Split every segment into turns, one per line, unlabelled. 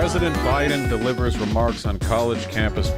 President Biden delivers remarks on college campus.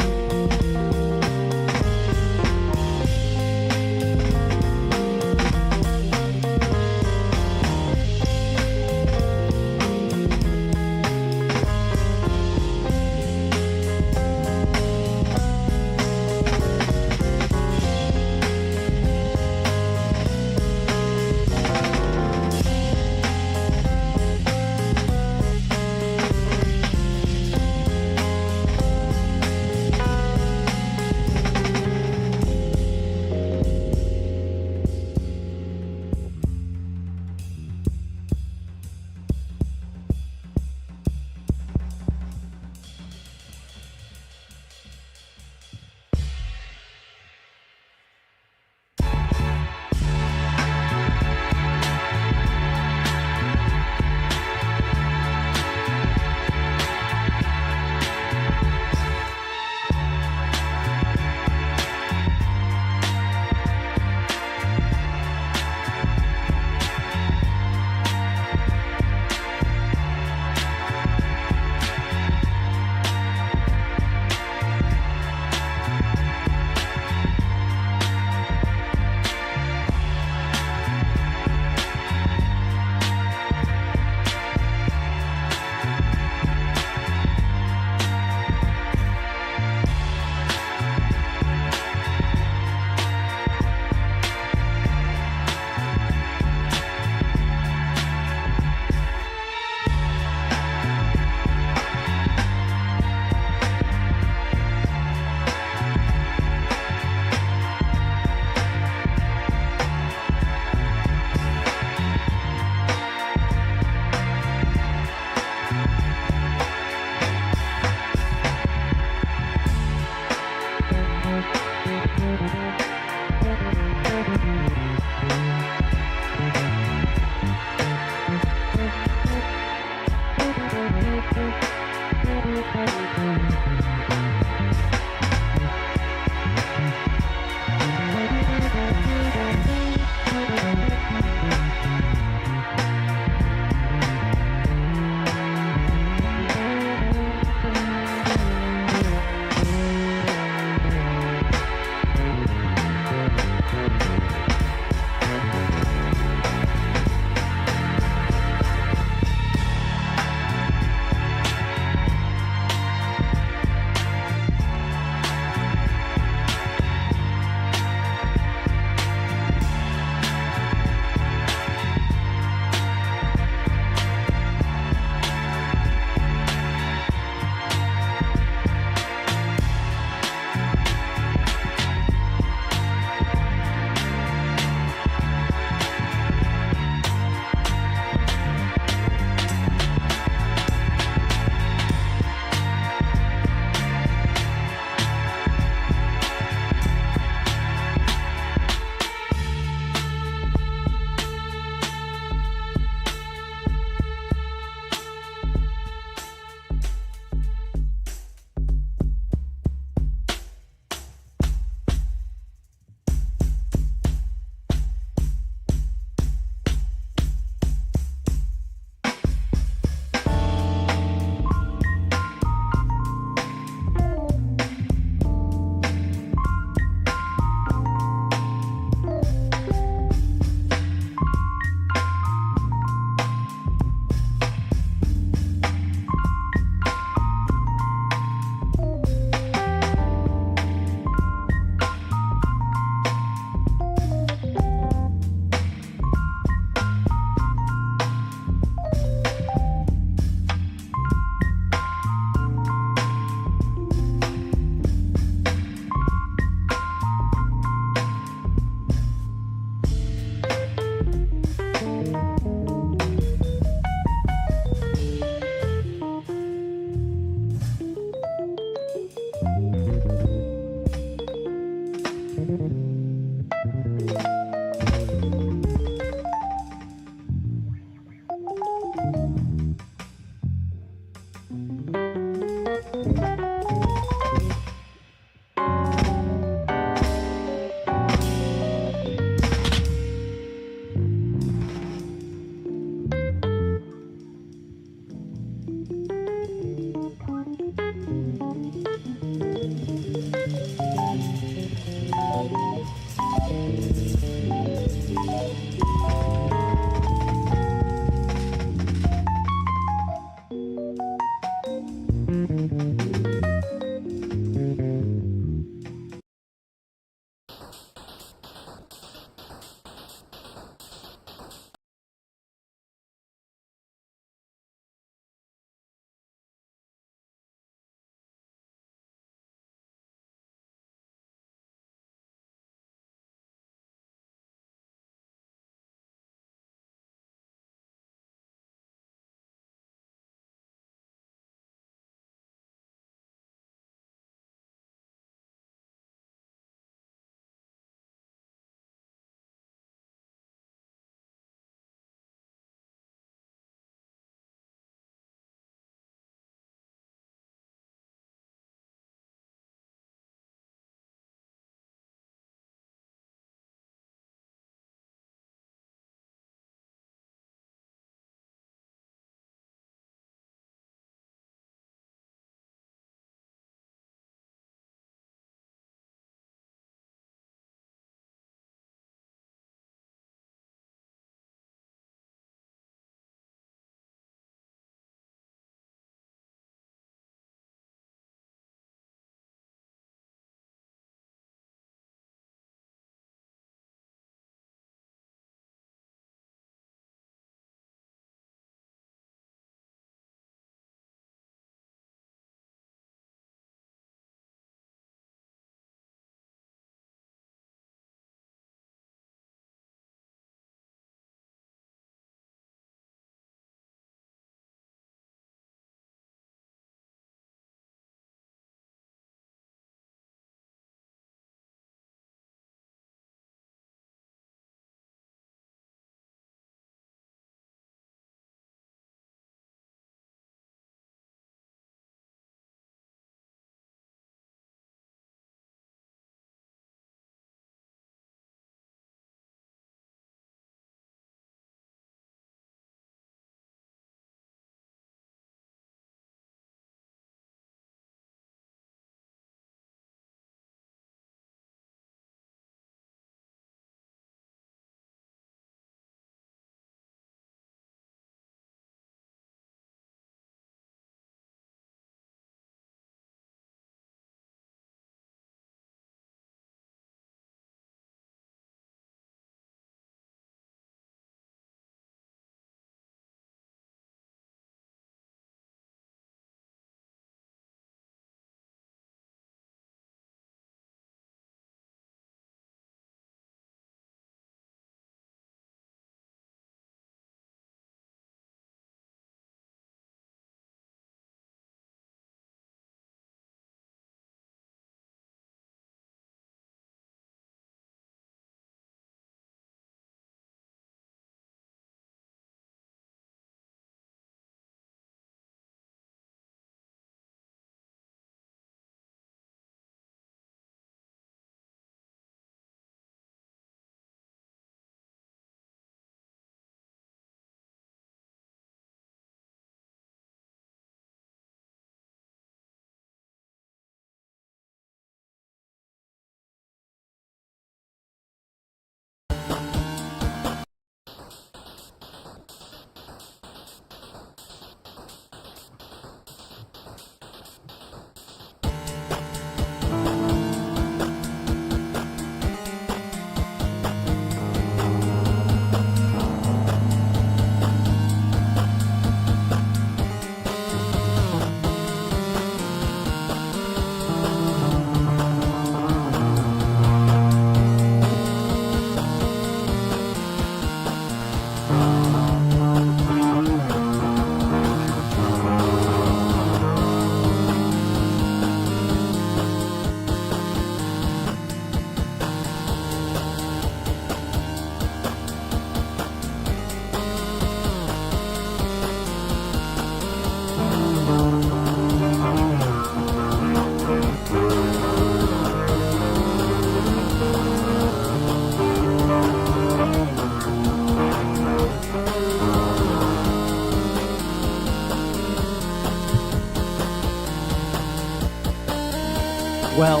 Well,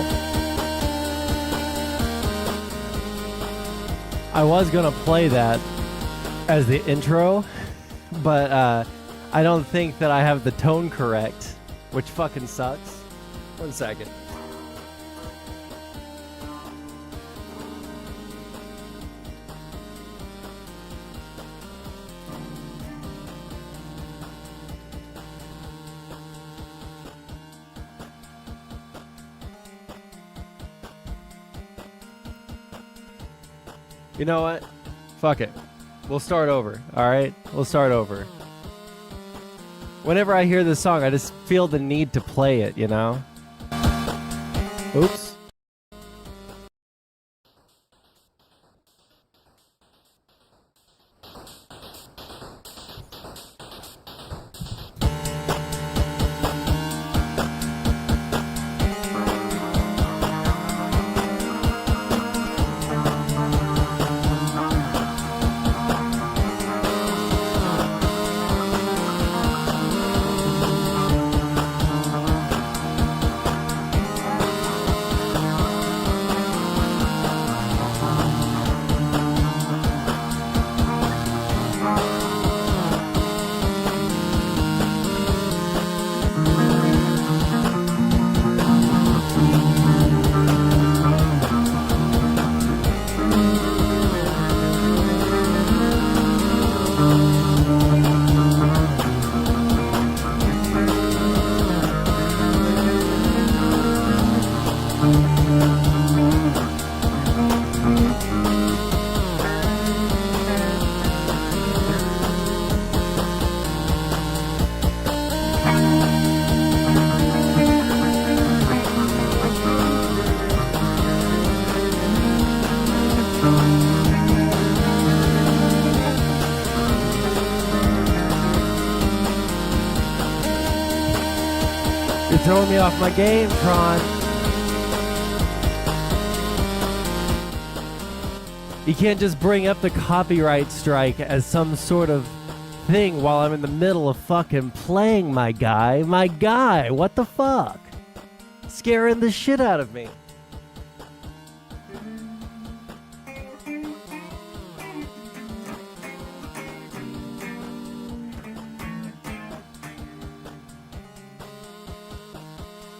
I was gonna play that as the intro, but I don't think that I have the tone correct, which fucking sucks. 1 second. You know what? Fuck it. We'll start over, alright? We'll start over. Whenever I hear this song, I just feel the need to play it, you know? Oops. You're throwing me off my game, Tron. You can't just bring up the copyright strike as some sort of thing while I'm in the middle of fucking playing my guy. My guy, what the fuck? Scaring the shit out of me.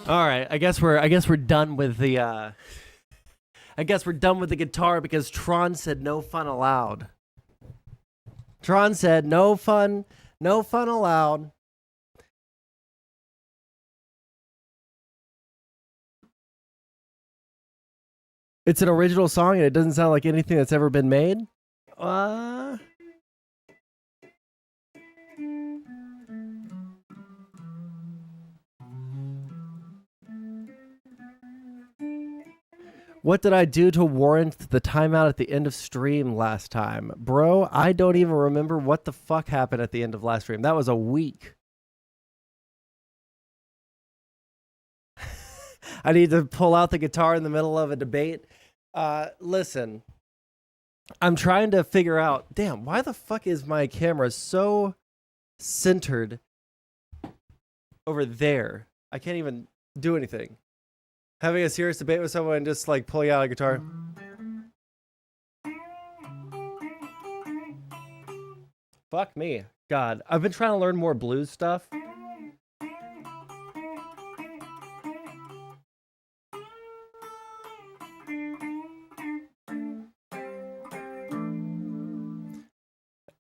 All right, I guess we're done with the I guess we're done with the guitar because Tron said no fun allowed. Tron said no fun allowed. It's an original song and it doesn't sound like anything that's ever been made. What did I do to warrant the timeout at the end of stream last time? Bro, I don't even remember what the fuck happened at the end of last stream. That was a week. I need to pull out the guitar in the middle of a debate. Listen, I'm trying to figure out, damn, why the fuck is my camera so centered over there? I can't even do anything. Having a serious debate with someone and just like pulling out a guitar. Fuck me. God, I've been trying to learn more blues stuff.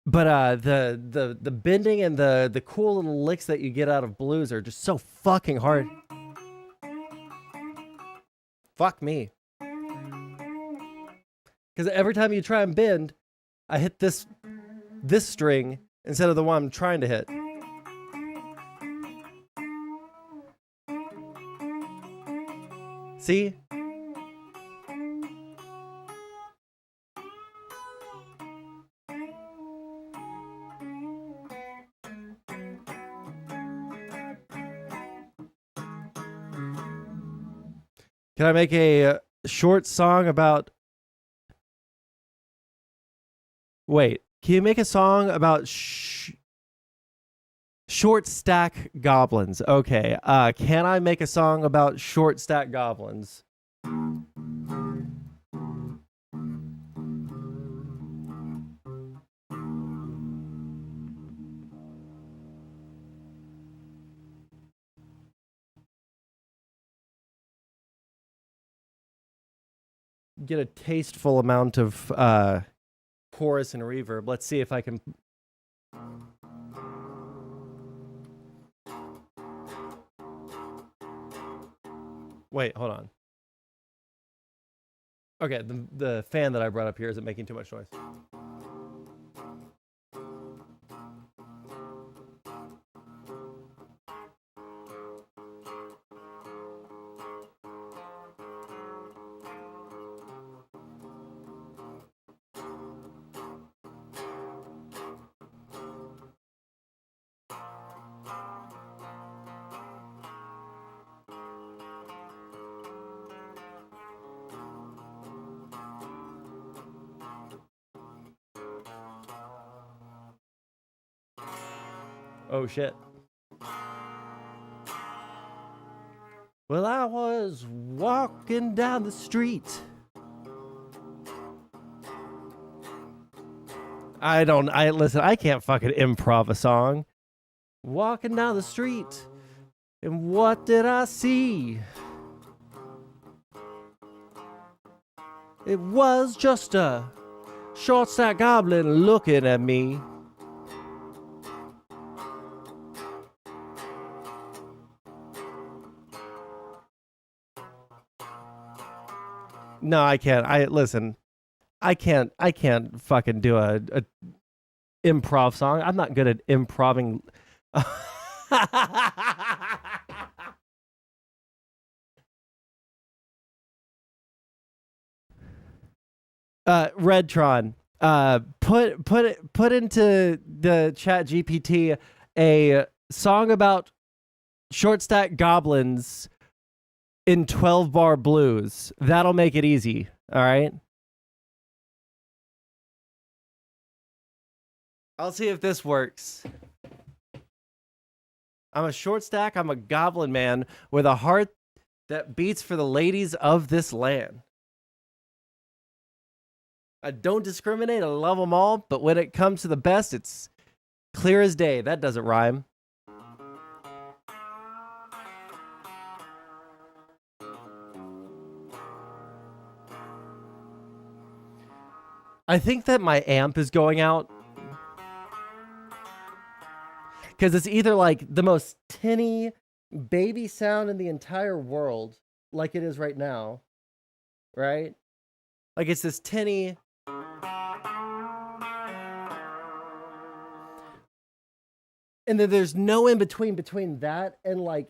But the bending and the cool little licks that you get out of blues are just so fucking hard. Fuck me. Because every time you try and bend, I hit this string instead of the one I'm trying to hit. See? Can I make a short song about... Wait, can you make a song about Short stack goblins. Okay. Can I make a song about short stack goblins? Get a tasteful amount of chorus and reverb. Let's see if I can. Wait, hold on. Okay, the fan that I brought up here isn't making too much noise. Oh shit. Well, I was walking down the street. Listen, I can't fucking improv a song. Walking down the street, and what did I see? It was just a short stack goblin looking at me. No, I can't. I can't fucking do a improv song. I'm not good at improving. Redtron, put into the chat GPT a song about short stack goblins in 12-bar blues. That'll make it easy. All right. I'll see if this works. I'm a short stack. I'm a goblin man with a heart that beats for the ladies of this land. I don't discriminate. I love them all. But when it comes to the best, it's clear as day. That doesn't rhyme. I think that my amp is going out. Because it's either like the most tinny baby sound in the entire world, like it is right now, right? Like it's this tinny. And then there's no in between that and like.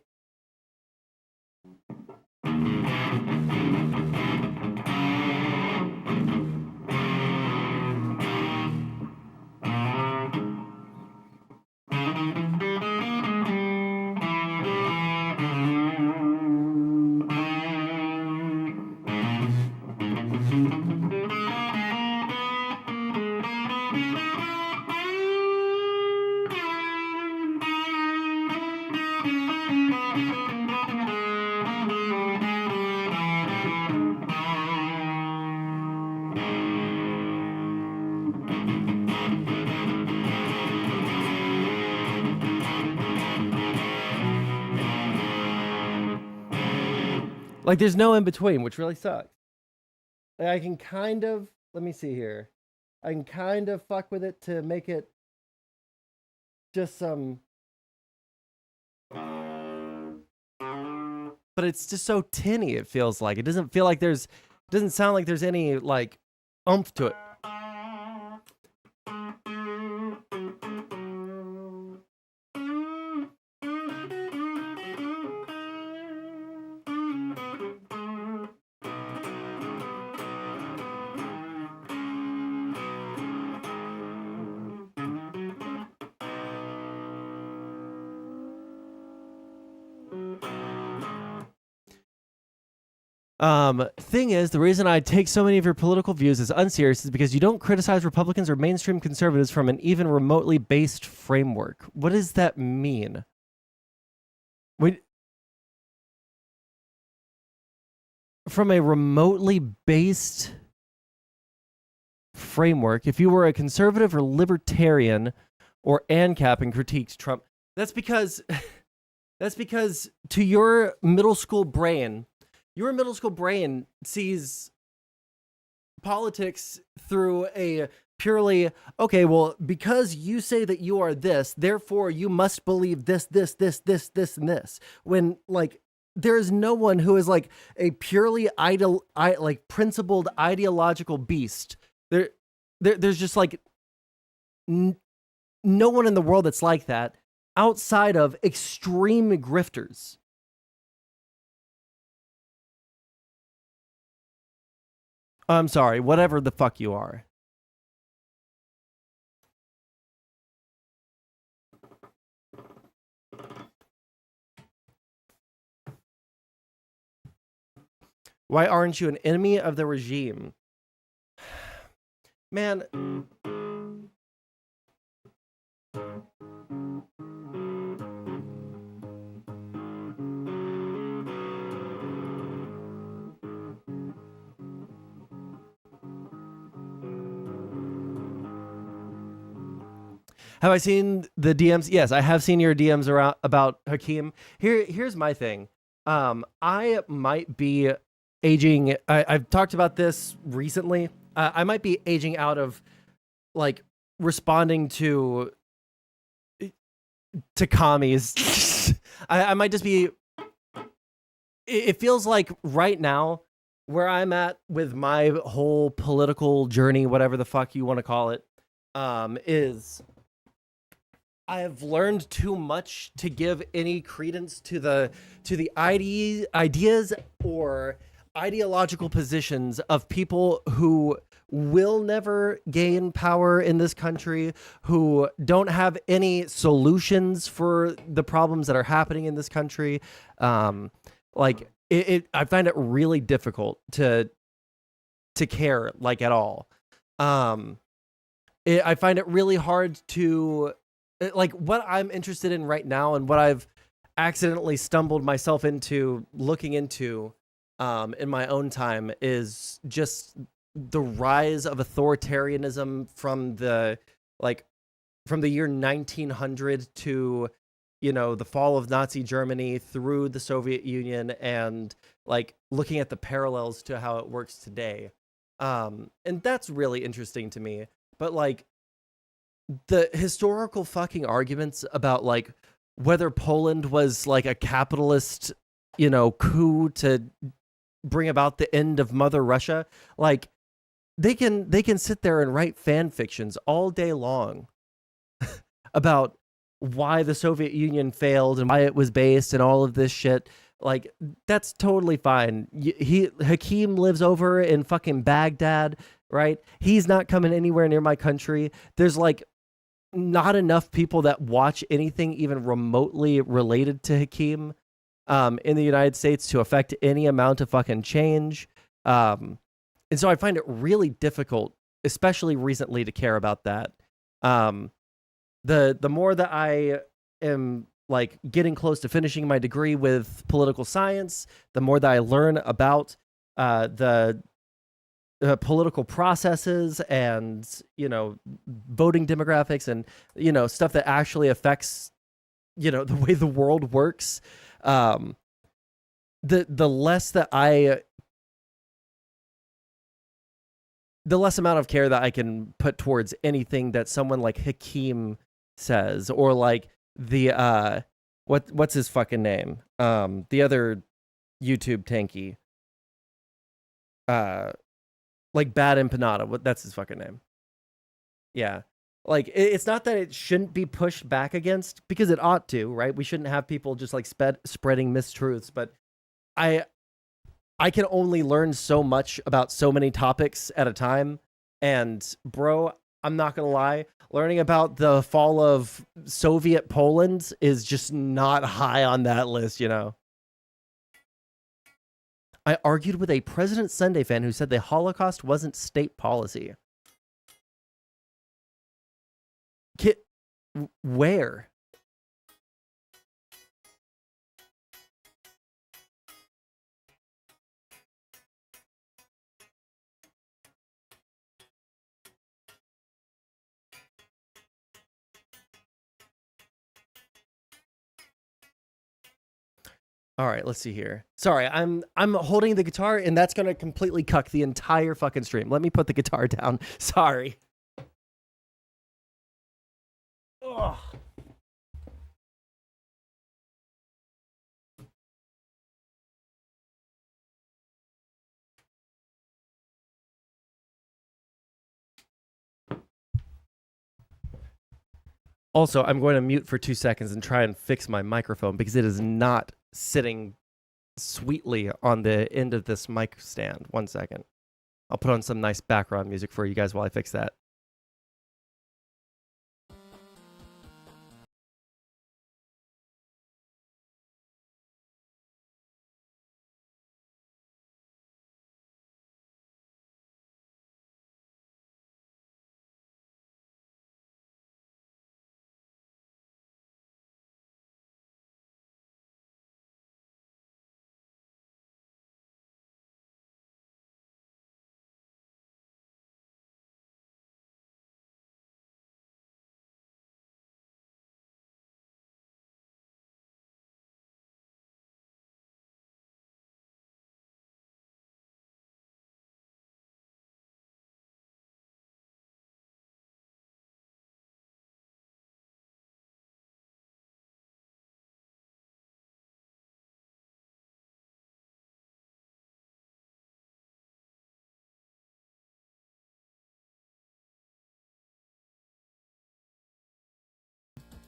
Like there's no in between, which really sucks. Like, I can kind of, let me see here. I can kind of fuck with it to make it just some. But it's just so tinny, it feels like. It doesn't feel like there's, it doesn't sound like there's any like oomph to it. Thing is, the reason I take so many of your political views as unserious is because you don't criticize Republicans or mainstream conservatives from an even remotely based framework. What does that mean? From a remotely based framework, if you were a conservative or libertarian or ANCAP and critiqued Trump, that's because to your middle school brain sees politics through a purely, okay, well, because you say that you are this, therefore you must believe this, and this. When, like, there is no one who is like a purely principled ideological beast. There's just like no one in the world that's like that outside of extreme grifters. I'm sorry, whatever the fuck you are. Why aren't you an enemy of the regime? Man. Have I seen the DMs? Yes, I have seen your DMs around about Hakeem. Here's my thing. I might be aging. I've talked about this recently. I might be aging out of like responding to commies. I might just be. It feels like right now where I'm at with my whole political journey, whatever the fuck you want to call it, is I have learned too much to give any credence to the ideas or ideological positions of people who will never gain power in this country, who don't have any solutions for the problems that are happening in this country. Like I find it really difficult to care like at all. I find it really hard to like what I'm interested in right now and what I've accidentally stumbled myself into looking into in my own time is just the rise of authoritarianism from the year 1900 to, you know, the fall of Nazi Germany through the Soviet Union, and like looking at the parallels to how it works today. And that's really interesting to me. But like the historical fucking arguments about like whether Poland was like a capitalist, you know, coup to bring about the end of Mother Russia, like they can sit there and write fan fictions all day long about why the Soviet Union failed and why it was based and all of this shit. Like that's totally fine. Hakeem lives over in fucking Baghdad, right? He's not coming anywhere near my country. There's like not enough people that watch anything even remotely related to Hakeem in the United States to affect any amount of fucking change. And so I find it really difficult, especially recently, to care about that. The more that I am like getting close to finishing my degree with political science, the more that I learn about the political processes and, you know, voting demographics and, you know, stuff that actually affects, you know, the way the world works. The less that the less amount of care that I can put towards anything that someone like Hakeem says, or like the what's his fucking name? The other YouTube tanky. Like Bad Empanada. That's his fucking name. Yeah. Like it's not that it shouldn't be pushed back against, because it ought to, right? We shouldn't have people just like spreading mistruths, but I can only learn so much about so many topics at a time. And bro, I'm not gonna lie, learning about the fall of Soviet Poland is just not high on that list, you know. I argued with a President Sunday fan who said the Holocaust wasn't state policy. Where? All right, let's see here. Sorry, I'm holding the guitar, and that's gonna completely cuck the entire fucking stream. Let me put the guitar down. Sorry. Ugh. Also, I'm going to mute for 2 seconds and try and fix my microphone because it is not sitting sweetly on the end of this mic stand. 1 second. I'll put on some nice background music for you guys while I fix that.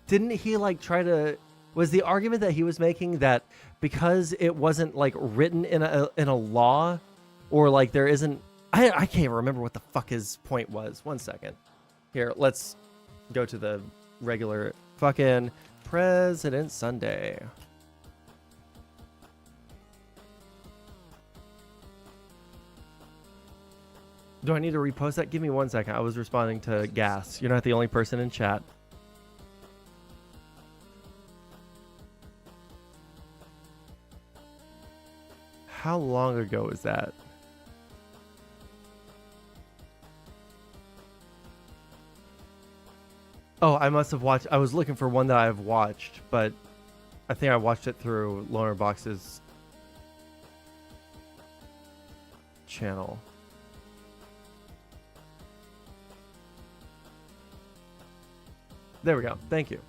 Didn't he like try to, was the argument that he was making that because it wasn't like written in a law, or like there isn't, I can't remember what the fuck his point was. 1 second. Here, let's go to the regular fucking President Sunday. Do I need to repost that? Give me 1 second. I was responding to Gas. You're not the only person in chat. How long ago was that? Oh, I must have watched. I was looking for one that I've watched, but I think I watched it through Loner Box's channel. There we go. Thank you.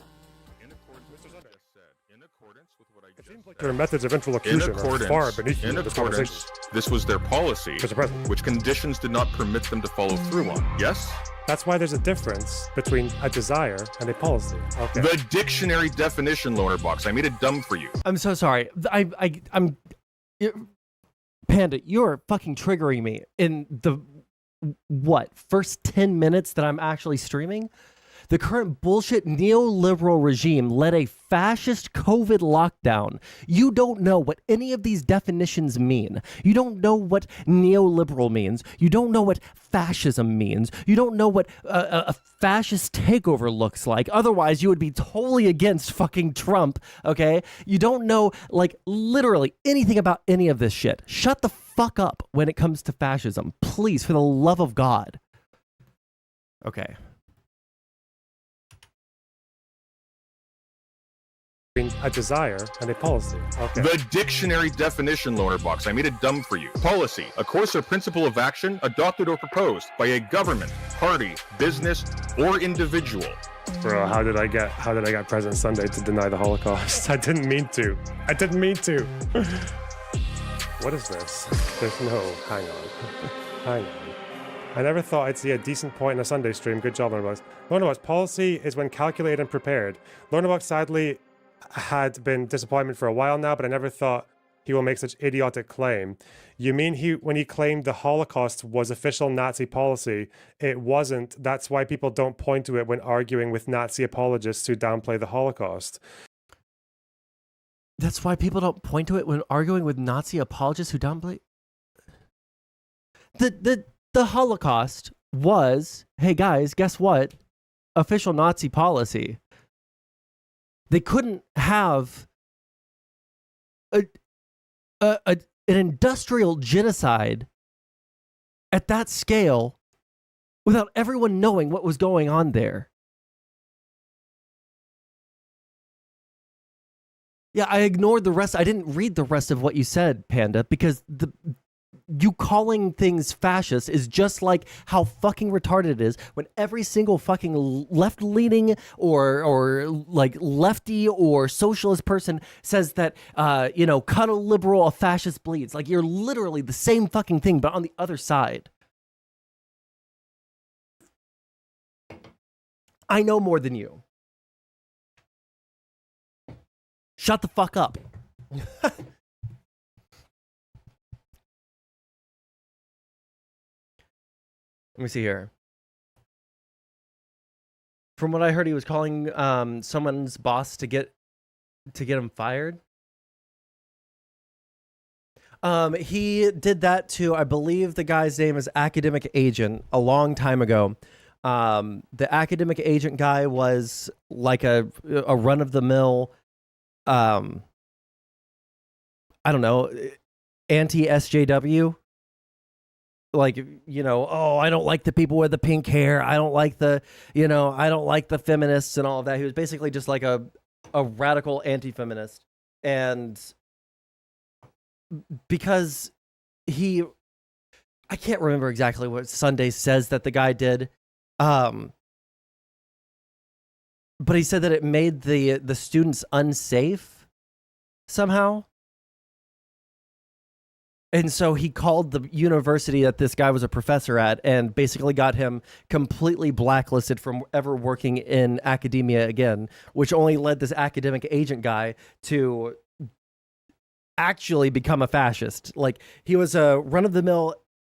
It seems like their methods of interlocution are far beneath you in this conversation.
This was their policy,
Mr. President.
which conditions did not permit them to follow through on. Yes?
That's why there's a difference between a desire and a policy. Okay.
The dictionary definition, Loner Box. I made it dumb for you.
I'm so sorry. I'm Panda, you're fucking triggering me in the first 10 minutes that I'm actually streaming. The current bullshit neoliberal regime led a fascist COVID lockdown. You don't know what any of these definitions mean. You don't know what neoliberal means. You don't know what fascism means. You don't know what a fascist takeover looks like. Otherwise, you would be totally against fucking Trump, okay? You don't know, like, literally anything about any of this shit. Shut the fuck up when it comes to fascism. Please, for the love of God. Okay.
A desire and a policy. Okay.
The dictionary definition, Loner Box. I made it dumb for you. Policy, a course or principle of action adopted or proposed by a government, party, business, or individual.
Bro, how did I get President Sunday to deny the Holocaust? I didn't mean to. What is this? There's no, hang on. I never thought I'd see a decent point in a Sunday stream. Good job, Lonerbox. Lonerbox, policy is when calculated and prepared. Lonerbox sadly had been disappointment for a while now, but I never thought he will make such idiotic claim. You mean when he claimed the Holocaust was official Nazi policy? It wasn't. That's why people don't point to it when arguing with Nazi apologists who downplay the Holocaust.
That's why people don't point to it when arguing with Nazi apologists who downplay. The Holocaust was, hey guys, guess what? Official Nazi policy. They couldn't have an industrial genocide at that scale without everyone knowing what was going on there. Yeah, I ignored the rest. I didn't read the rest of what you said, Panda, because you calling things fascist is just like how fucking retarded it is when every single fucking left-leaning or like lefty or socialist person says that, cut a liberal, a fascist bleeds. Like, you're literally the same fucking thing, but on the other side. I know more than you. Shut the fuck up. Let me see here. From what I heard, he was calling someone's boss to get him fired. He did that to, I believe the guy's name is Academic Agent, a long time ago. The Academic Agent guy was like a run-of-the-mill, I don't know, anti-SJW. Like, I don't like the people with the pink hair. I don't like I don't like the feminists and all of that. He was basically just like a radical anti-feminist. And because I can't remember exactly what Sunday says that the guy did. But he said that it made the students unsafe somehow. And so he called the university that this guy was a professor at and basically got him completely blacklisted from ever working in academia again, which only led this Academic Agent guy to actually become a fascist. Like, he was a run-of-the-mill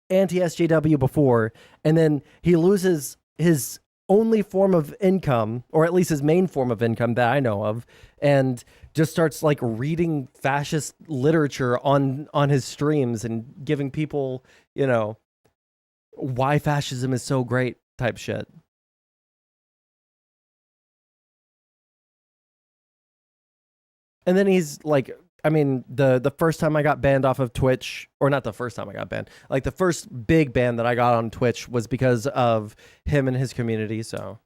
anti-SJW before, and then he loses his only form of income, or at least his main form of income that I know of, and just starts like reading fascist literature on his streams and giving people, why fascism is so great type shit. And then he's like, I mean, the first time I got banned off of Twitch, or not the first time I got banned, like the first big ban that I got on Twitch was because of him and his community, so.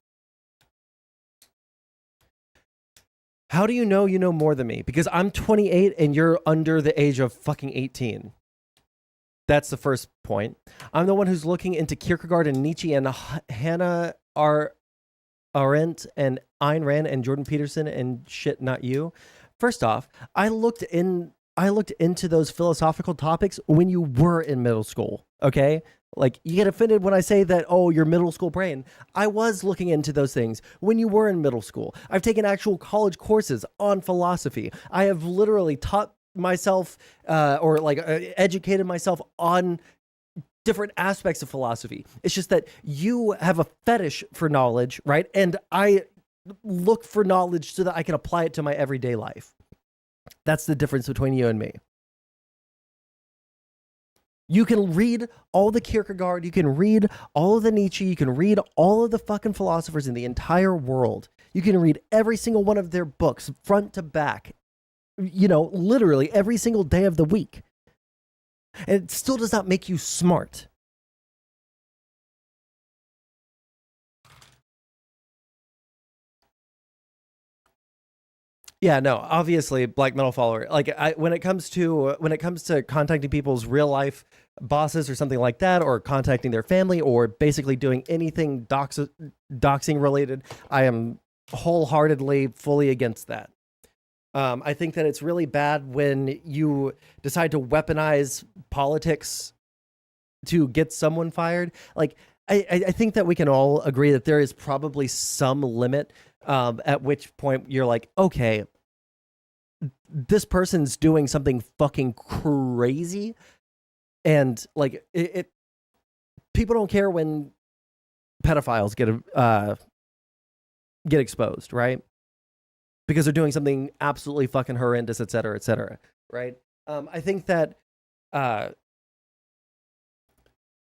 How do you know more than me? Because I'm 28 and you're under the age of fucking 18. That's the first point. I'm the one who's looking into Kierkegaard and Nietzsche and Hannah Arendt and Ayn Rand and Jordan Peterson and shit, not you. First off, I looked into those philosophical topics when you were in middle school, okay? Like, you get offended when I say that, oh, your middle school brain. I was looking into those things when you were in middle school. I've taken actual college courses on philosophy. I have literally taught myself educated myself on different aspects of philosophy. It's just that you have a fetish for knowledge, right? And I look for knowledge so that I can apply it to my everyday life. That's the difference between you and me. You can read all the Kierkegaard, you can read all of the Nietzsche, you can read all of the fucking philosophers in the entire world. You can read every single one of their books front to back, literally every single day of the week. And it still does not make you smart. Yeah, no, obviously black metal follower. Like, when it comes to contacting people's real life bosses or something like that, or contacting their family, or basically doing anything doxing related, I am wholeheartedly fully against that. I think that it's really bad when you decide to weaponize politics to get someone fired. Like, I think that we can all agree that there is probably some limit at which point you're like, okay, this person's doing something fucking crazy, and like it people don't care when pedophiles get exposed, right? Because they're doing something absolutely fucking horrendous, et cetera, right? I think that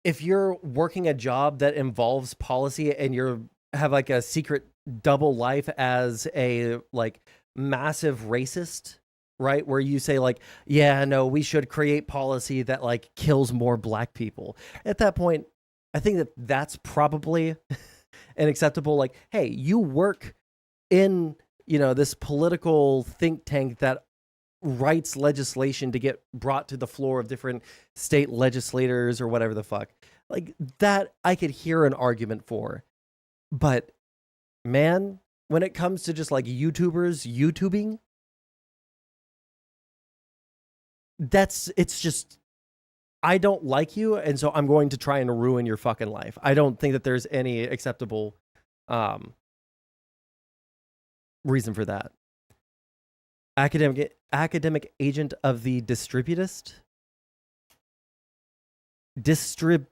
if you're working a job that involves policy and you're have like a secret double life as a like massive racist, right? Where you say like, yeah, no, we should create policy that like kills more black people. At that point, I think that that's probably an acceptable, like, hey, you work in, this political think tank that writes legislation to get brought to the floor of different state legislators or whatever the fuck. Like that I could hear an argument for. But man, when it comes to just like YouTubers YouTubing, it's just, I don't like you, and so I'm going to try and ruin your fucking life. I don't think that there's any acceptable reason for that. Academic agent of the distributist? Distribust?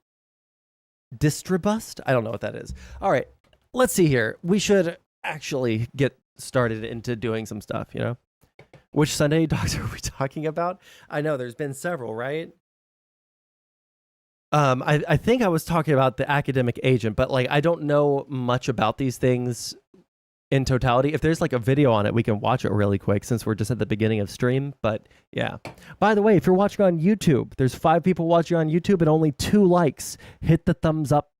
I don't know what that is. All right, let's see here. We should actually get started into doing some stuff, Which Sunday dogs are we talking about? I know there's been several, right? I think I was talking about the academic agent, but like I don't know much about these things in totality. If there's like a video on it, we can watch it really quick since we're just at the beginning of stream. But yeah. By the way, if you're watching on YouTube, there's 5 people watching on YouTube and only 2 likes. Hit the thumbs up.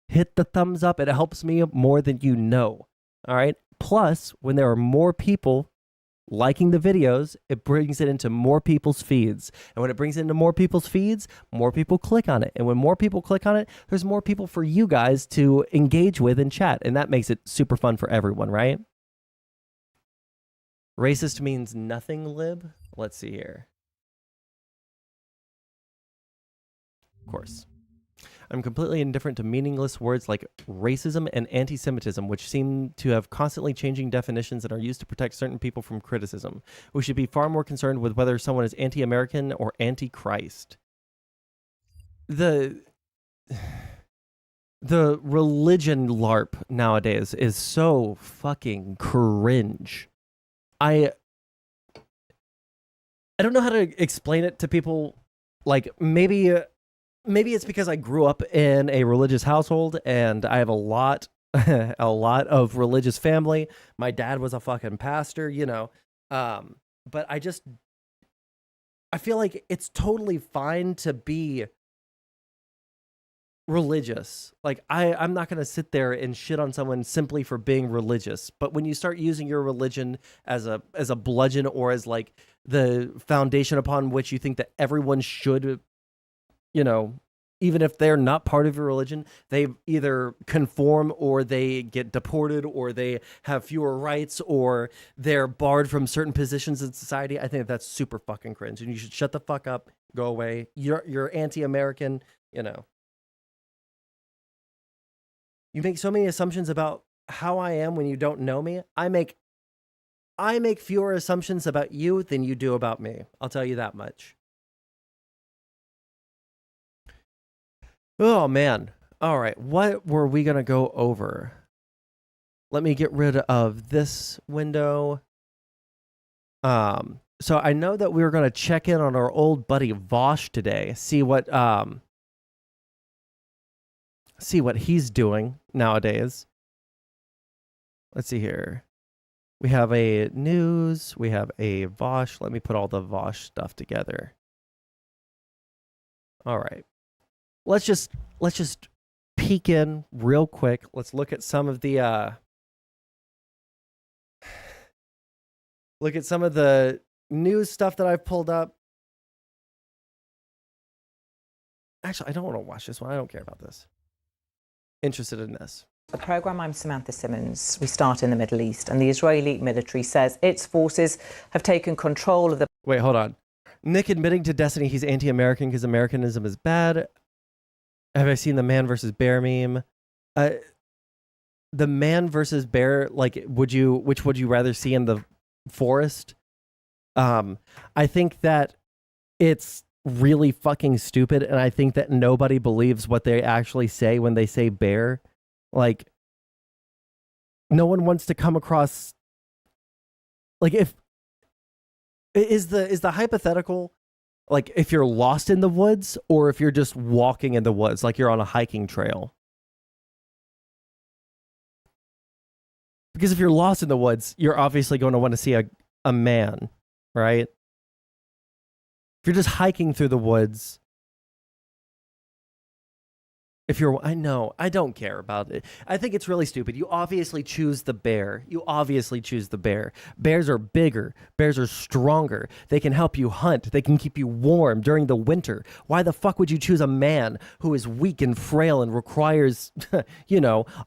Hit the thumbs up. It helps me more than you know. All right. Plus, when there are more people liking the videos, it brings it into more people's feeds. And when it brings it into more people's feeds, more people click on it. And when more people click on it, there's more people for you guys to engage with and chat. And that makes it super fun for everyone, right? Racist means nothing, lib. Let's see here. Of course. I'm completely indifferent to meaningless words like racism and anti-Semitism, which seem to have constantly changing definitions and are used to protect certain people from criticism. We should be far more concerned with whether someone is anti-American or anti-Christ. The religion LARP nowadays is so fucking cringe. I don't know how to explain it to people. Like maybe it's because I grew up in a religious household and I have a lot of religious family. My dad was a fucking pastor, but I feel like it's totally fine to be religious. Like I'm not going to sit there and shit on someone simply for being religious. But when you start using your religion as a bludgeon or as like the foundation upon which you think that everyone should, even if they're not part of your religion, they either conform or they get deported or they have fewer rights or they're barred from certain positions in society. I think that's super fucking cringe and you should shut the fuck up, go away. You're anti-American, You make so many assumptions about how I am when you don't know me. I make fewer assumptions about you than you do about me. I'll tell you that much. Oh, man. All right. What were we going to go over? Let me get rid of this window. So I know that we were going to check in on our old buddy Vosh today, see what he's doing nowadays. Let's see here. We have a news. We have a Vosh. Let me put all the Vosh stuff together. All right. Let's just peek in real quick. Let's look at some of the news stuff that I've pulled up. Actually, I don't want to watch this one. I don't care about this. Interested in this.
The programme, I'm Samantha Simmons. We start in the Middle East, and the Israeli military says its forces have taken control of the...
Wait, hold on. Nick admitting to Destiny he's anti-American because Americanism is bad. Have I seen the man versus bear meme? The man versus bear, like, which would you rather see in the forest? I think that it's really fucking stupid, and I think that nobody believes what they actually say when they say bear. Like, no one wants to come across, like, if is the hypothetical Like if you're lost in the woods or if you're just walking in the woods, like you're on a hiking trail. Because if you're lost in the woods, you're obviously going to want to see a man, right? If you're just hiking through the woods, I know, I don't care about it. I think it's really stupid. You obviously choose the bear. Bears are bigger. Bears are stronger. They can help you hunt. They can keep you warm during the winter. Why the fuck would you choose a man who is weak and frail and requires, a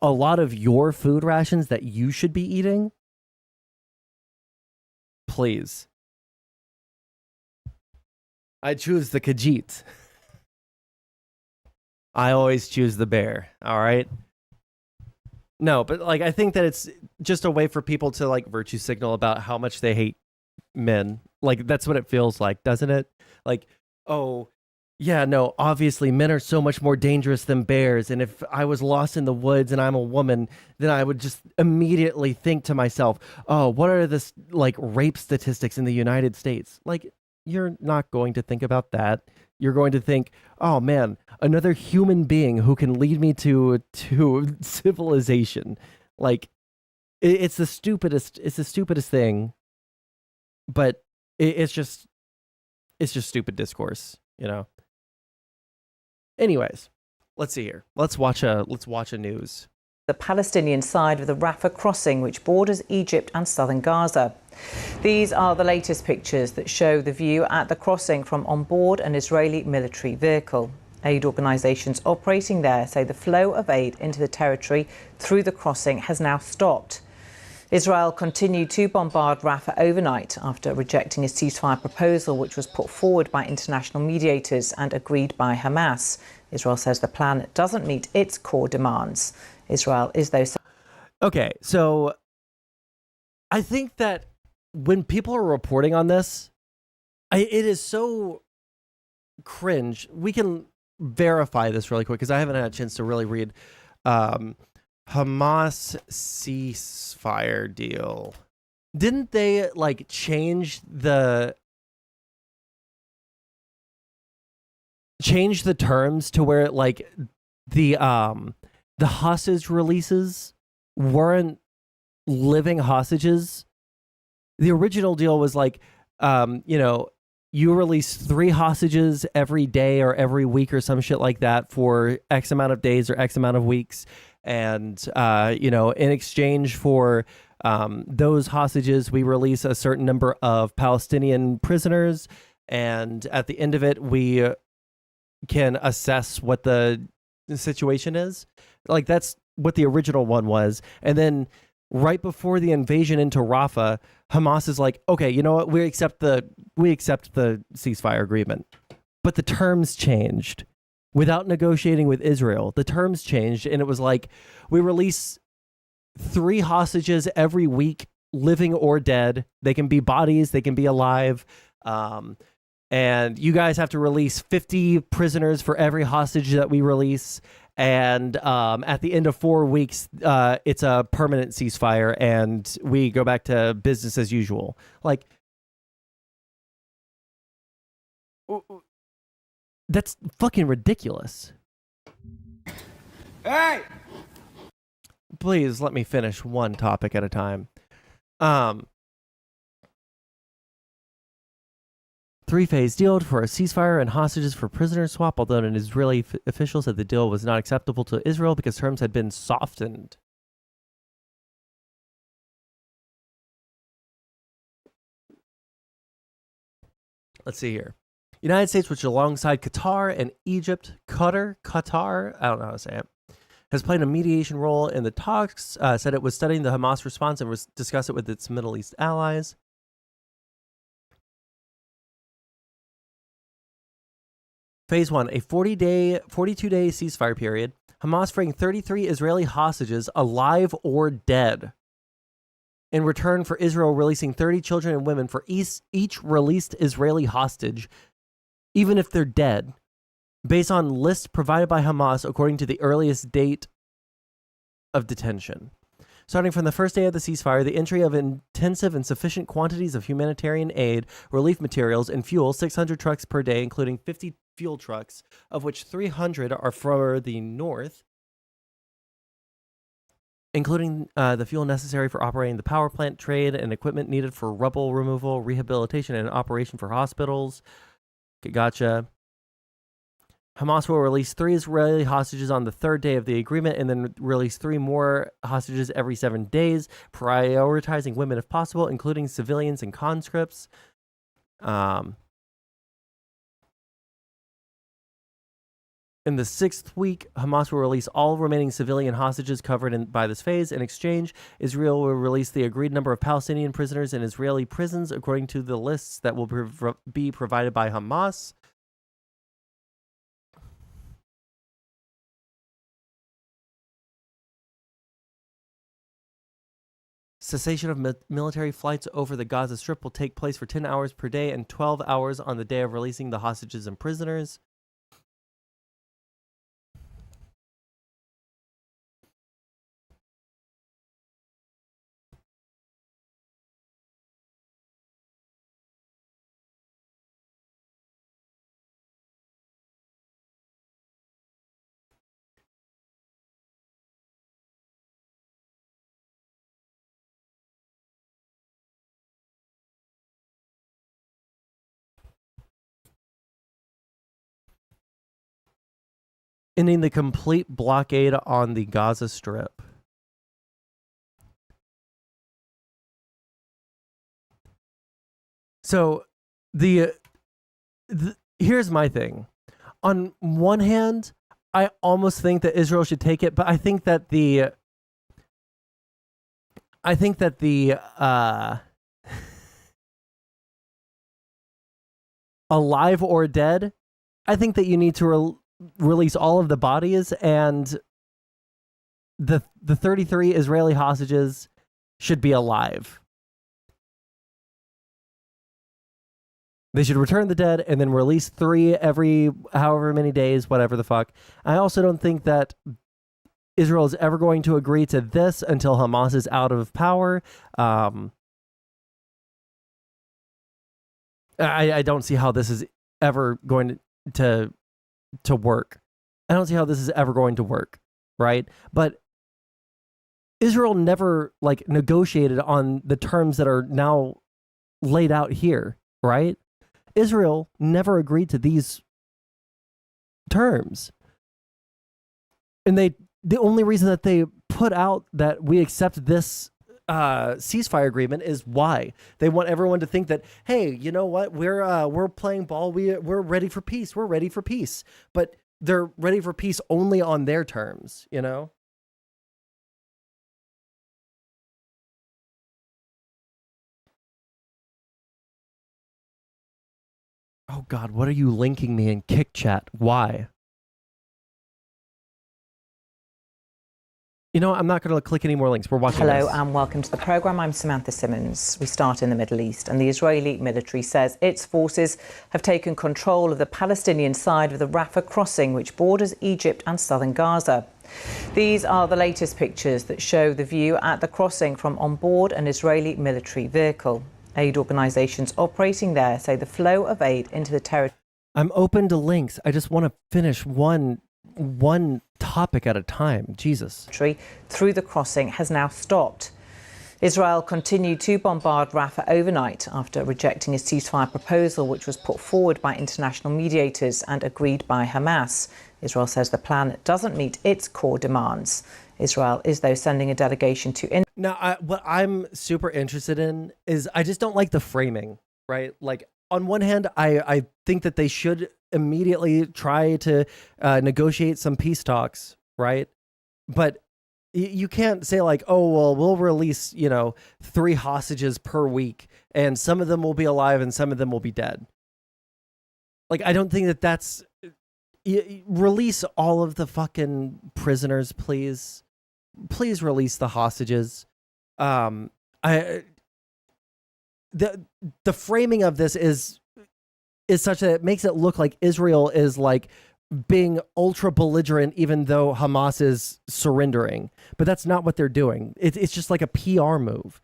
lot of your food rations that you should be eating? Please. I choose the Khajiit. I always choose the bear, all right? No, but like I think that it's just a way for people to like virtue signal about how much they hate men. Like that's what it feels like, doesn't it? Like, oh, yeah, no, obviously men are so much more dangerous than bears, and if I was lost in the woods and I'm a woman, then I would just immediately think to myself, "Oh, what are the like rape statistics in the United States?" Like you're not going to think about that. You're going to think, oh man, another human being who can lead me to civilization. Like, it's the stupidest thing, but it's just stupid discourse, Anyways, let's see here. Let's watch a news.
The Palestinian side of the Rafah crossing, which borders Egypt and southern Gaza. These are the latest pictures that show the view at the crossing from on board an Israeli military vehicle. Aid organisations operating there say the flow of aid into the territory through the crossing has now stopped. Israel continued to bombard Rafah overnight after rejecting a ceasefire proposal which was put forward by international mediators and agreed by Hamas. Israel says the plan doesn't meet its core demands. Israel is though...
Okay, so I think that when people are reporting on this, it is so cringe. We can verify this really quick because I haven't had a chance to really read Hamas ceasefire deal. Didn't they like change the terms to where like the hostage releases weren't living hostages? The original deal was like, you release 3 hostages every day or every week or some shit like that for X amount of days or X amount of weeks. And, in exchange for those hostages, we release a certain number of Palestinian prisoners. And at the end of it, we can assess what the situation is. Like, that's what the original one was. And then right before the invasion into Rafah, Hamas is like, okay, you know what? We accept the ceasefire agreement. But the terms changed. Without negotiating with Israel, the terms changed, and it was like, we release 3 hostages every week, living or dead. They can be bodies, they can be alive. And you guys have to release 50 prisoners for every hostage that we release. And at the end of 4 weeks, it's a permanent ceasefire, and we go back to business as usual. Like, that's fucking ridiculous.
Hey!
Please let me finish one topic at a time. 3-phase deal for a ceasefire and hostages for prisoner swap, although an Israeli official said the deal was not acceptable to Israel because terms had been softened. Let's see here. United States, which alongside Qatar and Egypt, Qatar, I don't know how to say it, has played a mediation role in the talks, said it was studying the Hamas response and was discuss it with its Middle East allies. Phase 1, a 42-day ceasefire period. Hamas freeing 33 Israeli hostages, alive or dead, in return for Israel releasing 30 children and women for each released Israeli hostage, even if they're dead, based on lists provided by Hamas according to the earliest date of detention. Starting from the first day of the ceasefire, the entry of intensive and sufficient quantities of humanitarian aid, relief materials, and fuel, 600 trucks per day, including 50 fuel trucks, of which 300 are for the north, including the fuel necessary for operating the power plant, trade, and equipment needed for rubble removal, rehabilitation, and operation for hospitals. Okay, gotcha. Hamas will release 3 Israeli hostages on the 3rd day of the agreement and then release 3 more hostages every 7 days, prioritizing women if possible, including civilians and conscripts. In the 6th week, Hamas will release all remaining civilian hostages covered by this phase. In exchange, Israel will release the agreed number of Palestinian prisoners in Israeli prisons according to the lists that will be provided by Hamas. Cessation of military flights over the Gaza Strip will take place for 10 hours per day and 12 hours on the day of releasing the hostages and prisoners. Ending the complete blockade on the Gaza Strip. So here's my thing. On one hand, I almost think that Israel should take it, but I think that the alive or dead, I think that you need to release all of the bodies, and the 33 Israeli hostages should be alive. They should return the dead and then release 3 every however many days, whatever the fuck. I also don't think that Israel is ever going to agree to this until Hamas is out of power. I don't see how this is ever going to work. I don't see how this is ever going to work, right? But Israel never negotiated on the terms that are now laid out here, right? Israel never agreed to these terms. And the only reason that they put out that we accept this ceasefire agreement is why they want everyone to think that, hey, you know what, we're playing ball, we're ready for peace, we're ready for peace, but they're ready for peace only on their terms, you know. Oh God, what are you linking me in Kick Chat? Why? You know, I'm not going to click any more links. We're watching
Hello
this.
and welcome to the programme. I'm Samantha Simmons. We start in the Middle East, and the Israeli military says its forces have taken control of the Palestinian side of the Rafah crossing, which borders Egypt and southern Gaza. These are the latest pictures that show the view at the crossing from on board an Israeli military vehicle. Aid organisations operating there say the flow of aid into the territory...
I'm open to links. I just want to finish one topic at a time. Jesus.
...through the crossing has now stopped. Israel continued to bombard Rafah overnight after rejecting a ceasefire proposal which was put forward by international mediators and agreed by Hamas. Israel says the plan doesn't meet its core demands. Israel is, though, sending a delegation to...
Now, what I'm super interested in is I just don't like the framing, right? Like, on one hand, I think that they should immediately try to negotiate some peace talks, right? But you can't say like, oh, well, we'll release, 3 hostages per week, and some of them will be alive and some of them will be dead. Like, I don't think that that's... Release all of the fucking prisoners, please. Please release the hostages. The framing of this is such that it makes it look like Israel is like being ultra belligerent even though Hamas is surrendering. But that's not what they're doing. It's just like a PR move.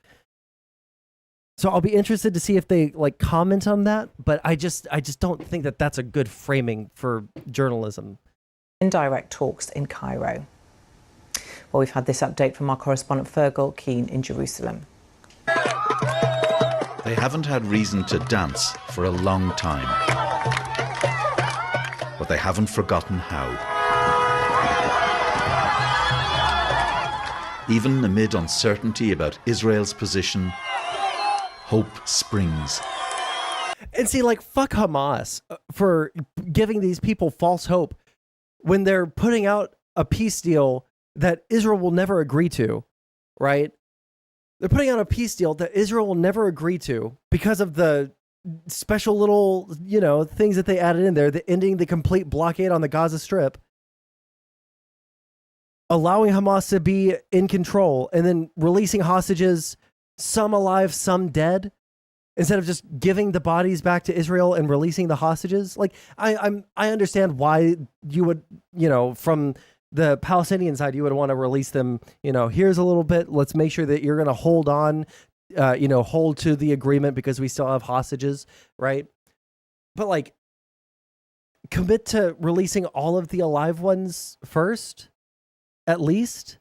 So I'll be interested to see if they like comment on that, but I just don't think that that's a good framing for journalism.
Indirect talks in Cairo. Well, we've had this update from our correspondent Fergal Keane in Jerusalem.
They haven't had reason to dance for a long time, but they haven't forgotten how. Even amid uncertainty about Israel's position, hope springs.
And see, like, fuck Hamas for giving these people false hope when they're putting out a peace deal that Israel will never agree to, right? They're putting out a peace deal that Israel will never agree to because of the special little, things that they added in there, the ending the complete blockade on the Gaza Strip, allowing Hamas to be in control, and then releasing hostages, some alive, some dead, instead of just giving the bodies back to Israel and releasing the hostages. Like, I understand why you would, from the Palestinian side, you would want to release them. Here's a little bit. Let's make sure that you're going to hold on, hold to the agreement because we still have hostages, right? But like, commit to releasing all of the alive ones first, at least.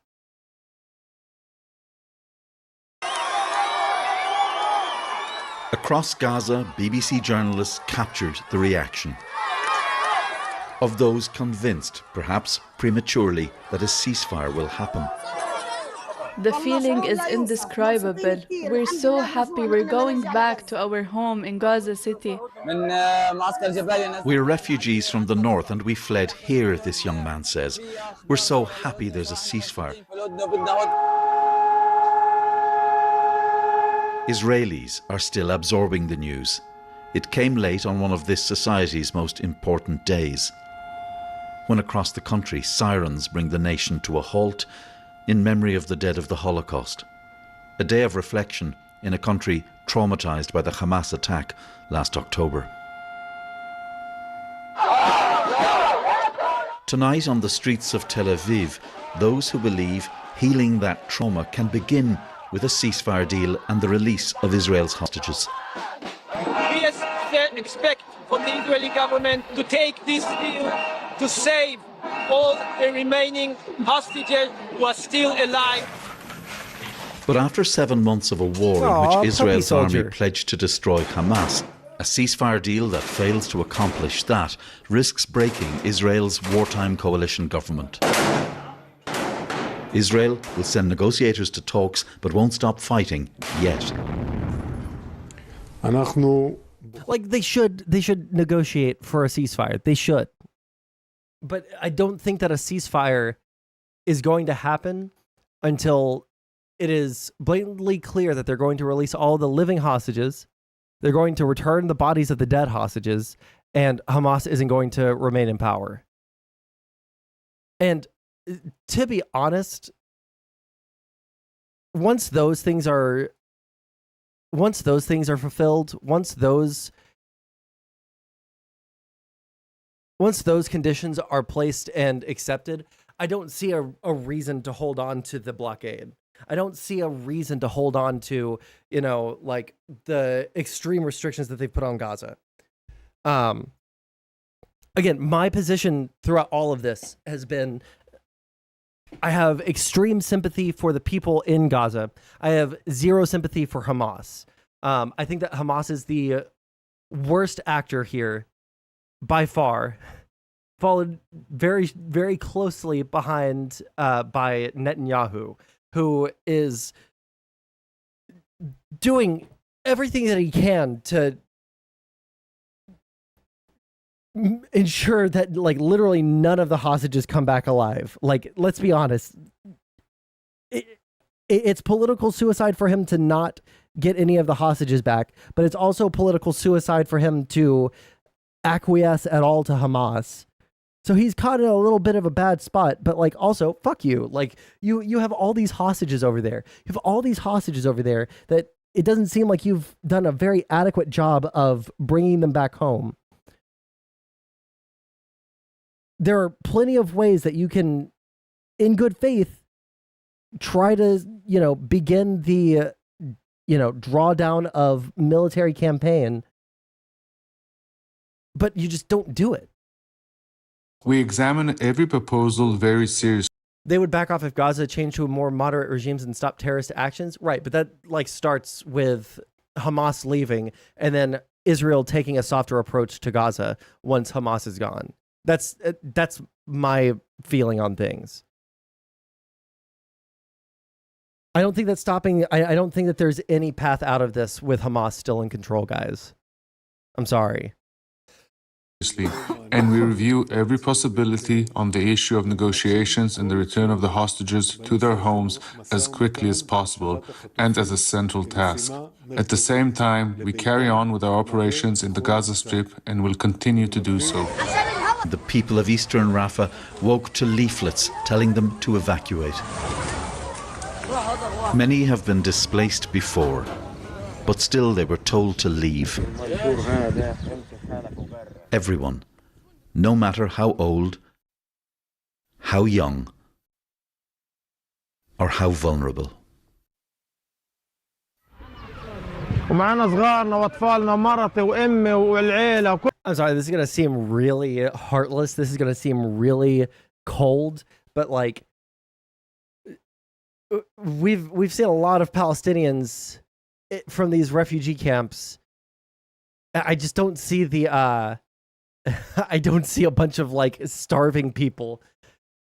Across Gaza, BBC journalists captured the reaction of those convinced, perhaps prematurely, that a ceasefire will happen.
The feeling is indescribable. We're so happy we're going back to our home in Gaza City.
We're refugees from the north and we fled here, this young man says. We're so happy there's a ceasefire. Israelis are still absorbing the news. It came late on one of this society's most important days, when across the country sirens bring the nation to a halt in memory of the dead of the Holocaust. A day of reflection in a country traumatized by the Hamas attack last October. Tonight on the streets of Tel Aviv, those who believe healing that trauma can begin with a ceasefire deal and the release of Israel's hostages.
We expect from the Israeli government to take this deal to save all the remaining hostages who are still alive.
But after 7 months of a war in which Israel's army pledged to destroy Hamas, a ceasefire deal that fails to accomplish that risks breaking Israel's wartime coalition government. Israel will send negotiators to talks but won't stop fighting yet.
Like, they should negotiate for a ceasefire. They should. But I don't think that a ceasefire is going to happen until it is blatantly clear that they're going to release all the living hostages, they're going to return the bodies of the dead hostages, and Hamas isn't going to remain in power. And to be honest, once those things are fulfilled, once those conditions are placed and accepted, I don't see a reason to hold on to the blockade. I don't see a reason to hold on to, like the extreme restrictions that they've put on Gaza. Again, my position throughout all of this has been, I have extreme sympathy for the people in Gaza. I have zero sympathy for Hamas. I think that Hamas is the worst actor here by far, followed very, very closely behind by Netanyahu, who is doing everything that he can to ensure that, like, literally none of the hostages come back alive. Like, let's be honest. It's political suicide for him to not get any of the hostages back, but it's also political suicide for him to acquiesce at all to Hamas. So he's caught in a little bit of a bad spot, but like, also, fuck you. Like, you have all these hostages over there. You have all these hostages over there that it doesn't seem like you've done a very adequate job of bringing them back home. there are plenty of ways that you can, in good faith, try to, begin the, drawdown of military campaign, but you just don't do it.
We examine every proposal very seriously.
They would back off if Gaza changed to a more moderate regimes and stop terrorist actions. Right, but that starts with Hamas leaving and then Israel taking a softer approach to Gaza once Hamas is gone. That's my feeling on things. I don't think that's stopping. I don't think that there's any path out of this with Hamas still in control, guys. I'm sorry.
And we review every possibility on the issue of negotiations and the return of the hostages to their homes as quickly as possible and as a central task. At the same time, we carry on with our operations in the Gaza Strip and will continue to do so.
The people of eastern Rafah woke to leaflets telling them to evacuate. Many have been displaced before, but still they were told to leave. Everyone, no matter how old, how young, or how vulnerable.
I'm sorry, this is going to seem really heartless. This is going to seem really cold, but like we've seen a lot of Palestinians from these refugee camps. I just don't see the I don't see a bunch of like starving people.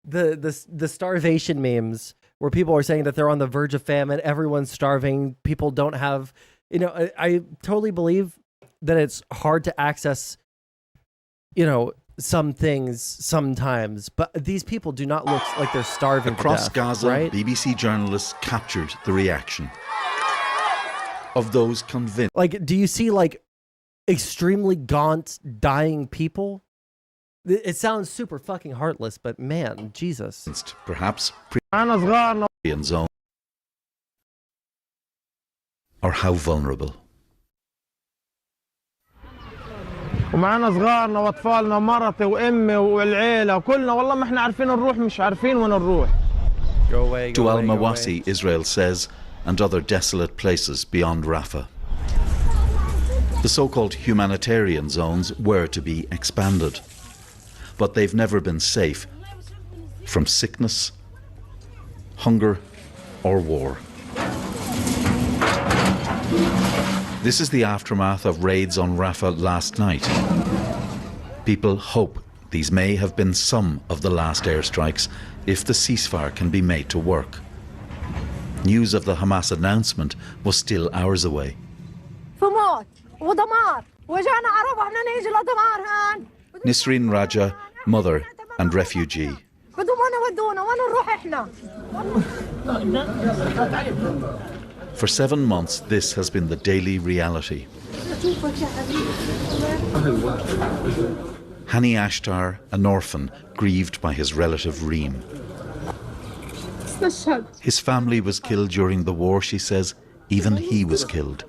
The starvation memes where people are saying that they're on the verge of famine, everyone's starving, people don't have, I totally believe that it's hard to access, some things sometimes, but these people do not look like they're starving
Across
to death,
Gaza,
right?
BBC journalists captured the reaction of those convinced.
Like, do you see like extremely gaunt, dying people? It sounds super fucking heartless, but man, Jesus.
Perhaps zone, or how vulnerable.
ومعنا صغارنا واطفالنا ومرتي وامي والعيله وكلنا والله ما احنا عارفين نروح مش عارفين وين نروح.
Go away,
To
go
Al
away, go
Mawasi,
away.
Israel says, and other desolate places beyond Rafah. The so-called humanitarian zones were to be expanded, but they've never been safe from sickness, hunger, or war. This is the aftermath of raids on Rafah last night. People hope these may have been some of the last airstrikes if the ceasefire can be made to work. News of the Hamas announcement was still hours away. Nisreen Raja, mother and refugee. For 7 months, this has been the daily reality. Hani Ashtar, an orphan, grieved by his relative Reem. His family was killed during the war, she says. Even he was killed.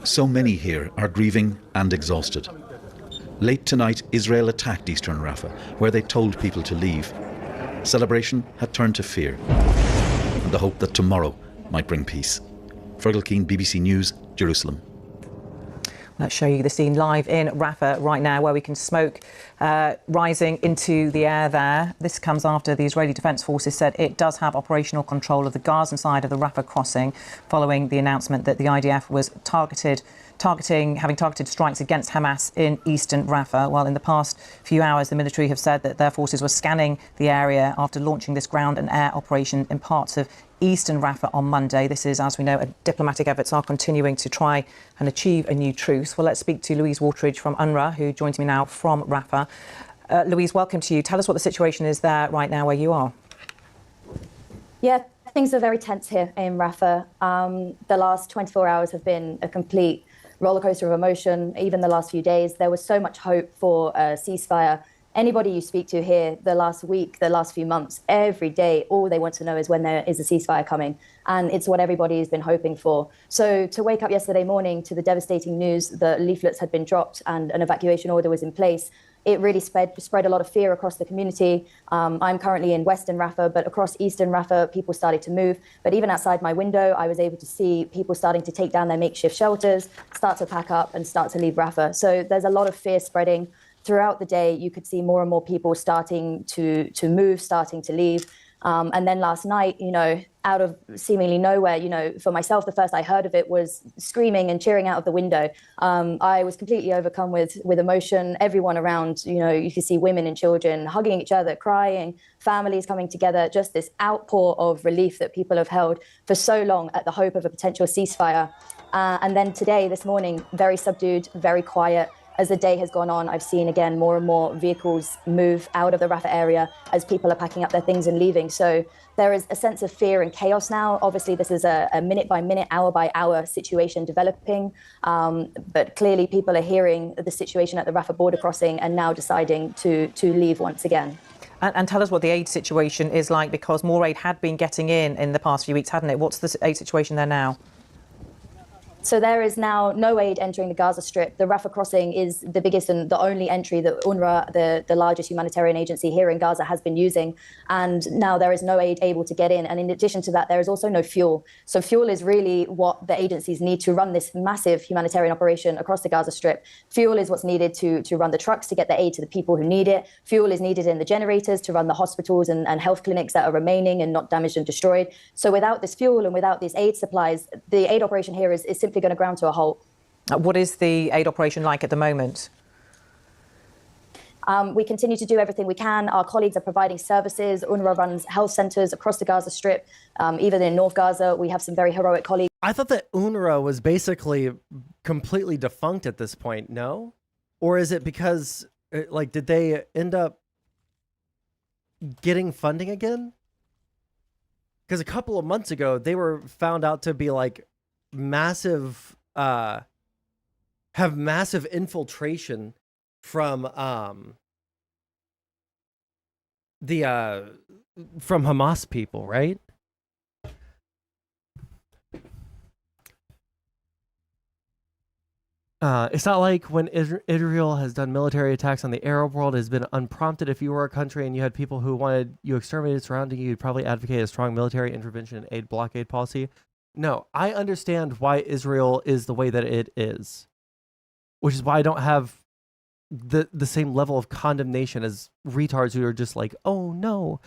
So many here are grieving and exhausted. Late tonight, Israel attacked eastern Rafah, where they told people to leave. Celebration had turned to fear, and the hope that tomorrow might bring peace. Fergal Keane, BBC News, Jerusalem.
Let's show you the scene live in Rafah right now, where we can smoke rising into the air there. This comes after the Israeli Defence Forces said it does have operational control of the Gazan side of the Rafah crossing, following the announcement that the IDF was having targeted strikes against Hamas in eastern Rafah. While in the past few hours, the military have said that their forces were scanning the area after launching this ground and air operation in parts of eastern Rafah on Monday. This is, as we know, diplomatic efforts are continuing to try and achieve a new truce. Well, let's speak to Louise Wateridge from UNRWA, who joins me now from Rafah. Louise, welcome to you. Tell us what the situation is there right now where you are.
Yeah, things are very tense here in Rafah. The last 24 hours have been a complete rollercoaster of emotion. Even the last few days, there was so much hope for a ceasefire. Anybody you speak to here, the last week, the last few months, every day, all they want to know is when there is a ceasefire coming. And it's what everybody has been hoping for. So to wake up yesterday morning to the devastating news that leaflets had been dropped and an evacuation order was in place, it really spread a lot of fear across the community. I'm currently in Western Rafah, but across Eastern Rafah, people started to move. But even outside my window, I was able to see people starting to take down their makeshift shelters, start to pack up and start to leave Rafah. So there's a lot of fear spreading. Throughout the day, you could see more and more people starting to move, starting to leave. And then last night, out of seemingly nowhere, for myself, the first I heard of it was screaming and cheering out of the window. I was completely overcome with emotion. Everyone around, you could see women and children hugging each other, crying, families coming together, just this outpour of relief that people have held for so long at the hope of a potential ceasefire. And then today, this morning, very subdued, very quiet. As the day has gone on, I've seen again more and more vehicles move out of the Rafah area as people are packing up their things and leaving. So there is a sense of fear and chaos now. Obviously, this is a minute by minute, hour by hour situation developing. But clearly people are hearing the situation at the Rafah border crossing and now deciding to leave once again.
And tell us what the aid situation is like, because more aid had been getting in the past few weeks, hadn't it? What's the aid situation there now?
So there is now no aid entering the Gaza Strip. The Rafah crossing is the biggest and the only entry that UNRWA, the largest humanitarian agency here in Gaza, has been using. And now there is no aid able to get in. And in addition to that, there is also no fuel. So fuel is really what the agencies need to run this massive humanitarian operation across the Gaza Strip. Fuel is what's needed to run the trucks to get the aid to the people who need it. Fuel is needed in the generators to run the hospitals and health clinics that are remaining and not damaged and destroyed. So without this fuel and without these aid supplies, the aid operation here is simply going to ground to a halt.
What is the aid operation like at the moment?
We continue to do everything we can. Our colleagues are providing services. UNRWA runs health centers across the Gaza Strip. Even in North Gaza, we have some very heroic colleagues.
I thought that UNRWA was basically completely defunct at this point, no? Or is it because, did they end up getting funding again? Because a couple of months ago, they were found out to be massive, have massive infiltration from Hamas people, right? It's not like when Israel has done military attacks on the Arab world, it has been unprompted. If you were a country and you had people who wanted you exterminated surrounding you, you'd probably advocate a strong military intervention and aid blockade policy. No, I understand why Israel is the way that it is, which is why I don't have the same level of condemnation as retards who are just like, oh no,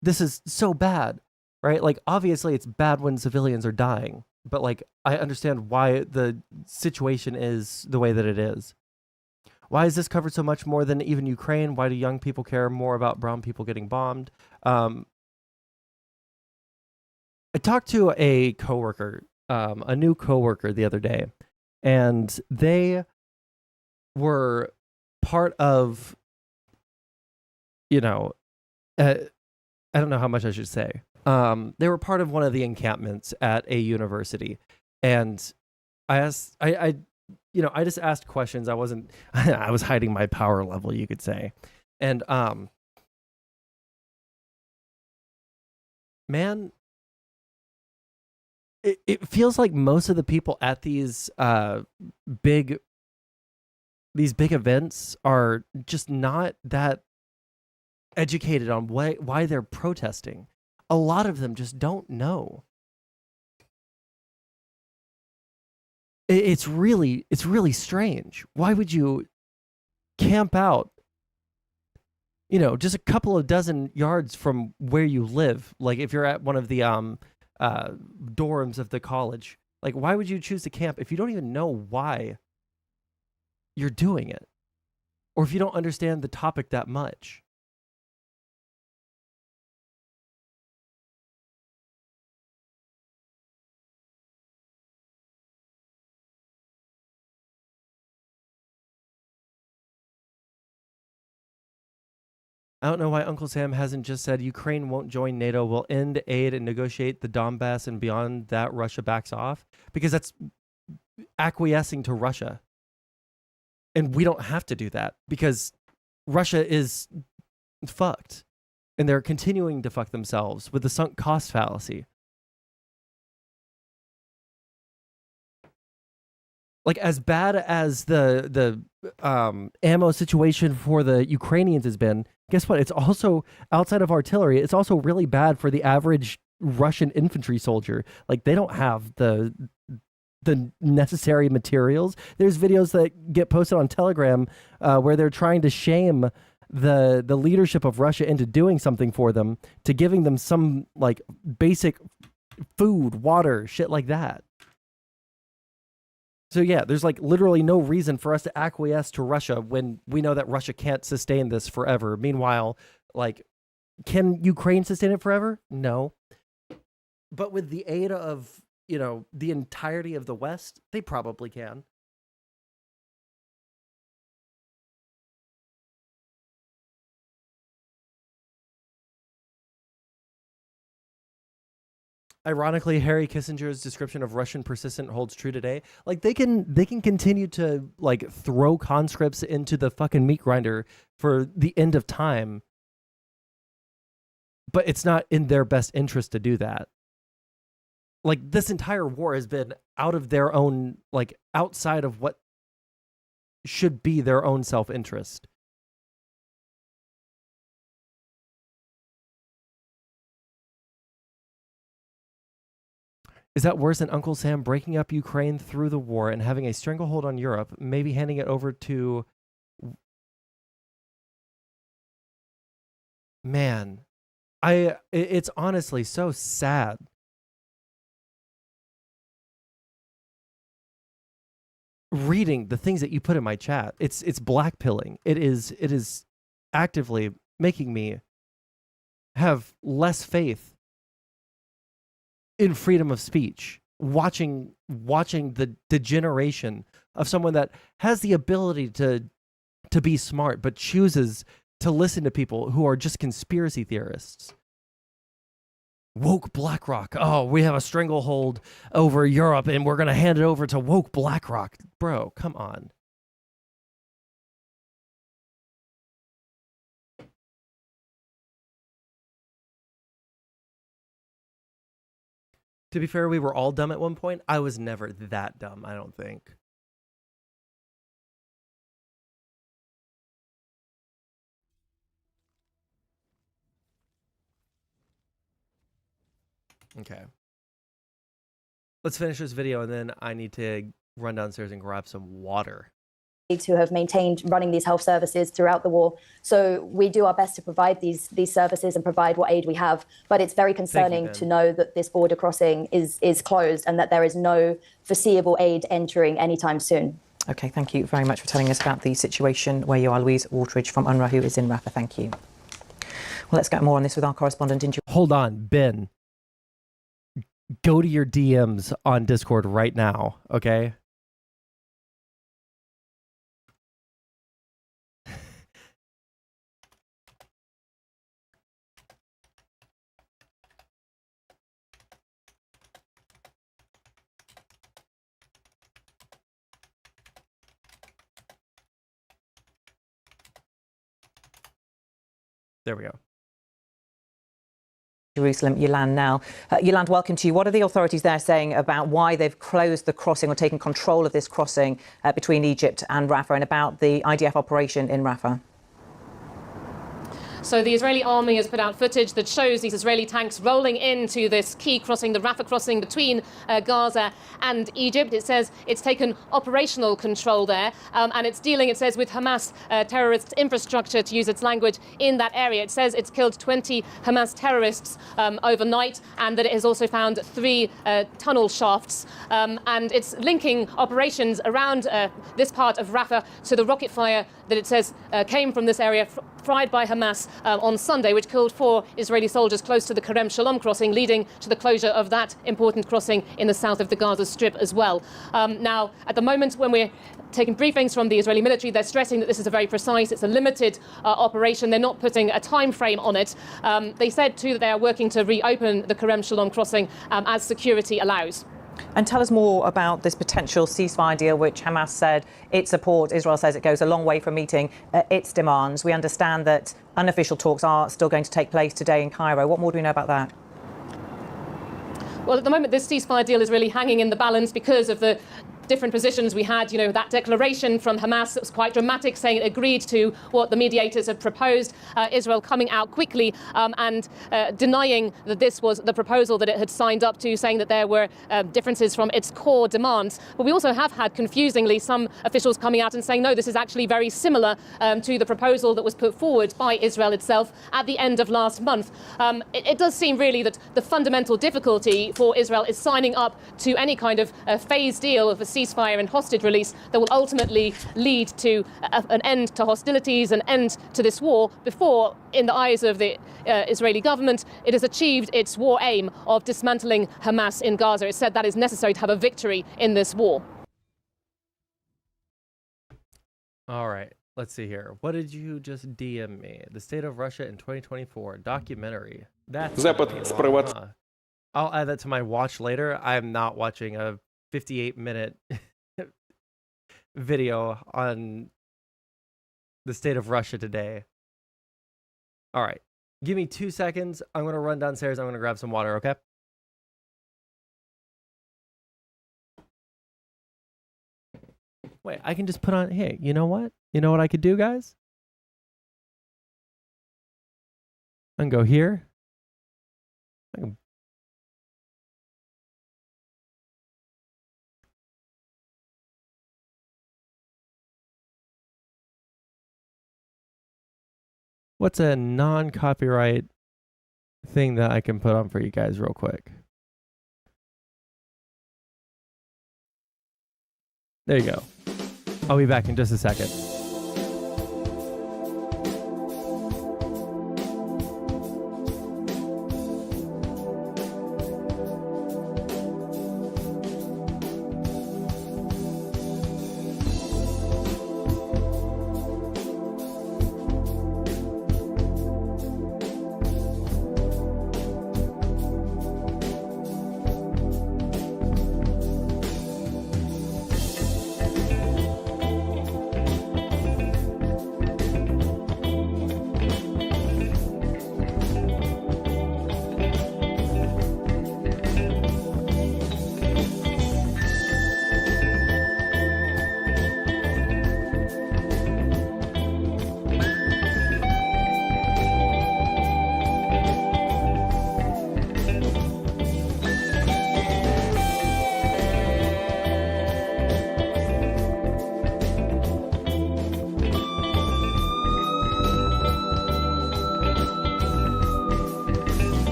this is so bad, right? Obviously it's bad when civilians are dying, but I understand why the situation is the way that it is. Why is this covered so much more than even Ukraine? Why do young people care more about brown people getting bombed? I talked to a coworker, a new coworker the other day, and they were part of, I don't know how much I should say. They were part of one of the encampments at a university, and I just asked questions. I was hiding my power level, you could say, and man. It feels like most of the people at these big events are just not that educated on why they're protesting. A lot of them just don't know. It's really strange. Why would you camp out, just a couple of dozen yards from where you live? If you're at one of the dorms of the college, why would you choose to camp if you don't even know why you're doing it, or if you don't understand the topic that much? I don't know why Uncle Sam hasn't just said Ukraine won't join NATO, will end aid and negotiate the Donbass, and beyond that, Russia backs off. Because that's acquiescing to Russia. And we don't have to do that because Russia is fucked. And they're continuing to fuck themselves with the sunk cost fallacy. Like, as bad as the ammo situation for the Ukrainians has been, guess what? It's also, outside of artillery, it's also really bad for the average Russian infantry soldier. Like, they don't have the necessary materials. There's videos that get posted on Telegram where they're trying to shame the leadership of Russia into doing something for them, to giving them some like basic food, water, shit like that. So yeah, there's like literally no reason for us to acquiesce to Russia when we know that Russia can't sustain this forever. Meanwhile, like, can Ukraine sustain it forever? No. But with the aid of, you know, the entirety of the West, they probably can. Ironically, Harry Kissinger's description of Russian persistent holds true today. Like, they can continue to like throw conscripts into the fucking meat grinder for the end of time, but it's not in their best interest to do that. Like, this entire war has been out of their own, like, outside of what should be their own self-interest. Is that worse than Uncle Sam breaking up Ukraine through the war and having a stranglehold on Europe, maybe handing it over to... Man, it's honestly so sad. Reading the things that you put in my chat, it's blackpilling. It is actively making me have less faith in freedom of speech, watching the degeneration of someone that has the ability to be smart, but chooses to listen to people who are just conspiracy theorists. Woke BlackRock. Oh, we have a stranglehold over Europe and we're going to hand it over to woke BlackRock. Bro, come on. To be fair, we were all dumb at one point. I was never that dumb, I don't think. Okay. Let's finish this video and then I need to run downstairs and grab some water.
To have maintained running these health services throughout the war. So we do our best to provide these services and provide what aid we have. But it's very concerning to know that this border crossing is closed and that there is no foreseeable aid entering anytime soon.
Okay, thank you very much for telling us about the situation where you are. Louise Wateridge from UNRWA, who is in Rafah. Thank you. Well, let's get more on this with our correspondent in...
Hold on, Ben. Go to your DMs on Discord right now, okay? There we go.
Jerusalem, Yolande now. Yolande, welcome to you. What are the authorities there saying about why they've closed the crossing or taken control of this crossing between Egypt and Rafah, and about the IDF operation in Rafah?
So the Israeli army has put out footage that shows these Israeli tanks rolling into this key crossing, the Rafah crossing between Gaza and Egypt. It says it's taken operational control there, and it's dealing, it says, with Hamas terrorist infrastructure, to use its language, in that area. It says it's killed 20 Hamas terrorists overnight, and that it has also found 3 tunnel shafts. And it's linking operations around this part of Rafah to the rocket fire that it says came from this area fired by Hamas on Sunday, which killed 4 Israeli soldiers close to the Kerem Shalom crossing, leading to the closure of that important crossing in the south of the Gaza Strip as well. Now, at the moment, when we're taking briefings from the Israeli military, they're stressing that this is a very precise, it's a limited operation. They're not putting a time frame on it. They said, too, that they are working to reopen the Kerem Shalom crossing as security allows.
And tell us more about this potential ceasefire deal, which Hamas said it supports. Israel says it goes a long way from meeting its demands. We understand that unofficial talks are still going to take place today in Cairo. What more do we know about that?
Well, at the moment, this ceasefire deal is really hanging in the balance because of the different positions. We had, that declaration from Hamas that was quite dramatic, saying it agreed to what the mediators had proposed. Israel coming out quickly and denying that this was the proposal that it had signed up to, saying that there were differences from its core demands. But we also have had, confusingly, some officials coming out and saying, no, this is actually very similar to the proposal that was put forward by Israel itself at the end of last month. It does seem really that the fundamental difficulty for Israel is signing up to any kind of phased deal of a ceasefire and hostage release that will ultimately lead to an end to hostilities, an end to this war, before, in the eyes of the Israeli government, it has achieved its war aim of dismantling Hamas in Gaza. It said that is necessary to have a victory in this war.
All right, let's see here. What did you just DM me? The State of Russia in 2024 documentary. That's I'll add that to my watch later. I'm not watching a 58-minute video on the state of Russia today. All right, give me 2 seconds. I'm going to run downstairs. I'm going to grab some water, okay? Wait, I can just put on, hey, you know what? You know what I could do, guys? I can go here. I can... What's a non-copyright thing that I can put on for you guys real quick? There you go. I'll be back in just a second.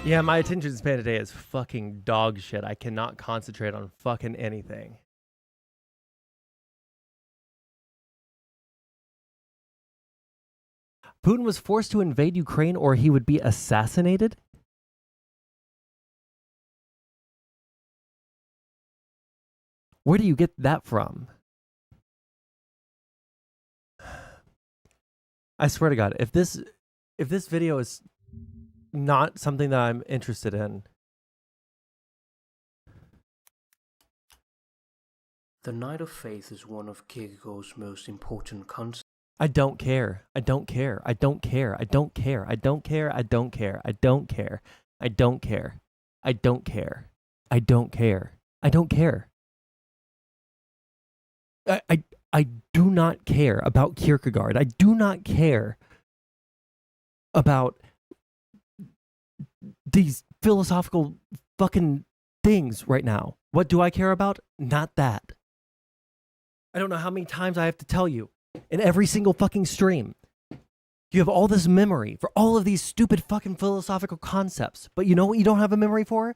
Yeah, my attention span today is fucking dog shit. I cannot concentrate on fucking anything. Putin was forced to invade Ukraine or he would be assassinated? Where do you get that from? I swear to God, if this video is not something that I'm interested in.
The Night of Faith is one of Kierkegaard's most important concepts.
I don't care. I don't care. I don't care. I don't care. I don't care. I don't care. I don't care. I don't care. I don't care. I don't care. I don't care. I do not care about Kierkegaard. I do not care about these philosophical fucking things right now. What do I care about? Not that. I don't know how many times I have to tell you in every single fucking stream. You have all this memory for all of these stupid fucking philosophical concepts, but you know what you don't have a memory for?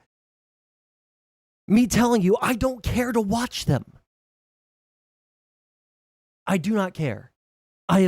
Me telling you I don't care to watch them. I do not care. I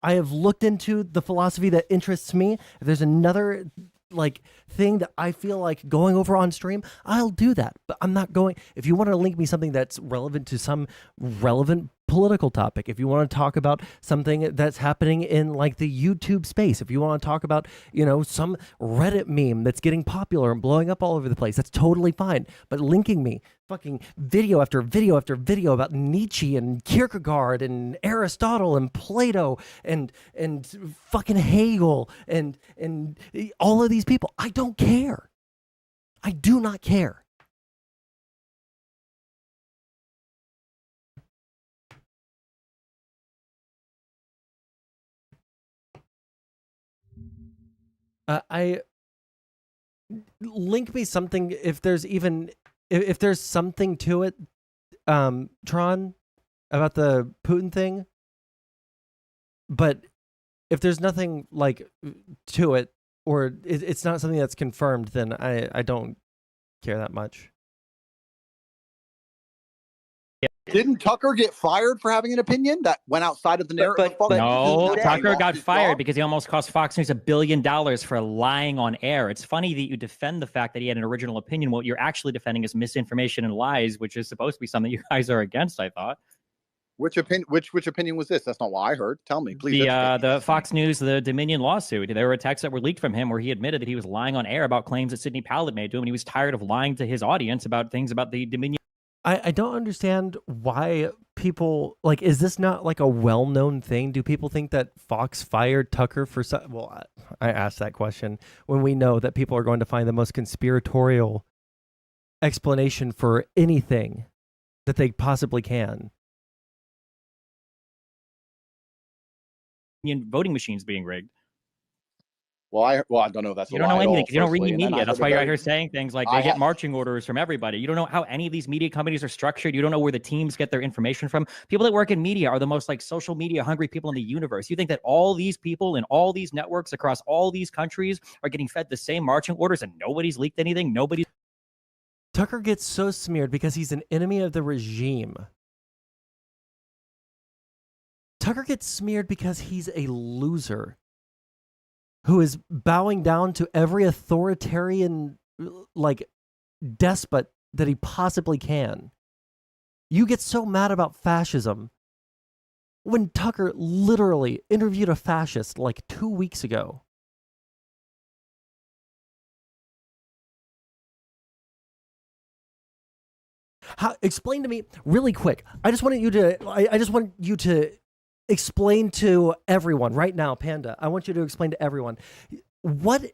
have looked into the philosophy that interests me. If there's another like thing that I feel like going over on stream, I'll do that. But I'm not going. If you want to link me something that's relevant to some relevant political topic, if you want to talk about something that's happening in like the YouTube space, if you want to talk about, you know, some Reddit meme that's getting popular and blowing up all over the place, that's totally fine. But linking me fucking video after video after video about Nietzsche and Kierkegaard and Aristotle and Plato and fucking Hegel and all of these people, I don't care. I do not care. I link me something if there's even if there's something to it, Tron, about the Putin thing. But if there's nothing like to it, or it's not something that's confirmed, then I don't care that much.
Didn't Tucker get fired for having an opinion that went outside of the narrative?
No, Tucker got fired because he almost cost Fox News $1 billion for lying on air. It's funny that you defend the fact that he had an original opinion. What you're actually defending is misinformation and lies, which is supposed to be something you guys are against, I thought.
Which opinion was this? That's not what I heard. Tell me, please.
The Fox News, the Dominion lawsuit. There were texts that were leaked from him where he admitted that he was lying on air about claims that Sidney Powell had made to him, and he was tired of lying to his audience about things about the Dominion.
I don't understand why people, like, is this not like a well-known thing? Do people think that Fox fired Tucker for well, I asked that question when we know that people are going to find the most conspiratorial explanation for anything that they possibly can.
Voting machines being rigged.
Well, I don't know. That's
you don't know anything because you don't read media. That's why you're out here saying things like they get marching orders from everybody. You don't know how any of these media companies are structured. You don't know where the teams get their information from. People that work in media are the most like social media hungry people in the universe. You think that all these people in all these networks across all these countries are getting fed the same marching orders and nobody's leaked anything?
Tucker gets so smeared because he's an enemy of the regime. Tucker gets smeared because he's a loser who is bowing down to every authoritarian, like, despot that he possibly can. You get so mad about fascism when Tucker literally interviewed a fascist like 2 weeks ago. Explain to me really quick. I just want you to explain to everyone right now, Panda. I want you to explain to everyone what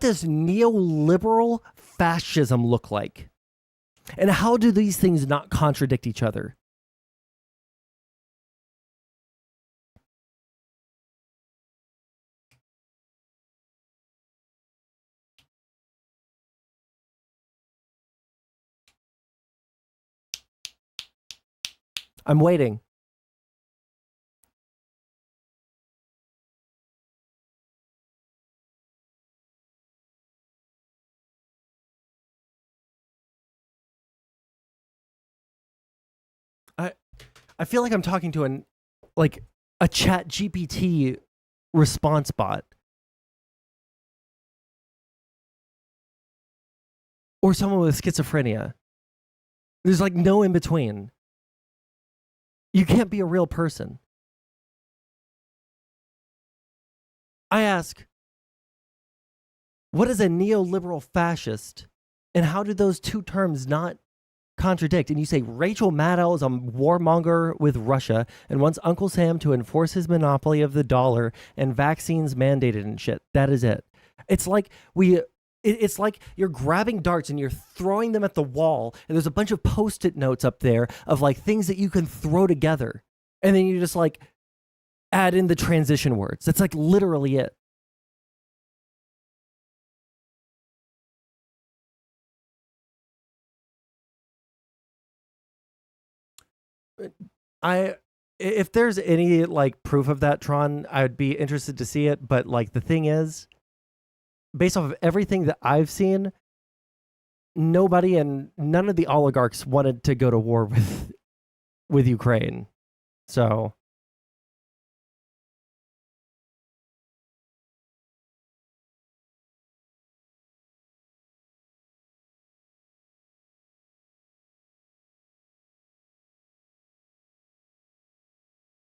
does neoliberal fascism look like? And how do these things not contradict each other? I'm waiting. I feel like I'm talking to a chat GPT response bot. Or someone with schizophrenia. There's like no in between. You can't be a real person. I ask, what is a neoliberal fascist? And how do those two terms not contradict? And you say Rachel Maddow is a warmonger with Russia and wants Uncle Sam to enforce his monopoly of the dollar and vaccines mandated and shit. That is it. It's like it's like you're grabbing darts and you're throwing them at the wall, and there's a bunch of Post-it notes up there of like things that you can throw together, and then you just like add in the transition words. That's like literally it. If there's any like proof of that, Tron, I would be interested to see it. But like the thing is, based off of everything that I've seen, nobody and none of the oligarchs wanted to go to war with Ukraine. So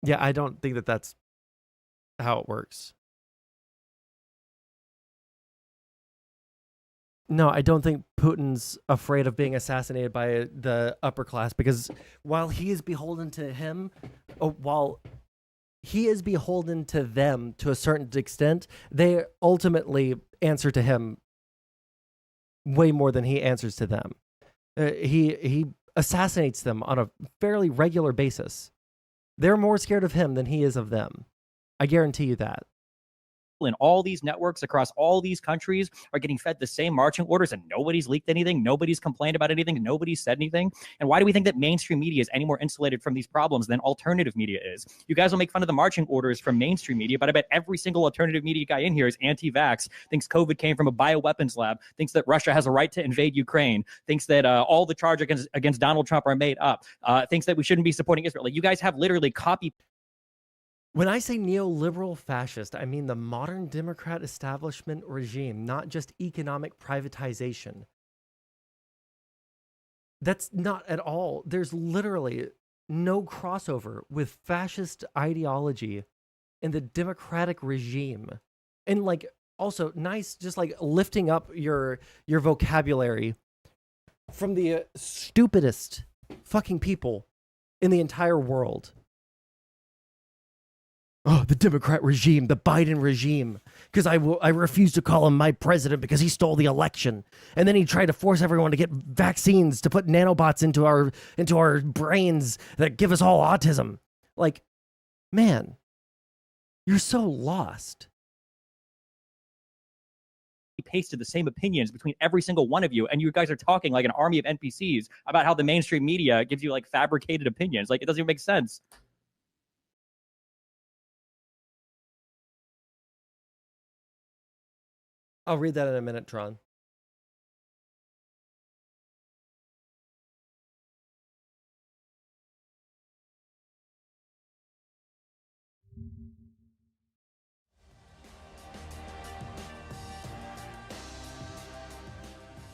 yeah, I don't think that that's how it works. No, I don't think Putin's afraid of being assassinated by the upper class, because while he is beholden to him, while he is beholden to them to a certain extent, they ultimately answer to him way more than he answers to them. He assassinates them on a fairly regular basis. They're more scared of him than he is of them. I guarantee you that.
And all these networks across all these countries are getting fed the same marching orders, and nobody's leaked anything, nobody's complained about anything, nobody's said anything. And why do we think that mainstream media is any more insulated from these problems than alternative media is? You guys will make fun of the marching orders from mainstream media, but I bet every single alternative media guy in here is anti-vax, thinks COVID came from a bioweapons lab, thinks that Russia has a right to invade Ukraine, thinks that all the charges against Donald Trump are made up, thinks that we shouldn't be supporting Israel. Like, you guys have literally copy.
When I say neoliberal fascist, I mean the modern Democrat establishment regime, not just economic privatization. That's not at all. There's literally no crossover with fascist ideology in the democratic regime. And like, also nice, just like lifting up your vocabulary from the stupidest fucking people in the entire world. Oh, the Democrat regime, the Biden regime, because I refuse to call him my president because he stole the election. And then he tried to force everyone to get vaccines to put nanobots into our brains that give us all autism. Like, man, you're so lost.
He pasted the same opinions between every single one of you, and you guys are talking like an army of NPCs about how the mainstream media gives you like fabricated opinions. Like, it doesn't even make sense.
I'll read that in a minute, Tron.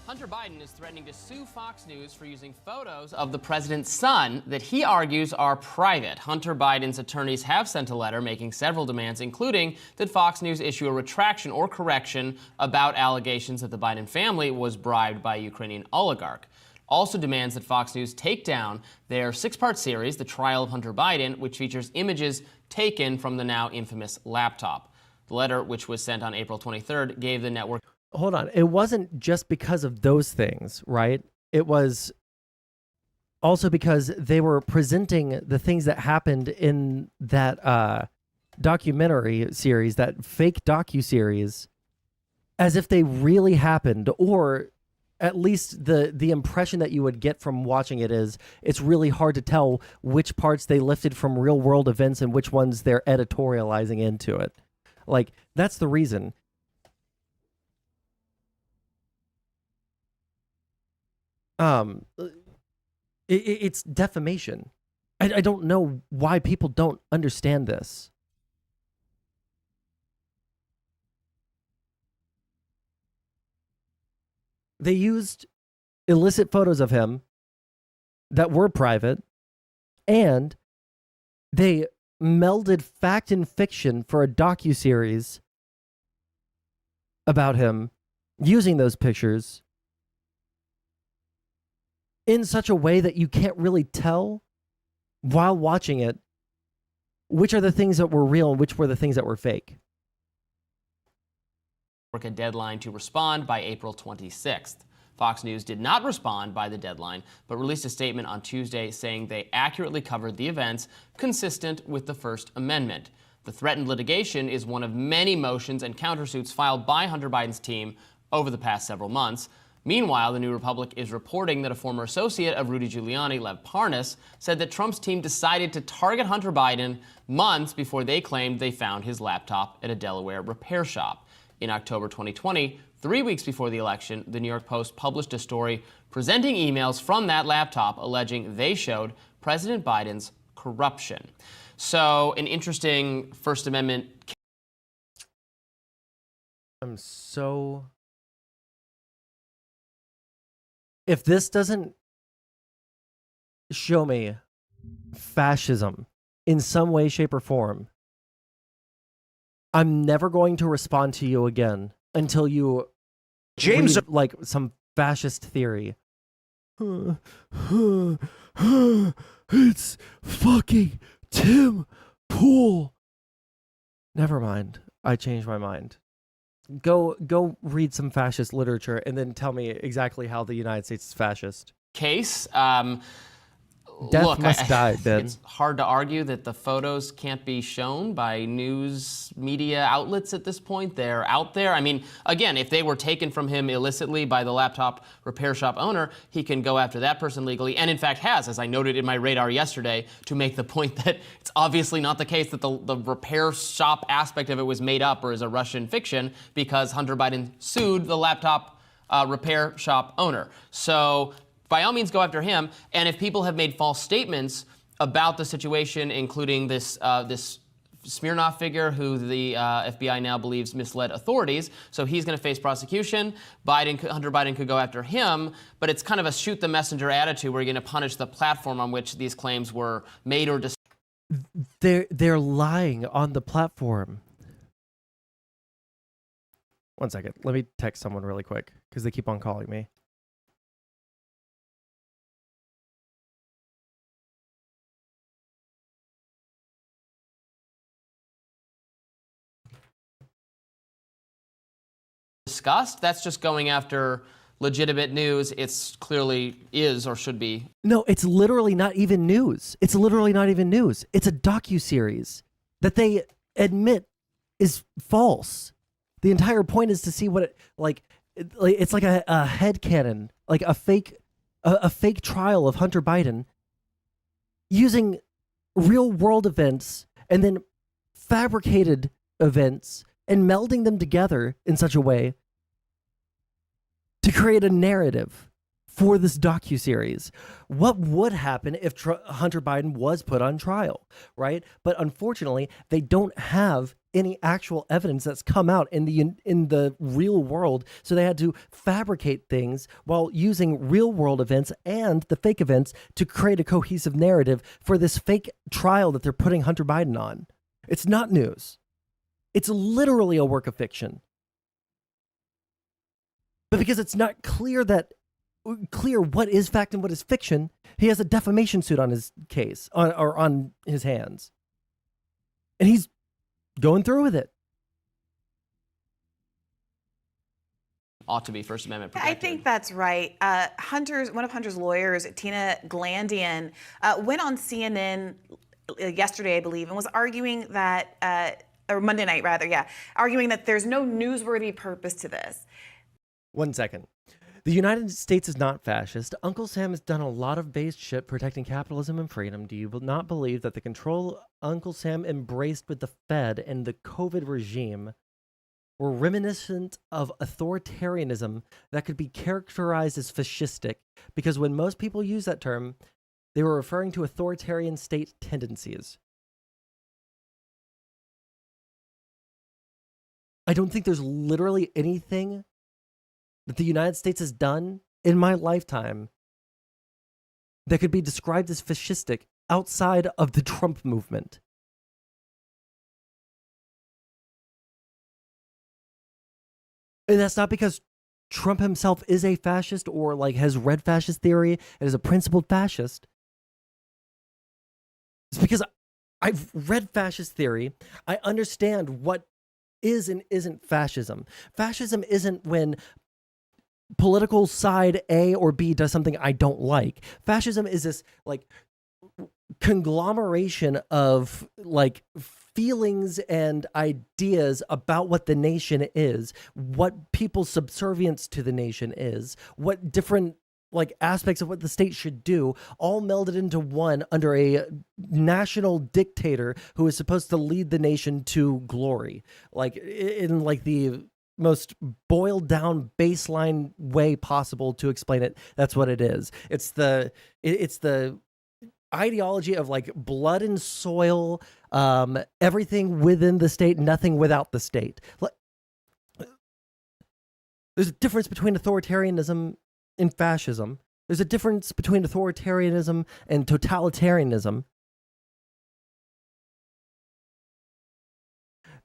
Hunter Biden is threatening to sue Fox News for using photos of the president's son that he argues are private. Hunter Biden's attorneys have sent a letter making several demands, including that Fox News issue a retraction or correction about allegations that the Biden family was bribed by a Ukrainian oligarch. Also demands that Fox News take down their 6-part series, The Trial of Hunter Biden, which features images taken from the now infamous laptop. The letter, which was sent on April 23rd, gave the network...
Hold on. It wasn't just because of those things, right? It was also because they were presenting the things that happened in that documentary series, that fake docu-series, as if they really happened, or at least the impression that you would get from watching it is it's really hard to tell which parts they lifted from real world events and which ones they're editorializing into it. Like, that's the reason. It's defamation. I don't know why people don't understand this. They used illicit photos of him that were private, and they melded fact and fiction for a docuseries about him using those pictures in such a way that you can't really tell while watching it which are the things that were real and which were the things that were fake.
A deadline to respond by April 26th. Fox News did not respond by the deadline, but released a statement on Tuesday saying they accurately covered the events consistent with the First Amendment. The threatened litigation is one of many motions and countersuits filed by Hunter Biden's team over the past several months. Meanwhile, the New Republic is reporting that a former associate of Rudy Giuliani, Lev Parnas, said that Trump's team decided to target Hunter Biden months before they claimed they found his laptop at a Delaware repair shop. In October 2020, 3 weeks before the election, the New York Post published a story presenting emails from that laptop alleging they showed President Biden's corruption. So, an interesting First Amendment.
I'm so... If this doesn't show me fascism in some way, shape, or form, I'm never going to respond to you again until you read, like, some fascist theory. It's fucking Tim Pool. Never mind. I changed my mind. Go read some fascist literature and then tell me exactly how the United States is fascist.
Case.
Death must die, Ben.
It's hard to argue that the photos can't be shown by news media outlets at this point. They're out there. I mean, again, if they were taken from him illicitly by the laptop repair shop owner, he can go after that person legally, and in fact has, as I noted in my radar yesterday, to make the point that it's obviously not the case that the repair shop aspect of it was made up or is a Russian fiction, because Hunter Biden sued the laptop repair shop owner. So by all means, go after him. And if people have made false statements about the situation, including this Smirnov figure who the FBI now believes misled authorities, so he's going to face prosecution. Hunter Biden could go after him, but it's kind of a shoot the messenger attitude where you're going to punish the platform on which these claims were made or
They're lying on the platform. One second. Let me text someone really quick because they keep on calling me.
discussed. That's just going after legitimate news. It's clearly is or should be.
No, it's literally not even news. It's literally not even news. It's a docuseries that they admit is false. The entire point is to see what it like. It's like a headcanon, like a fake trial of Hunter Biden using real world events and then fabricated events and melding them together in such a way to create a narrative for this docuseries. What would happen if Hunter Biden was put on trial, right? But unfortunately, they don't have any actual evidence that's come out in the real world, so they had to fabricate things while using real world events and the fake events to create a cohesive narrative for this fake trial that they're putting Hunter Biden on. It's not news. It's literally a work of fiction. But because it's not clear what is fact and what is fiction, he has a defamation suit on his case, or on his hands. And he's going through with it.
Ought to be First Amendment protected.
I think that's right. One of Hunter's lawyers, Tina Glandian, went on CNN yesterday, I believe, and was arguing that, or Monday night rather, arguing that there's no newsworthy purpose to this.
1 second. The United States is not fascist. Uncle Sam has done a lot of based shit protecting capitalism and freedom. Do you not believe that the control Uncle Sam embraced with the Fed and the COVID regime were reminiscent of authoritarianism that could be characterized as fascistic? Because when most people use that term, they were referring to authoritarian state tendencies. I don't think there's literally anything that the United States has done in my lifetime that could be described as fascistic outside of the Trump movement. And that's not because Trump himself is a fascist or like has read fascist theory and is a principled fascist. It's because I've read fascist theory. I understand what is and isn't fascism. Fascism isn't when political side A or B does something I don't like. Fascism is this like conglomeration of like feelings and ideas about what the nation is, what people's subservience to the nation is, what different like aspects of what the state should do, all melded into one under a national dictator who is supposed to lead the nation to glory. Like in like the most boiled down baseline way possible to explain it. That's what it is. It's the ideology of like blood and soil, everything within the state, nothing without the state. There's a difference between authoritarianism and fascism. There's a difference between authoritarianism and totalitarianism.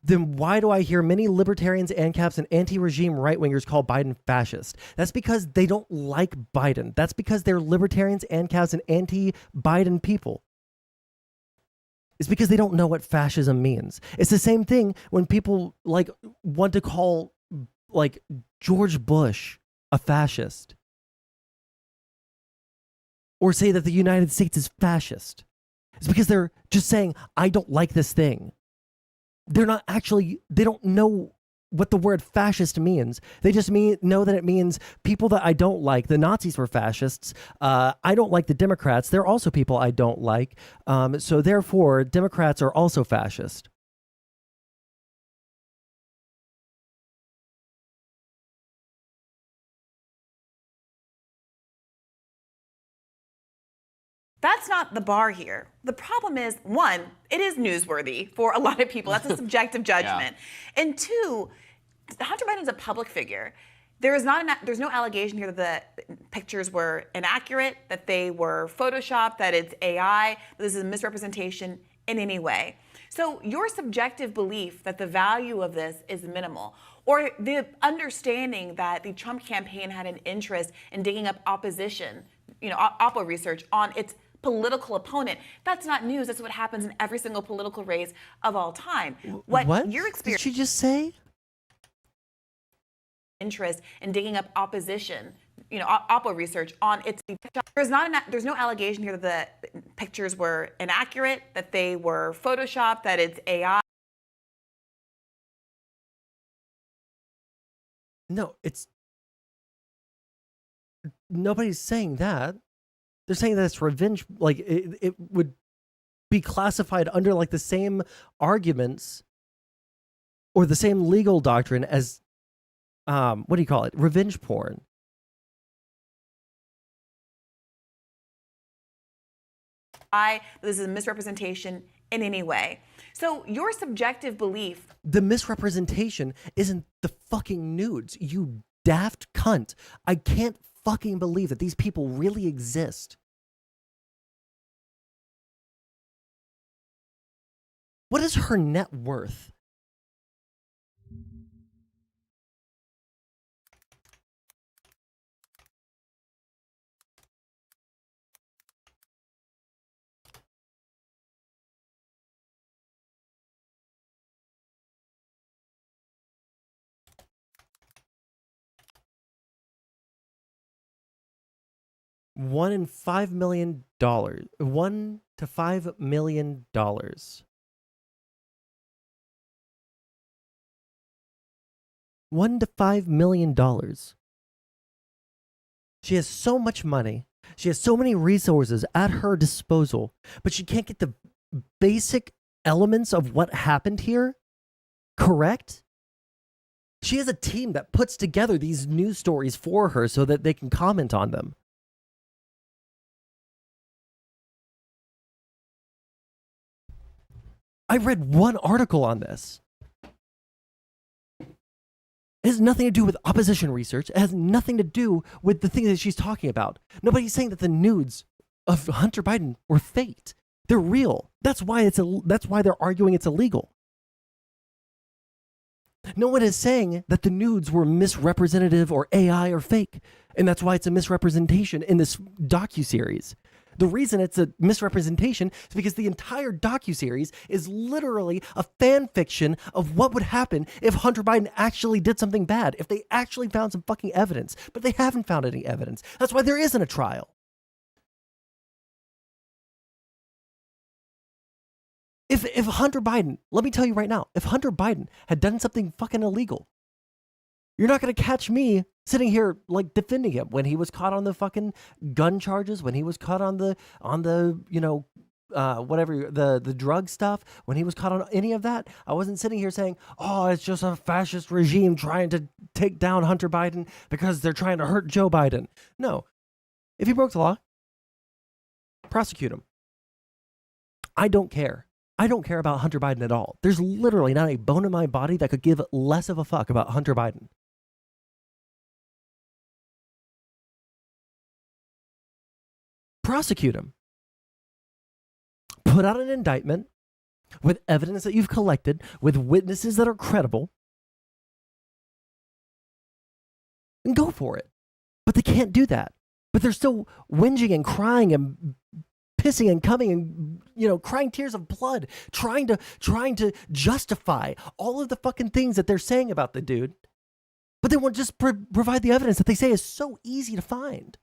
Then why do I hear many libertarians, ANCAPs, and anti-regime right-wingers call Biden fascist? That's because they don't like Biden. That's because they're libertarians, ANCAPs, and anti-Biden people. It's because they don't know what fascism means. It's the same thing when people like want to call like George Bush a fascist. Or say that the United States is fascist. It's because they're just saying, I don't like this thing. They're not actually, they don't know what the word fascist means. They just know that it means people that I don't like. The Nazis were fascists. I don't like the Democrats. They're also people I don't like. So therefore, Democrats are also fascist.
That's not the bar here. The problem is, one, it is newsworthy for a lot of people. That's a subjective judgment. Yeah. And two, Hunter Biden's a public figure. There's no allegation here that the pictures were inaccurate, that they were photoshopped, that it's AI, that this is a misrepresentation in any way. So your subjective belief that the value of this is minimal, or the understanding that the Trump campaign had an interest in digging up opposition, oppo research on its political opponent, that's not news. That's what happens in every single political race of all time.
What
your experience?
Did she just say?
Interest in digging up opposition, oppo research on its. There's no allegation here that the pictures were inaccurate, that they were photoshopped, that it's AI.
No, nobody's saying that. They're saying that it's revenge. Like it would be classified under like the same arguments or the same legal doctrine as, what do you call it? Revenge porn.
This is a misrepresentation in any way. So your subjective belief.
The misrepresentation isn't the fucking nudes, you daft cunt. I can't fucking believe that these people really exist. What is her net worth? $1 to $5 million. $1 to $5 million. $1 to $5 million. She has so much money. She has so many resources at her disposal, but she can't get the basic elements of what happened here correct. She has a team that puts together these news stories for her so that they can comment on them. I read one article on this. It has nothing to do with opposition research. It has nothing to do with the thing that she's talking about. Nobody's saying that the nudes of Hunter Biden were faked. They're real. That's why they're arguing it's illegal. No one is saying that the nudes were misrepresentative or AI or fake, and that's why it's a misrepresentation in this docuseries. The reason it's a misrepresentation is because the entire docuseries is literally a fan fiction of what would happen if Hunter Biden actually did something bad, if they actually found some fucking evidence. But they haven't found any evidence. That's why there isn't a trial. If Hunter Biden, let me tell you right now, if Hunter Biden had done something fucking illegal, you're not going to catch me sitting here like defending him when he was caught on the fucking gun charges, when he was caught on the whatever, the drug stuff, when he was caught on any of that. I wasn't sitting here saying, oh, it's just a fascist regime trying to take down Hunter Biden because they're trying to hurt Joe Biden. No. If he broke the law, prosecute him. I don't care. I don't care about Hunter Biden at all. There's literally not a bone in my body that could give less of a fuck about Hunter Biden. Prosecute him. Put out an indictment with evidence that you've collected, with witnesses that are credible, and go for it. But they can't do that. But they're still whinging and crying and pissing and coming and, crying tears of blood, trying to justify all of the fucking things that they're saying about the dude. But they won't just provide the evidence that they say is so easy to find.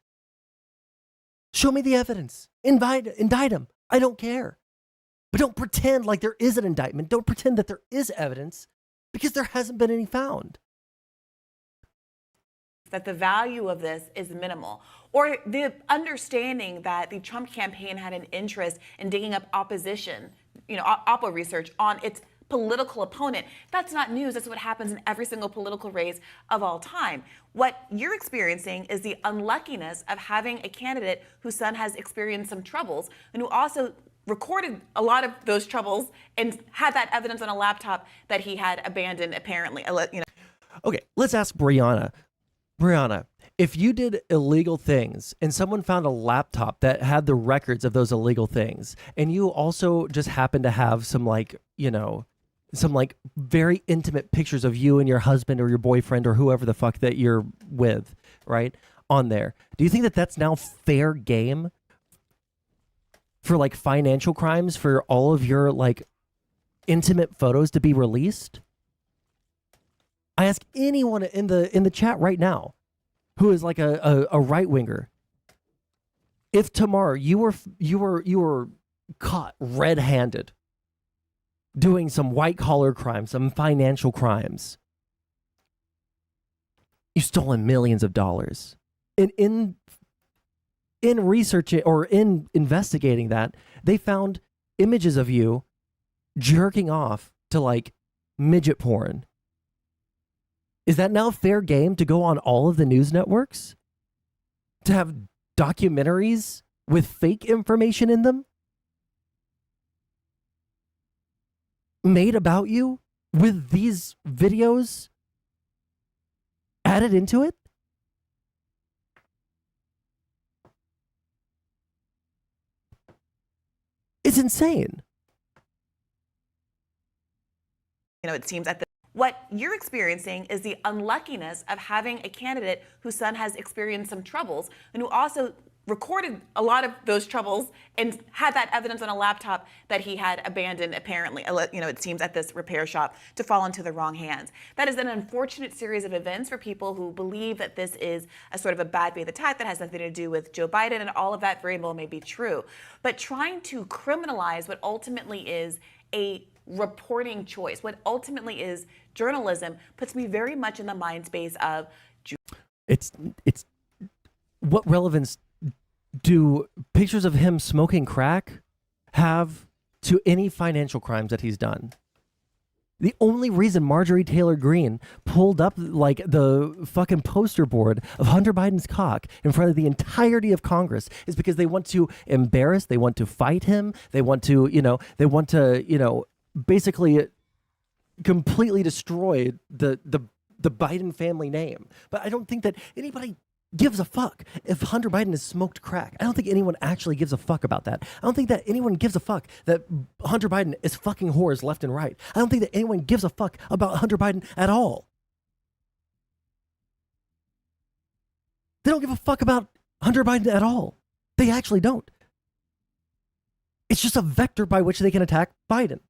Show me the evidence. Indict him. I don't care. But don't pretend like there is an indictment. Don't pretend that there is evidence, because there hasn't been any found.
That the value of this is minimal, or the understanding that the Trump campaign had an interest in digging up opposition, oppo research on its political opponent. That's not news. That's what happens in every single political race of all time. What you're experiencing is the unluckiness of having a candidate whose son has experienced some troubles and who also recorded a lot of those troubles and had that evidence on a laptop that he had abandoned, apparently.
Okay, let's ask Brianna. Brianna, if you did illegal things and someone found a laptop that had the records of those illegal things, and you also just happened to have some very intimate pictures of you and your husband or your boyfriend or whoever the fuck that you're with, right, on there, do you think that that's now fair game for financial crimes, for all of your intimate photos to be released? I ask anyone in the chat right now who is a right winger, if tomorrow you were caught red-handed doing some white collar crimes, some financial crimes, you've stolen millions of dollars, and in researching or in investigating that, they found images of you jerking off to midget porn. Is that now fair game to go on all of the news networks? To have documentaries with fake information in them? Made about you with these videos added into it? It's insane.
It seems that what you're experiencing is the unluckiness of having a candidate whose son has experienced some troubles and who also recorded a lot of those troubles and had that evidence on a laptop that he had abandoned, apparently, it seems, at this repair shop, to fall into the wrong hands. That is an unfortunate series of events for people who believe that this is a sort of a bad faith attack that has nothing to do with Joe Biden, and all of that very well may be true. But trying to criminalize what ultimately is a reporting choice, what ultimately is journalism, puts me very much in the mind space of...
It's what relevance do pictures of him smoking crack have to any financial crimes that he's done? The only reason Marjorie Taylor Greene pulled up the fucking poster board of Hunter Biden's cock in front of the entirety of Congress is because they want to embarrass, they want to fight him, they want to, basically completely destroy the Biden family name. But I don't think that anybody gives a fuck if Hunter Biden has smoked crack. I don't think anyone actually gives a fuck about that. I don't think that anyone gives a fuck that Hunter Biden is fucking whores left and right. I don't think that anyone gives a fuck about Hunter Biden at all. They don't give a fuck about Hunter Biden at all. They actually don't. It's just a vector by which they can attack Biden.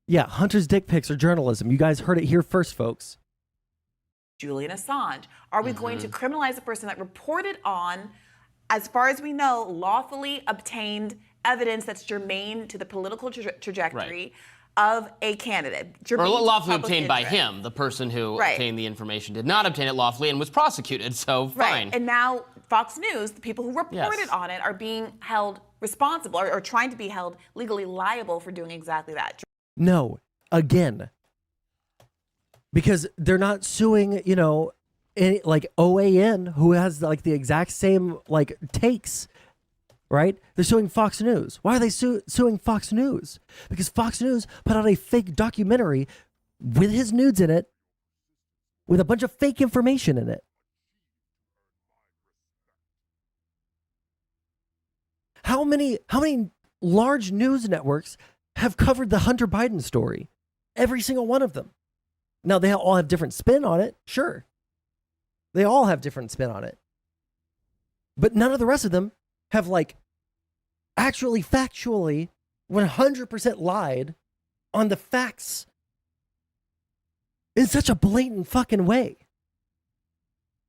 Yeah, Hunter's dick pics are journalism. You guys heard it here first, folks.
Julian Assange. Are we going to criminalize a person that reported on, as far as we know, lawfully obtained evidence that's germane to the political trajectory of a candidate?
Or lawfully
public
obtained by
interest.
him. The person who
Right.
obtained the information did not obtain it lawfully and was prosecuted, so fine.
Right. And now Fox News, the people who reported on it, are being held responsible or trying to be held legally liable for doing exactly that.
No, again. Because they're not suing, you know, like OAN, who has like the exact same like takes, right? They're suing Fox News. Why are they suing Fox News? Because Fox News put out a fake documentary with his nudes in it, with a bunch of fake information in it. How many large news networks have covered the Hunter Biden story? Every single one of them. Now, they all have different spin on it, sure. They all have different spin on it. But none of the rest of them have, like, actually factually 100% lied on the facts in such a blatant fucking way.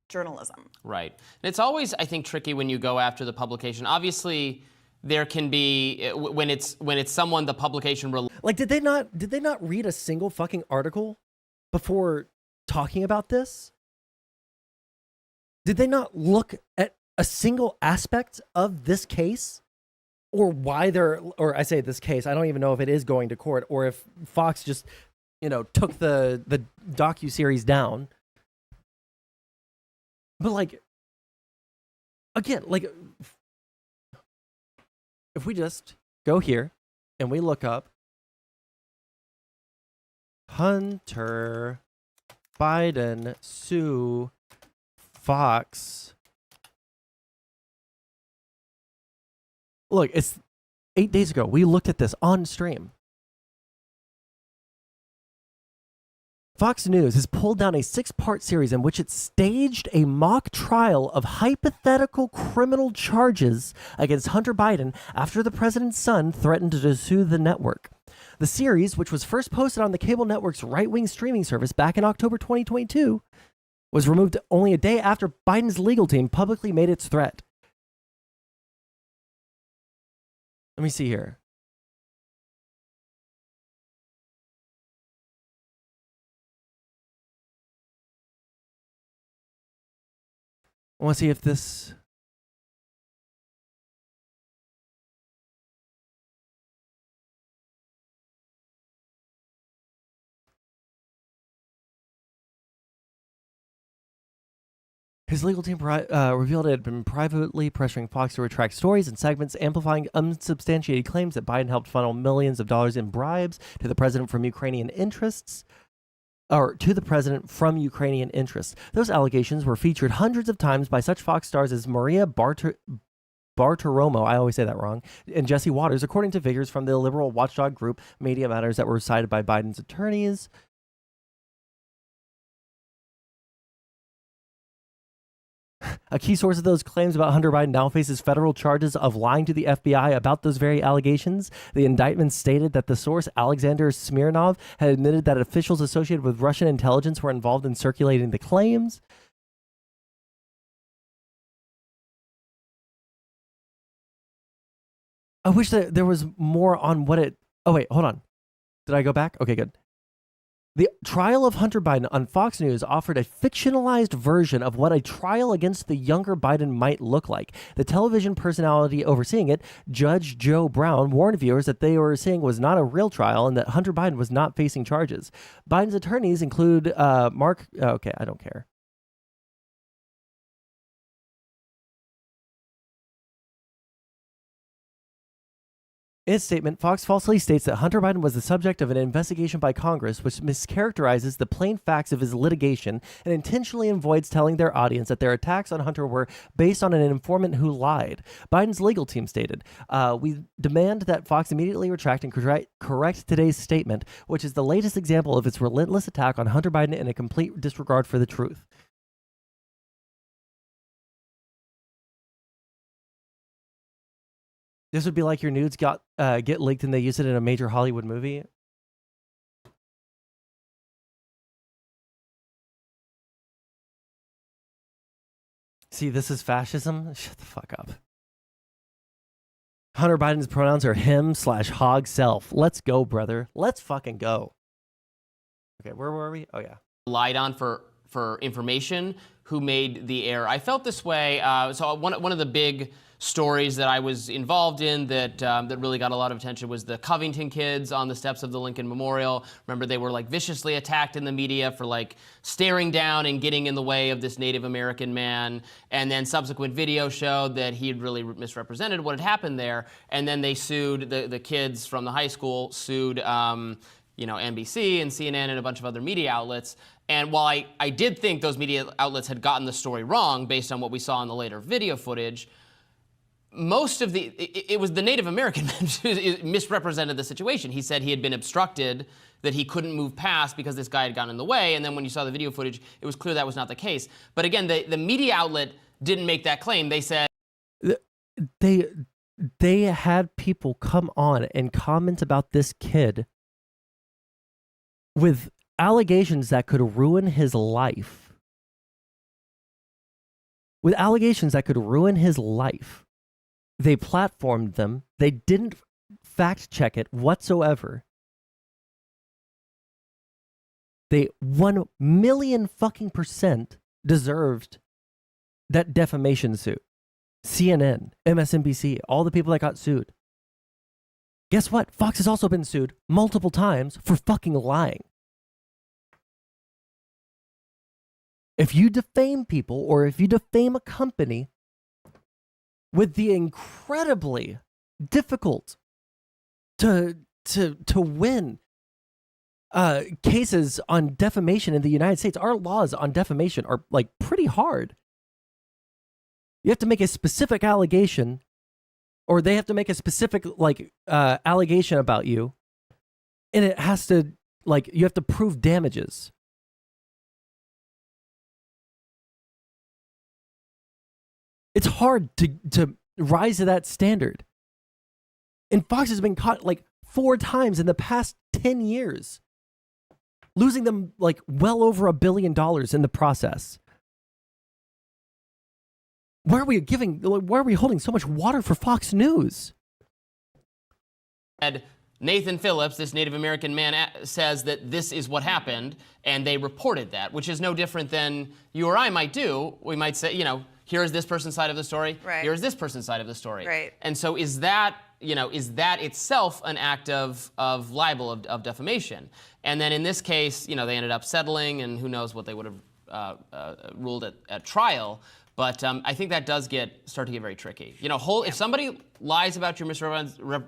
Journalism.
Right. And it's always, I think, tricky when you go after the publication. Obviously, there can be when it's someone the publication
like did they not read a single fucking article before talking about this? Did they not look at a single aspect of this case, or why they're, or I say this case, I don't even know if it is going to court or if Fox just, you know, took the docuseries down. But like, again, like, if we just go here and we look up Hunter Biden sue Fox. Look, it's 8 days ago. We looked at this on stream. Fox News has pulled down a 6-part series in which it staged a mock trial of hypothetical criminal charges against Hunter Biden after the president's son threatened to sue the network. The series, which was first posted on the cable network's right-wing streaming service back in October 2022, was removed only a day after Biden's legal team publicly made its threat. Let me see here. I want to see if this... His legal team revealed it had been privately pressuring Fox to retract stories and segments, amplifying unsubstantiated claims that Biden helped funnel millions of dollars in bribes to the president from Ukrainian interests. Those allegations were featured hundreds of times by such Fox stars as Maria Bartiromo, I always say that wrong, and Jesse Waters, according to figures from the liberal watchdog group Media Matters that were cited by Biden's attorneys. A key source of those claims about Hunter Biden now faces federal charges of lying to the FBI about those very allegations. The indictment stated that the source, Alexander Smirnov, had admitted that officials associated with Russian intelligence were involved in circulating the claims. I wish that there was more on what it... Oh, wait, hold on. Did I go back? Okay, good. The trial of Hunter Biden on Fox News offered a fictionalized version of what a trial against the younger Biden might look like. The television personality overseeing it, Judge Joe Brown, warned viewers that they were seeing was not a real trial and that Hunter Biden was not facing charges. Biden's attorneys include Mark... Okay, I don't care. In its statement, Fox falsely states that Hunter Biden was the subject of an investigation by Congress, which mischaracterizes the plain facts of his litigation and intentionally avoids telling their audience that their attacks on Hunter were based on an informant who lied. Biden's legal team stated, "We demand that Fox immediately retract and correct today's statement, which is the latest example of its relentless attack on Hunter Biden and a complete disregard for the truth." This would be like your nudes get leaked and they use it in a major Hollywood movie. See, this is fascism? Shut the fuck up. Hunter Biden's pronouns are him/hog self. Let's go, brother. Let's fucking go. Okay, where were we? Oh, yeah.
Lied on for information, who made the error. I felt this way. So one of the big stories that I was involved in that really got a lot of attention was the Covington kids on the steps of the Lincoln Memorial. Remember, they were like viciously attacked in the media for like staring down and getting in the way of this Native American man. And then subsequent video showed that he had really misrepresented what had happened there. And then they sued, the kids from the high school sued NBC and CNN and a bunch of other media outlets. And while I did think those media outlets had gotten the story wrong based on what we saw in the later video footage, most of it was the Native American man who misrepresented the situation. He said he had been obstructed, that he couldn't move past because this guy had gotten in the way. And then when you saw the video footage, it was clear that was not the case. But again, the media outlet didn't make that claim. They said
they had people come on and comment about this kid with allegations that could ruin his life. With allegations that could ruin his life. They platformed them. They didn't fact check it whatsoever. They 1,000,000 fucking % deserved that defamation suit. CNN, MSNBC, all the people that got sued. Guess what? Fox has also been sued multiple times for fucking lying. If you defame people or if you defame a company with the incredibly difficult to win cases on defamation in the United States, our laws on defamation are like pretty hard. You have to make a specific allegation, or they have to make a specific allegation about you, and it has to you have to prove damages. It's hard to rise to that standard. And Fox has been caught 4 times in the past 10 years, losing them well over $1 billion in the process. Why are we holding so much water for Fox News?
Nathan Phillips, this Native American man, says that this is what happened, and they reported that, which is no different than you or I might do. We might say, here is this person's side of the story. Right. Here is this person's side of the story. Right. And so is that itself an act of libel, of defamation? And then in this case, they ended up settling, and who knows what they would have ruled at trial. But I think that does start to get very tricky. If somebody lies about you,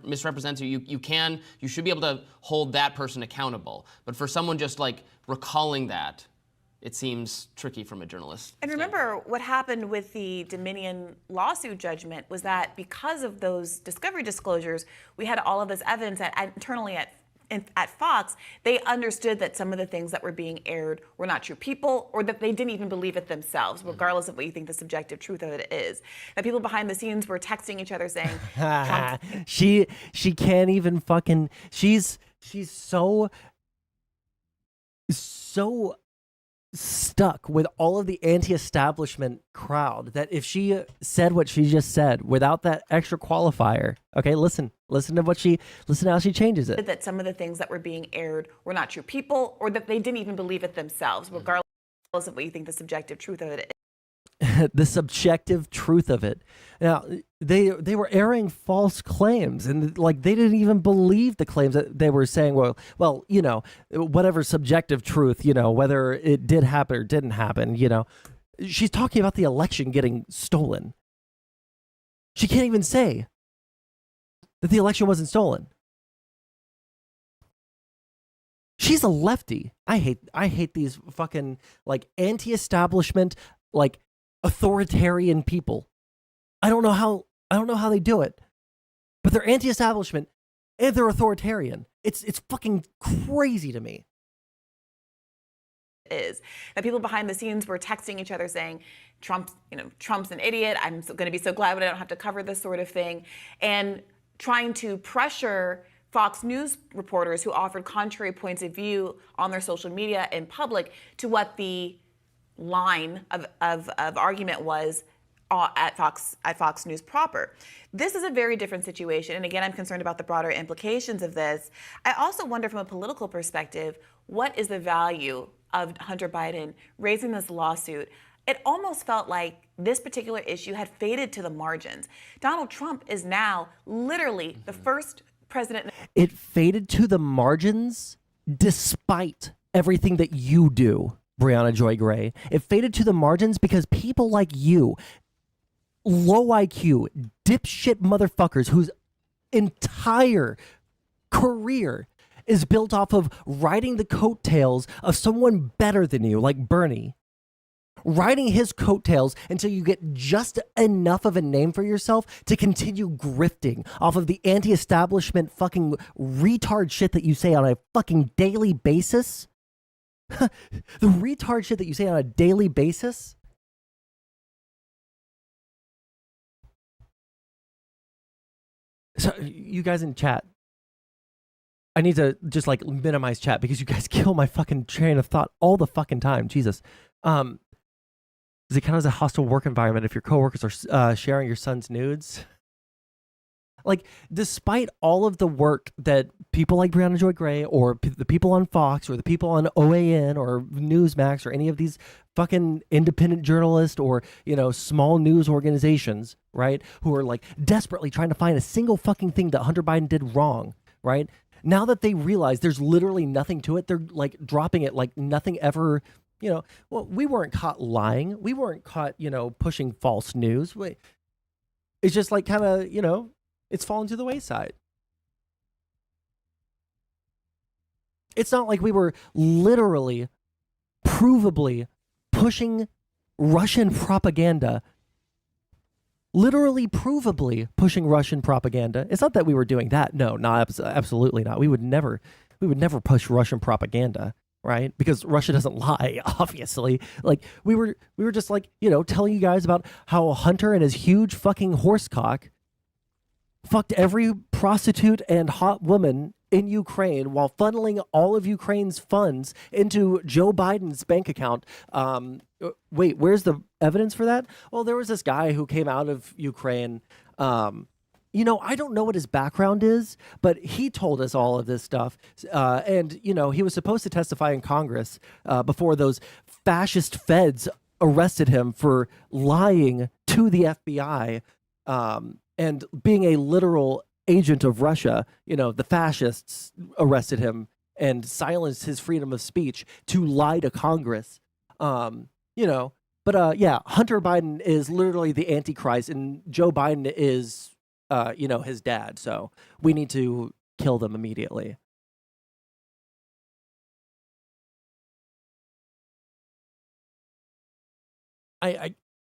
misrepresents you, you should be able to hold that person accountable. But for someone just recalling that, it seems tricky from a journalist.
And remember, what happened with the Dominion lawsuit judgment was that because of those discovery disclosures, we had all of this evidence internally at Fox. They understood that some of the things that were being aired were not true. People, or that they didn't even believe it themselves, regardless of what you think the subjective truth of it is. That people behind the scenes were texting each other saying,
she can't even fucking, she's so stuck with all of the anti-establishment crowd that if she said what she just said without that extra qualifier, okay, listen to how she changes it.
That some of the things that were being aired were not true. People, or that they didn't even believe it themselves, regardless of what you think the subjective truth of it is.
The subjective truth of it. Now, they were airing false claims, and they didn't even believe the claims that they were saying. Well, whatever subjective truth, whether it did happen or didn't happen, she's talking about the election getting stolen. She can't even say that the election wasn't stolen. She's a lefty. I hate these fucking like anti-establishment, like authoritarian people. I don't know how they do it, but they're anti-establishment and they're authoritarian. It's fucking crazy to me.
Is that people behind the scenes were texting each other saying, Trump's an idiot. I'm going to be so glad when I don't have to cover this sort of thing, and trying to pressure Fox News reporters who offered contrary points of view on their social media in public to what the line of argument was at Fox News proper. This is a very different situation. And again, I'm concerned about the broader implications of this. I also wonder from a political perspective, what is the value of Hunter Biden raising this lawsuit? It almost felt like this particular issue had faded to the margins. Donald Trump is now literally the first president.
It faded to the margins despite everything that you do, Brianna Joy Gray. It faded to the margins because people like you, low IQ, dipshit motherfuckers whose entire career is built off of riding the coattails of someone better than you, like Bernie. Riding his coattails until you get just enough of a name for yourself to continue grifting off of the anti-establishment fucking retard shit that you say on a fucking daily basis. The retard shit that you say on a daily basis. So you guys in chat, I need to just like minimize chat because you guys kill my fucking train of thought all the fucking time. Jesus. Does it count as a hostile work environment if your coworkers are sharing your son's nudes? Like, despite all of the work that people like Brianna Joy Gray or the people on Fox or the people on OAN or Newsmax or any of these fucking independent journalists or, small news organizations, right, who are like desperately trying to find a single fucking thing that Hunter Biden did wrong, right? Now that they realize there's literally nothing to it, they're like dropping it like nothing ever. Well, we weren't caught lying. We weren't caught, pushing false news. It's just like kind of, it's fallen to the wayside. It's not like we were literally, provably pushing Russian propaganda. Literally, provably pushing Russian propaganda. It's not that we were doing that. No, absolutely not. We would never push Russian propaganda. Right? Because Russia doesn't lie, obviously. Like we were just like, telling you guys about how Hunter and his huge fucking horse cock fucked every prostitute and hot woman in Ukraine while funneling all of Ukraine's funds into Joe Biden's bank account. Wait, where's the evidence for that? Well, there was this guy who came out of Ukraine. I don't know what his background is, but he told us all of this stuff. And he was supposed to testify in Congress before those fascist feds arrested him for lying to the FBI and being a literal agent of Russia. The fascists arrested him and silenced his freedom of speech to lie to Congress. But Hunter Biden is literally the Antichrist and Joe Biden is his dad. So we need to kill them immediately.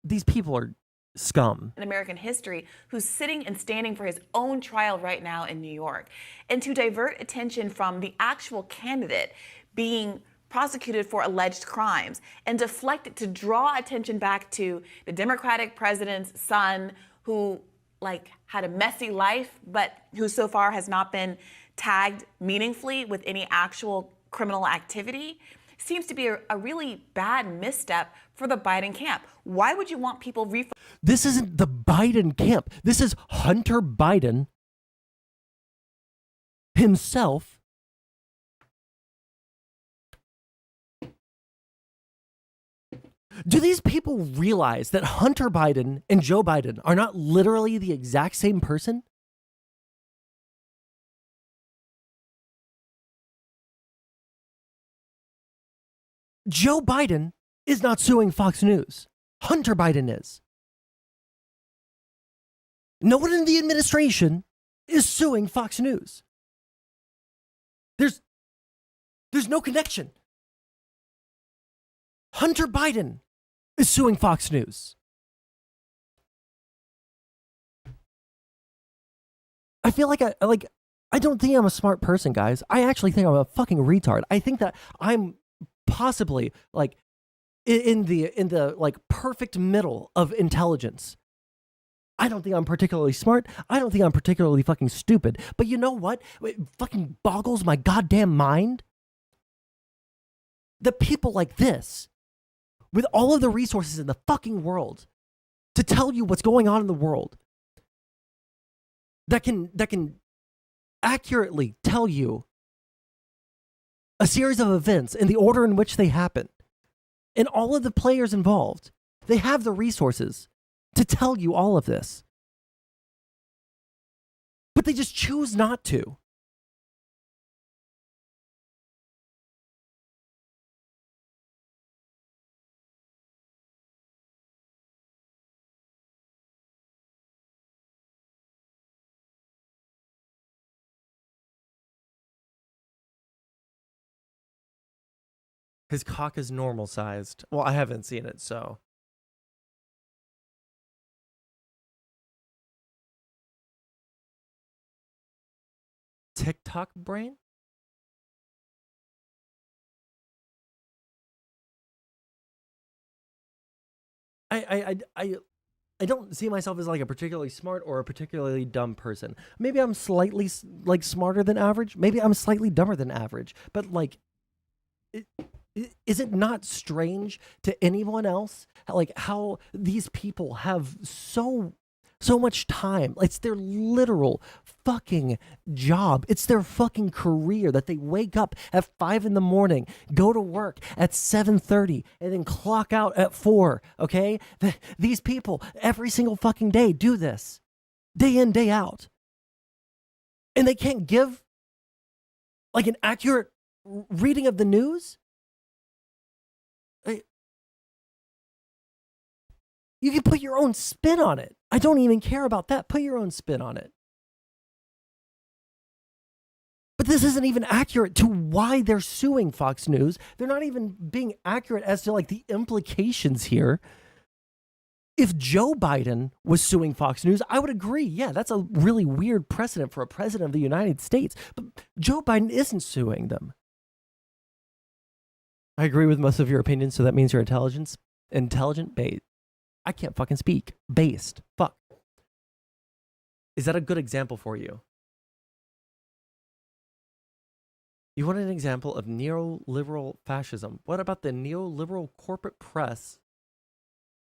These people are scum.
In American history, who's sitting and standing for his own trial right now in New York. And to divert attention from the actual candidate being prosecuted for alleged crimes and deflect it to draw attention back to the Democratic president's son who had a messy life, but who so far has not been tagged meaningfully with any actual criminal activity, seems to be a really bad misstep for the Biden camp. Why would you want people
This isn't the Biden camp. This is Hunter Biden himself. Do these people realize that Hunter Biden and Joe Biden are not literally the exact same person? Joe Biden is not suing Fox News. Hunter Biden is. No one in the administration is suing Fox News. There's no connection. Hunter Biden is suing Fox News. I feel like I don't think I'm a smart person, guys. I actually think I'm a fucking retard. I think that I'm possibly like in the like perfect middle of intelligence. I don't think I'm particularly smart. I don't think I'm particularly fucking stupid. But you know what? It fucking boggles my goddamn mind that people like this, with all of the resources in the fucking world to tell you what's going on in the world, that can accurately tell you a series of events in the order in which they happen, and all of the players involved, they have the resources to tell you all of this. But they just choose not to. His cock is normal sized. Well, I haven't seen it, so. TikTok brain? I don't see myself as like a particularly smart or a particularly dumb person. Maybe I'm slightly like smarter than average. Maybe I'm slightly dumber than average. But like, is it not strange to anyone else like how these people have so much time? It's their literal fucking job. It's their fucking career that they wake up at 5 a.m, go to work at 7:30, and then clock out at 4. Okay, these people every single fucking day do this, day in, day out, and they can't give like an accurate reading of the news. You can put your own spin on it. I don't even care about that. Put your own spin on it. But this isn't even accurate to why they're suing Fox News. They're not even being accurate as to like the implications here. If Joe Biden was suing Fox News, I would agree. Yeah, that's a really weird precedent for a president of the United States. But Joe Biden isn't suing them. I agree with most of your opinions, so that means you're intelligent bait. I can't fucking speak. Based. Fuck. Is that a good example for you? You want an example of neoliberal fascism? What about the neoliberal corporate press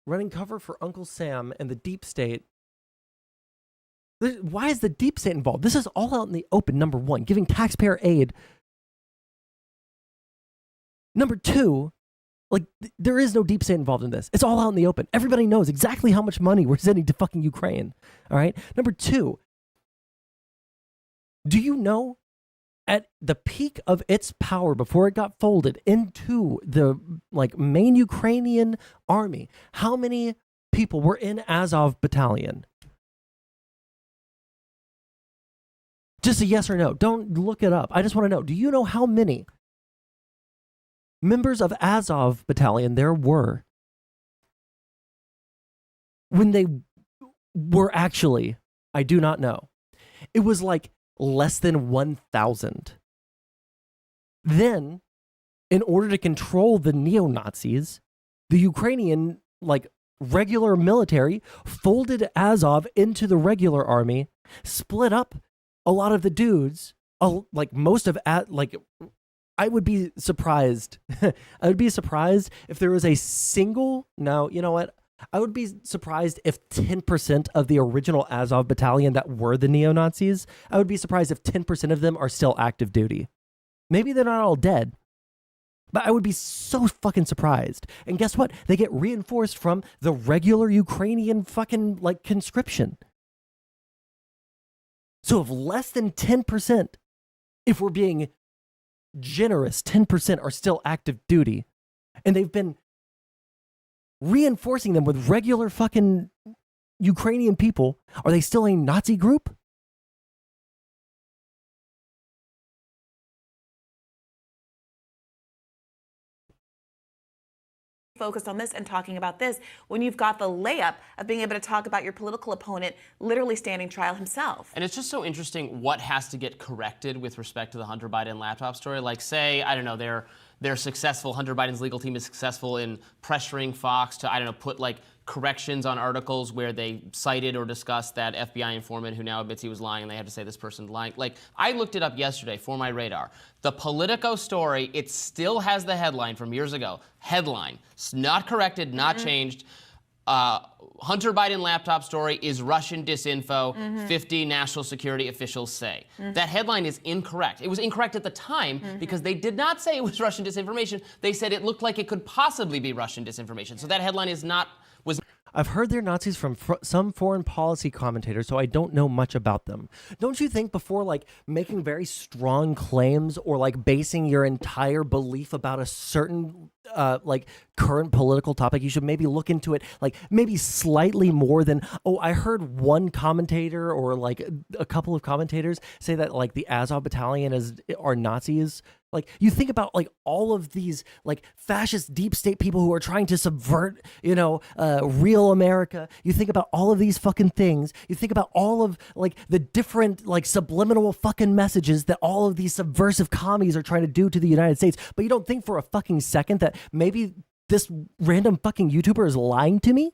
running cover for Uncle Sam and the deep state? Why is the deep state involved? This is all out in the open, number one, giving taxpayer aid. Number two, like, there is no deep state involved in this. It's all out in the open. Everybody knows exactly how much money we're sending to fucking Ukraine. All right? Number two, do you know at the peak of its power before it got folded into the like main Ukrainian army, how many people were in Azov battalion? Just a yes or no. Don't look it up. I just want to know. Do you know how many members of Azov battalion there were when they were actually? I do not know. It was like less than 1,000. Then, in order to control the neo-Nazis, the Ukrainian like regular military folded Azov into the regular army, split up a lot of the dudes, like most of like. I would be surprised. I would be surprised if there was a single. No, you know what? I would be surprised if 10% of the original Azov battalion that were the neo-Nazis, I would be surprised if 10% of them are still active duty. Maybe they're not all dead, but I would be so fucking surprised. And guess what? They get reinforced from the regular Ukrainian fucking like conscription. So if less than 10%, if we're being generous, 10% are still active duty, and they've been reinforcing them with regular fucking Ukrainian people, are they still a Nazi group?
focused on this and talking about this when you've got the layup of being able to talk about your political opponent literally standing trial himself.
And it's just so interesting what has to get corrected with respect to the Hunter Biden laptop story. Like, say, I don't know, they're successful, Hunter Biden's legal team is successful in pressuring Fox to, I don't know, put like corrections on articles where they cited or discussed that FBI informant who now admits he was lying, and they had to say this person's lying. Like, I looked it up yesterday for my radar. The Politico story, it still has the headline from years ago. Headline, it's not corrected, not changed. Hunter Biden laptop story is Russian disinfo, 50 national security officials say. That headline is incorrect. It was incorrect at the time because they did not say it was Russian disinformation. They said it looked like it could possibly be Russian disinformation. So that headline is not, was.
I've heard they're Nazis from some foreign policy commentators, so I don't know much about them. Don't you think before like making very strong claims or like basing your entire belief about a certain like current political topic, you should maybe look into it like maybe slightly more than, oh, I heard one commentator or like a couple of commentators say that like the Azov battalion are Nazis. Like, you think about like all of these like fascist deep state people who are trying to subvert, real America. You think about all of these fucking things. You think about all of like the different like subliminal fucking messages that all of these subversive commies are trying to do to the United States. But you don't think for a fucking second that maybe this random fucking YouTuber is lying to me?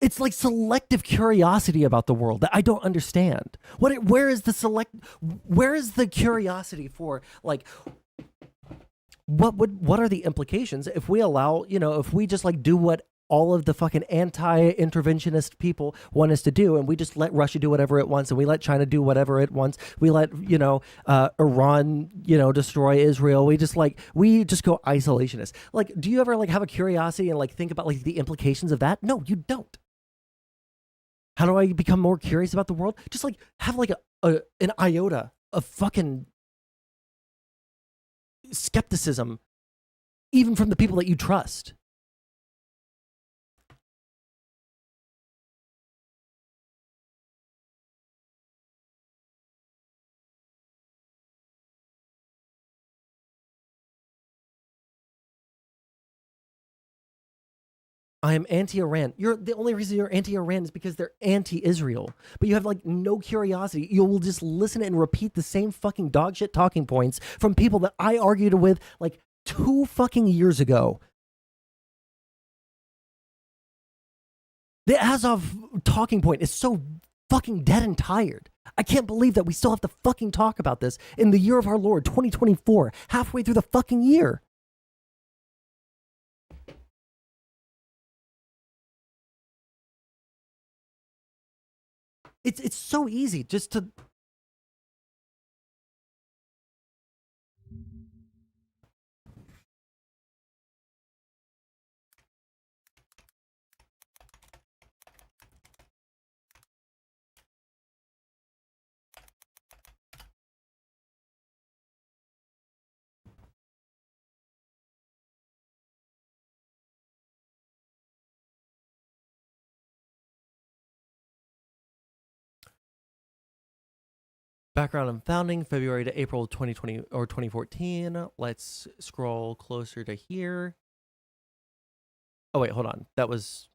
It's like selective curiosity about the world that I don't understand. Where is the curiosity for like what are the implications if we allow, if we just like do what all of the fucking anti-interventionist people want us to do, and we just let Russia do whatever it wants, and we let China do whatever it wants, we let Iran destroy Israel, we just go isolationist. Like, do you ever like have a curiosity and like think about like the implications of that? No, you don't. How do I become more curious about the world? Just like have like an iota of fucking skepticism, even from the people that you trust. I am anti-Iran. The only reason you're anti-Iran is because they're anti-Israel. But you have like no curiosity. You will just listen and repeat the same fucking dog shit talking points from people that I argued with like 2 fucking years ago. The Azov talking point is so fucking dead and tired. I can't believe that we still have to fucking talk about this in the year of our Lord, 2024, halfway through the fucking year. It's so easy just to background on founding, February to April 2020 or 2014. Let's scroll closer to here. Oh, wait, hold on. That was...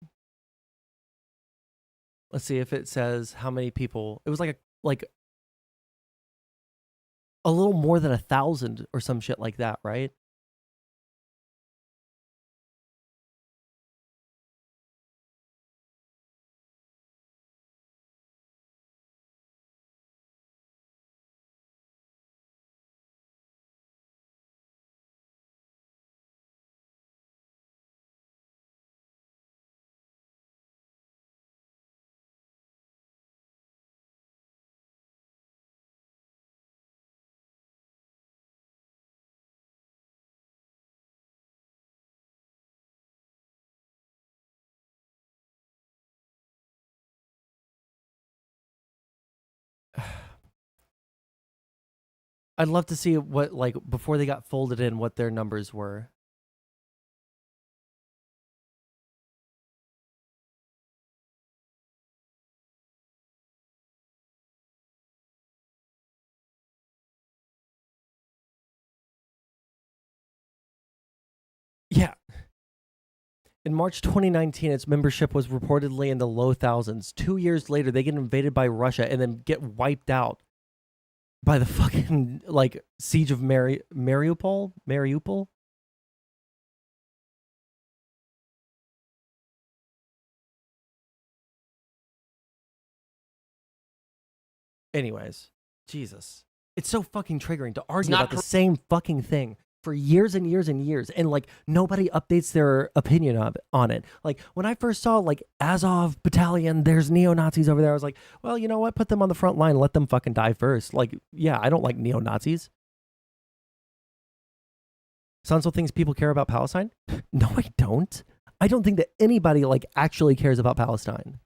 Let's see if it says how many people... It was like a little more than 1,000 or some shit like that, right? I'd love to see what, like, before they got folded in, what their numbers were. In March 2019, its membership was reportedly in the low thousands. 2 years later, they get invaded by Russia and then get wiped out by the fucking, like, siege of Mariupol? Mariupol? Anyways, Jesus. It's so fucking triggering to argue about the same fucking thing for years and years and years, and like nobody updates their opinion on it. Like when I first saw like Azov Battalion, there's neo-Nazis over there, I was like, well, you know what? Put them on the front line, let them fucking die first. Like, yeah, I don't like neo-Nazis. Sondsol thinks people care about Palestine? No, I don't. I don't think that anybody like actually cares about Palestine.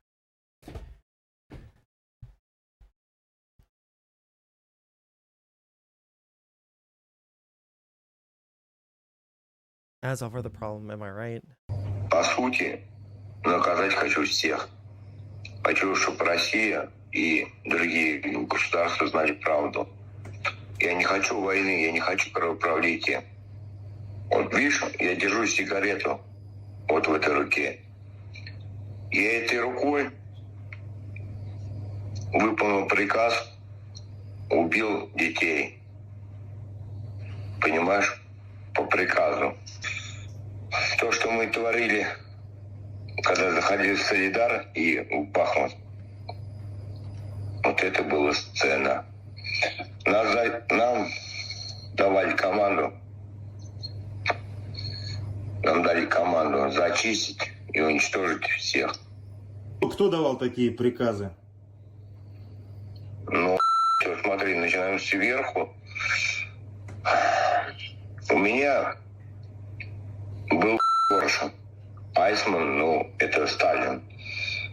As over the problem, am I right?
По сути, наказать хочу всех. Хочу, чтобы Россия и другие государства знали правду. Я не хочу войны, я не хочу кровопролития. Вот видишь, я держу сигарету вот в этой руке. Я этой рукой выполнил приказ, убил детей. Понимаешь? По приказу. То, что мы творили, когда заходили в Солидар и в Бахмут, вот это была сцена. Нам давали команду, нам дали команду зачистить и уничтожить всех.
Кто давал такие приказы?
Ну, смотри, начинаем сверху. У меня был Коршун. Айсман, ну, это Сталин.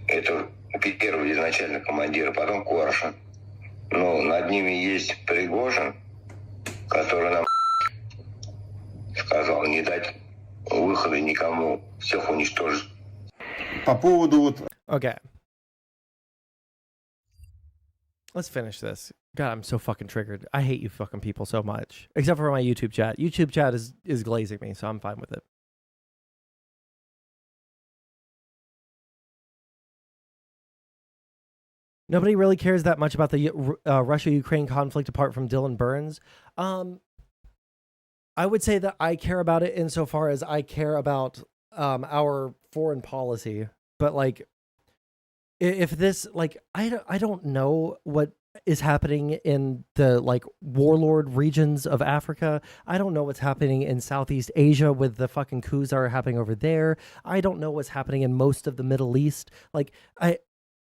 Это первый изначально командир, потом Коршун. Но над ними есть Пригожин, который нам сказал не дать выхода никому, всех уничтожить.
По поводу вот...
Okay. Let's finish this. God, I'm so fucking triggered. I hate you fucking people so much. Except for my YouTube chat. YouTube chat is glazing me, so I'm fine with it. Nobody really cares that much about the Russia-Ukraine conflict apart from Dylan Burns. I would say that I care about it insofar as I care about our foreign policy. But like, if this, like, I don't know what is happening in the like warlord regions of Africa. I don't know what's happening in Southeast Asia with the fucking coups that are happening over there. I don't know what's happening in most of the Middle East. Like,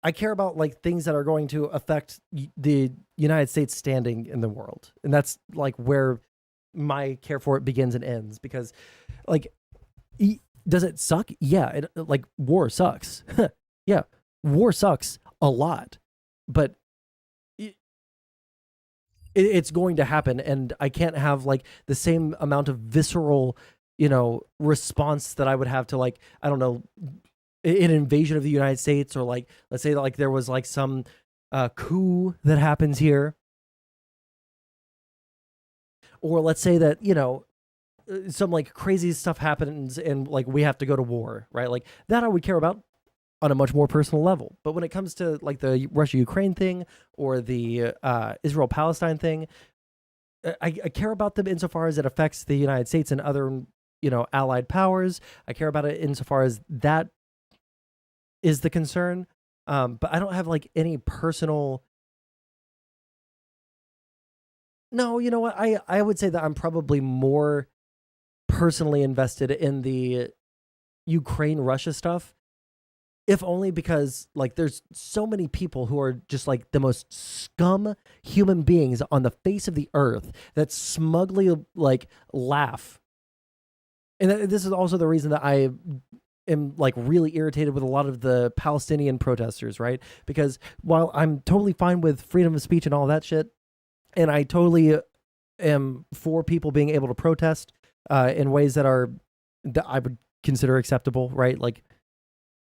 I care about like things that are going to affect the United States standing in the world. And that's like where my care for it begins and ends, because like, does it suck? Yeah. It, like war sucks. Yeah. War sucks a lot, but it's going to happen. And I can't have like the same amount of visceral, you know, response that I would have to like, I don't know, an invasion of the United States, or like, let's say that like there was like some coup that happens here. Or let's say that, you know, some like crazy stuff happens and like we have to go to war, right? Like that I would care about on a much more personal level. But when it comes to like the Russia-Ukraine thing or the Israel-Palestine thing, I care about them insofar as it affects the United States and other, you know, allied powers. I care about it insofar as that is the concern. But I don't have like any personal... No, you know what? I would say that I'm probably more personally invested in the Ukraine-Russia stuff, if only because like there's so many people who are just like the most scum human beings on the face of the earth that smugly like laugh. And this is also the reason that I am like really irritated with a lot of the Palestinian protesters, right? Because while I'm totally fine with freedom of speech and all that shit, and I totally am for people being able to protest in ways that I would consider acceptable, right? Like,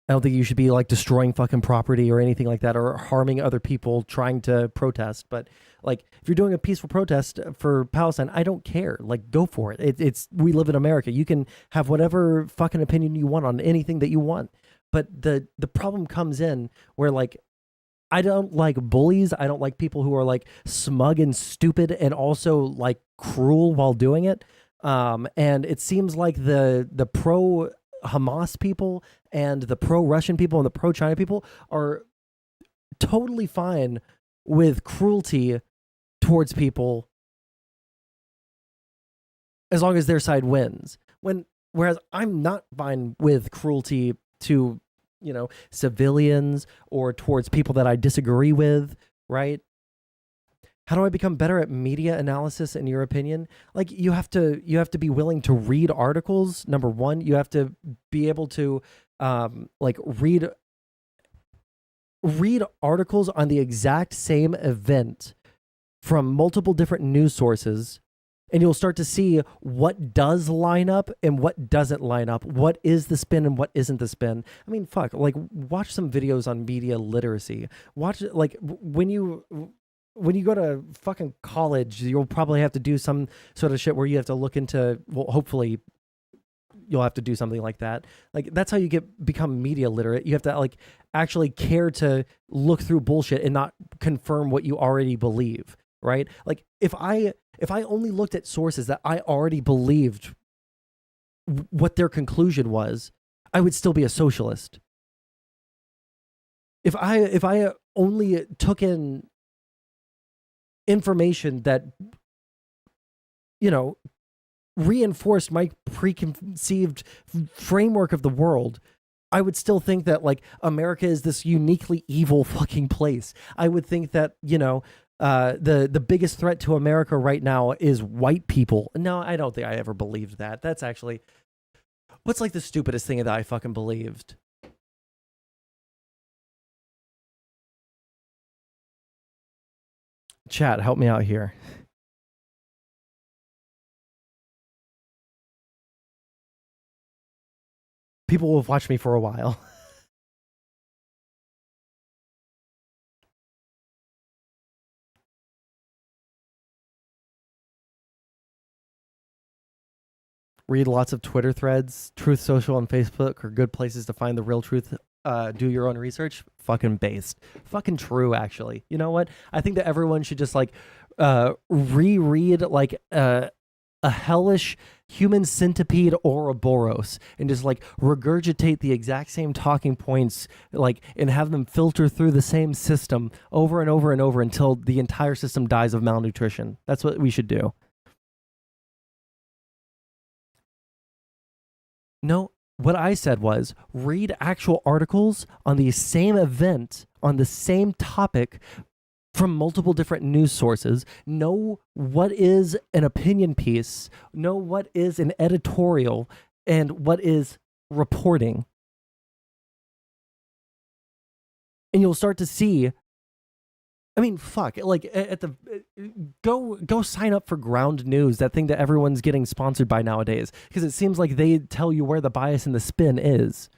I don't think you should be like destroying fucking property or anything like that, or harming other people trying to protest. But like, if you're doing a peaceful protest for Palestine, I don't care. Like, go for it. It's we live in America. You can have whatever fucking opinion you want on anything that you want. But the problem comes in where like, I don't like bullies. I don't like people who are like smug and stupid and also like cruel while doing it. And it seems like the pro Hamas people and the pro Russian people and the pro China people are totally fine with cruelty towards people as long as their side wins. Whereas I'm not fine with cruelty to, civilians or towards people that I disagree with, right? How do I become better at media analysis, in your opinion? Like, you have to be willing to read articles. Number one, you have to be able to read articles on the exact same event from multiple different news sources, and you'll start to see what does line up and what doesn't line up. What is the spin and what isn't the spin? I mean, fuck, like, watch some videos on media literacy. Watch, like, when you go to fucking college, you'll probably have to do some sort of shit where you have to look into, well, hopefully you'll have to do something like that. Like, that's how you become media literate. You have to like actually care to look through bullshit and not confirm what you already believe, right? Like, if I only looked at sources that I already believed what their conclusion was, I would still be a socialist. If I only took in information that, reinforced my preconceived framework of the world, I would still think that like America is this uniquely evil fucking place. I would think that, the biggest threat to America right now is white people. No, I don't think I ever believed that. That's actually, what's like the stupidest thing that I fucking believed? Chat, help me out here. People will watch me for a while. Read lots of Twitter threads. Truth Social and Facebook are good places to find the real truth. Do your own research. Fucking based. Fucking true, actually. You know what? I think that everyone should just like reread like a hellish Human Centipede Ouroboros and just like regurgitate the exact same talking points, like, and have them filter through the same system over and over and over until the entire system dies of malnutrition. That's what we should do. No, what I said was read actual articles on the same event, on the same topic, from multiple different news sources. Know what is an opinion piece, know what is an editorial, and what is reporting. And you'll start to see, I mean, fuck, like go sign up for Ground News, that thing that everyone's getting sponsored by nowadays, because it seems like they tell you where the bias and the spin is.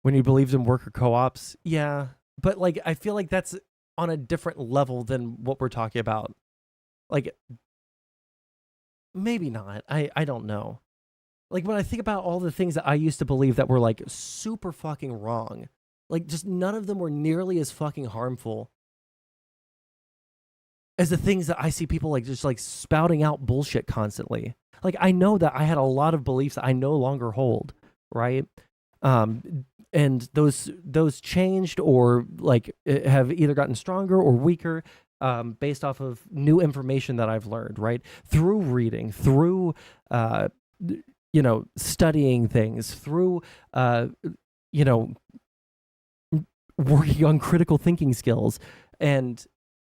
When you believed in worker co-ops, yeah, but like I feel like that's on a different level than what we're talking about. Like, maybe not. I don't know. Like, when I think about all the things that I used to believe that were like super fucking wrong, like just none of them were nearly as fucking harmful as the things that I see people like just like spouting out bullshit constantly. Like, I know that I had a lot of beliefs that I no longer hold, right? And those changed or like have either gotten stronger or weaker based off of new information that I've learned, right? Through reading, through studying things, through working on critical thinking skills. And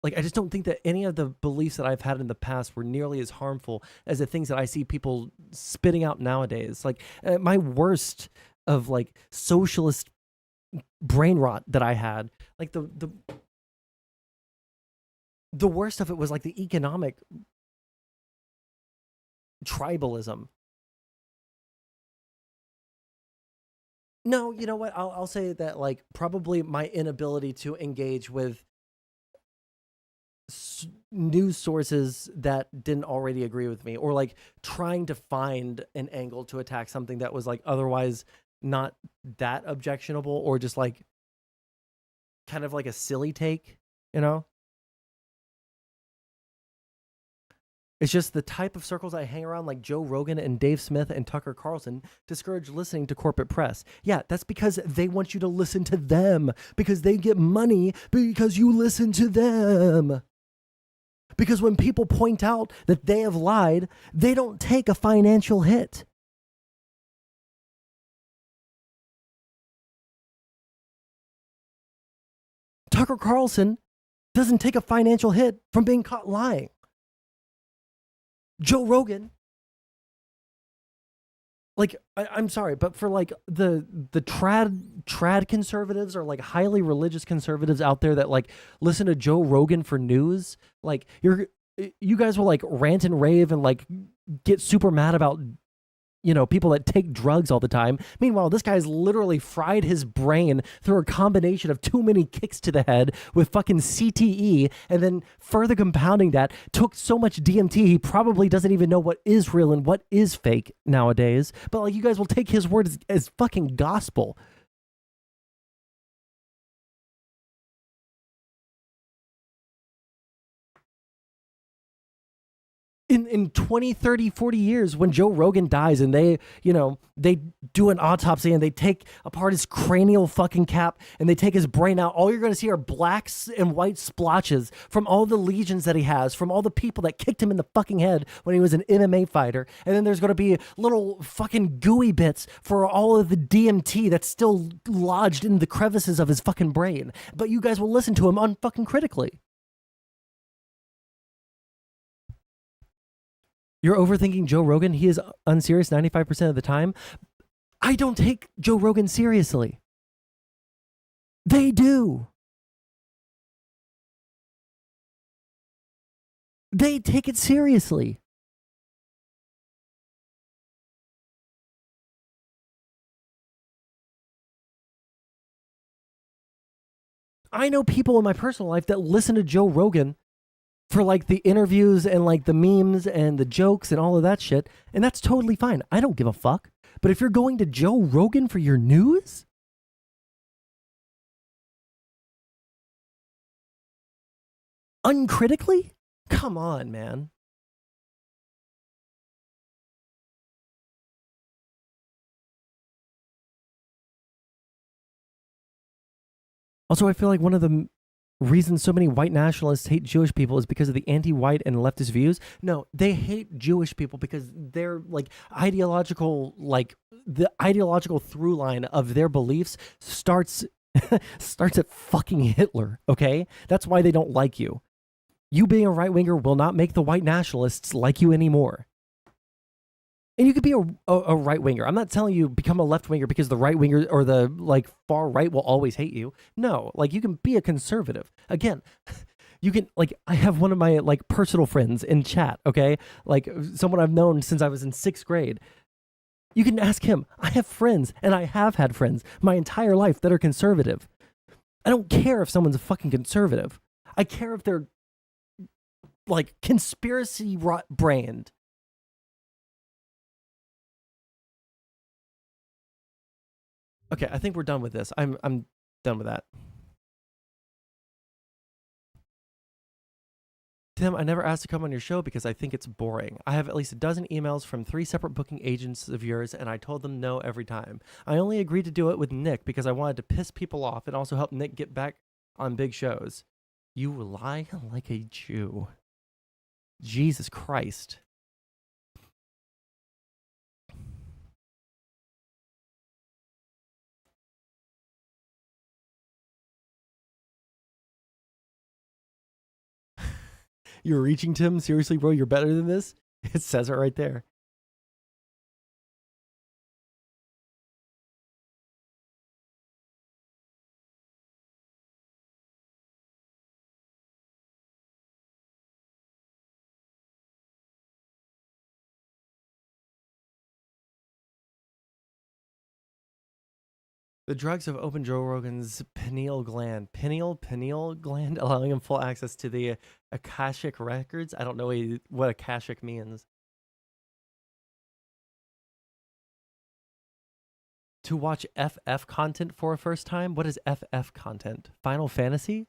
like, I just don't think that any of the beliefs that I've had in the past were nearly as harmful as the things that I see people spitting out nowadays. Like, my worst of like socialist brain rot that I had, like the the worst of it was like the economic tribalism. No, you know what? I'll say that like probably my inability to engage with news sources that didn't already agree with me, or like trying to find an angle to attack something that was like otherwise not that objectionable, or just like kind of like a silly take, you know? It's just the type of circles I hang around, like Joe Rogan and Dave Smith and Tucker Carlson, discourage listening to corporate press. Yeah, that's because they want you to listen to them, because they get money because you listen to them. Because when people point out that they have lied, they don't take a financial hit. Tucker Carlson doesn't take a financial hit from being caught lying. Joe Rogan, like, I'm sorry, but for like the trad conservatives, or like highly religious conservatives out there that like listen to Joe Rogan for news, like you guys will like rant and rave and like get super mad about, you know, people that take drugs all the time. Meanwhile, this guy's literally fried his brain through a combination of too many kicks to the head with fucking CTE, and then further compounding that, took so much DMT he probably doesn't even know what is real and what is fake nowadays. But like, you guys will take his word as fucking gospel. In 20, 30, 40 years, when Joe Rogan dies and they, you know, they do an autopsy and they take apart his cranial fucking cap and they take his brain out, all you're going to see are black and white splotches from all the lesions that he has, from all the people that kicked him in the fucking head when he was an MMA fighter. And then there's going to be little fucking gooey bits for all of the DMT that's still lodged in the crevices of his fucking brain. But you guys will listen to him unfucking critically. You're overthinking Joe Rogan. He is unserious 95% of the time. I don't take Joe Rogan seriously. They do. They take it seriously. I know people in my personal life that listen to Joe Rogan for like the interviews and like the memes and the jokes and all of that shit, and that's totally fine. I don't give a fuck. But if you're going to Joe Rogan for your news, uncritically, come on, man. Also, I feel like one of the reasons so many white nationalists hate Jewish people is because of the anti-white and leftist views. No, they hate Jewish people because they're like ideological, like the ideological through line of their beliefs starts at fucking Hitler, okay? That's why they don't like you. You being a right-winger will not make the white nationalists like you anymore. And you could be a right-winger. I'm not telling you become a left-winger because the right-winger or the like far right will always hate you. No, like you can be a conservative. Again, you can, like, I have one of my like personal friends in chat, okay? Like someone I've known since I was in 6th grade. You can ask him. I have friends, and I have had friends my entire life that are conservative. I don't care if someone's a fucking conservative. I care if they're like conspiracy brand. Okay, I think we're done with this. I'm done with that. Tim, I never asked to come on your show because I think it's boring. I have at least a dozen emails from 3 separate booking agents of yours, and I told them no every time. I only agreed to do it with Nick because I wanted to piss people off and also help Nick get back on big shows. You lie like a Jew. Jesus Christ. You're reaching, Tim? Seriously, bro, you're better than this? It says it right there. The drugs have opened Joe Rogan's pineal gland, allowing him full access to the Akashic records. I don't know what Akashic means. To watch FF content for a first time? What is FF content? Final Fantasy?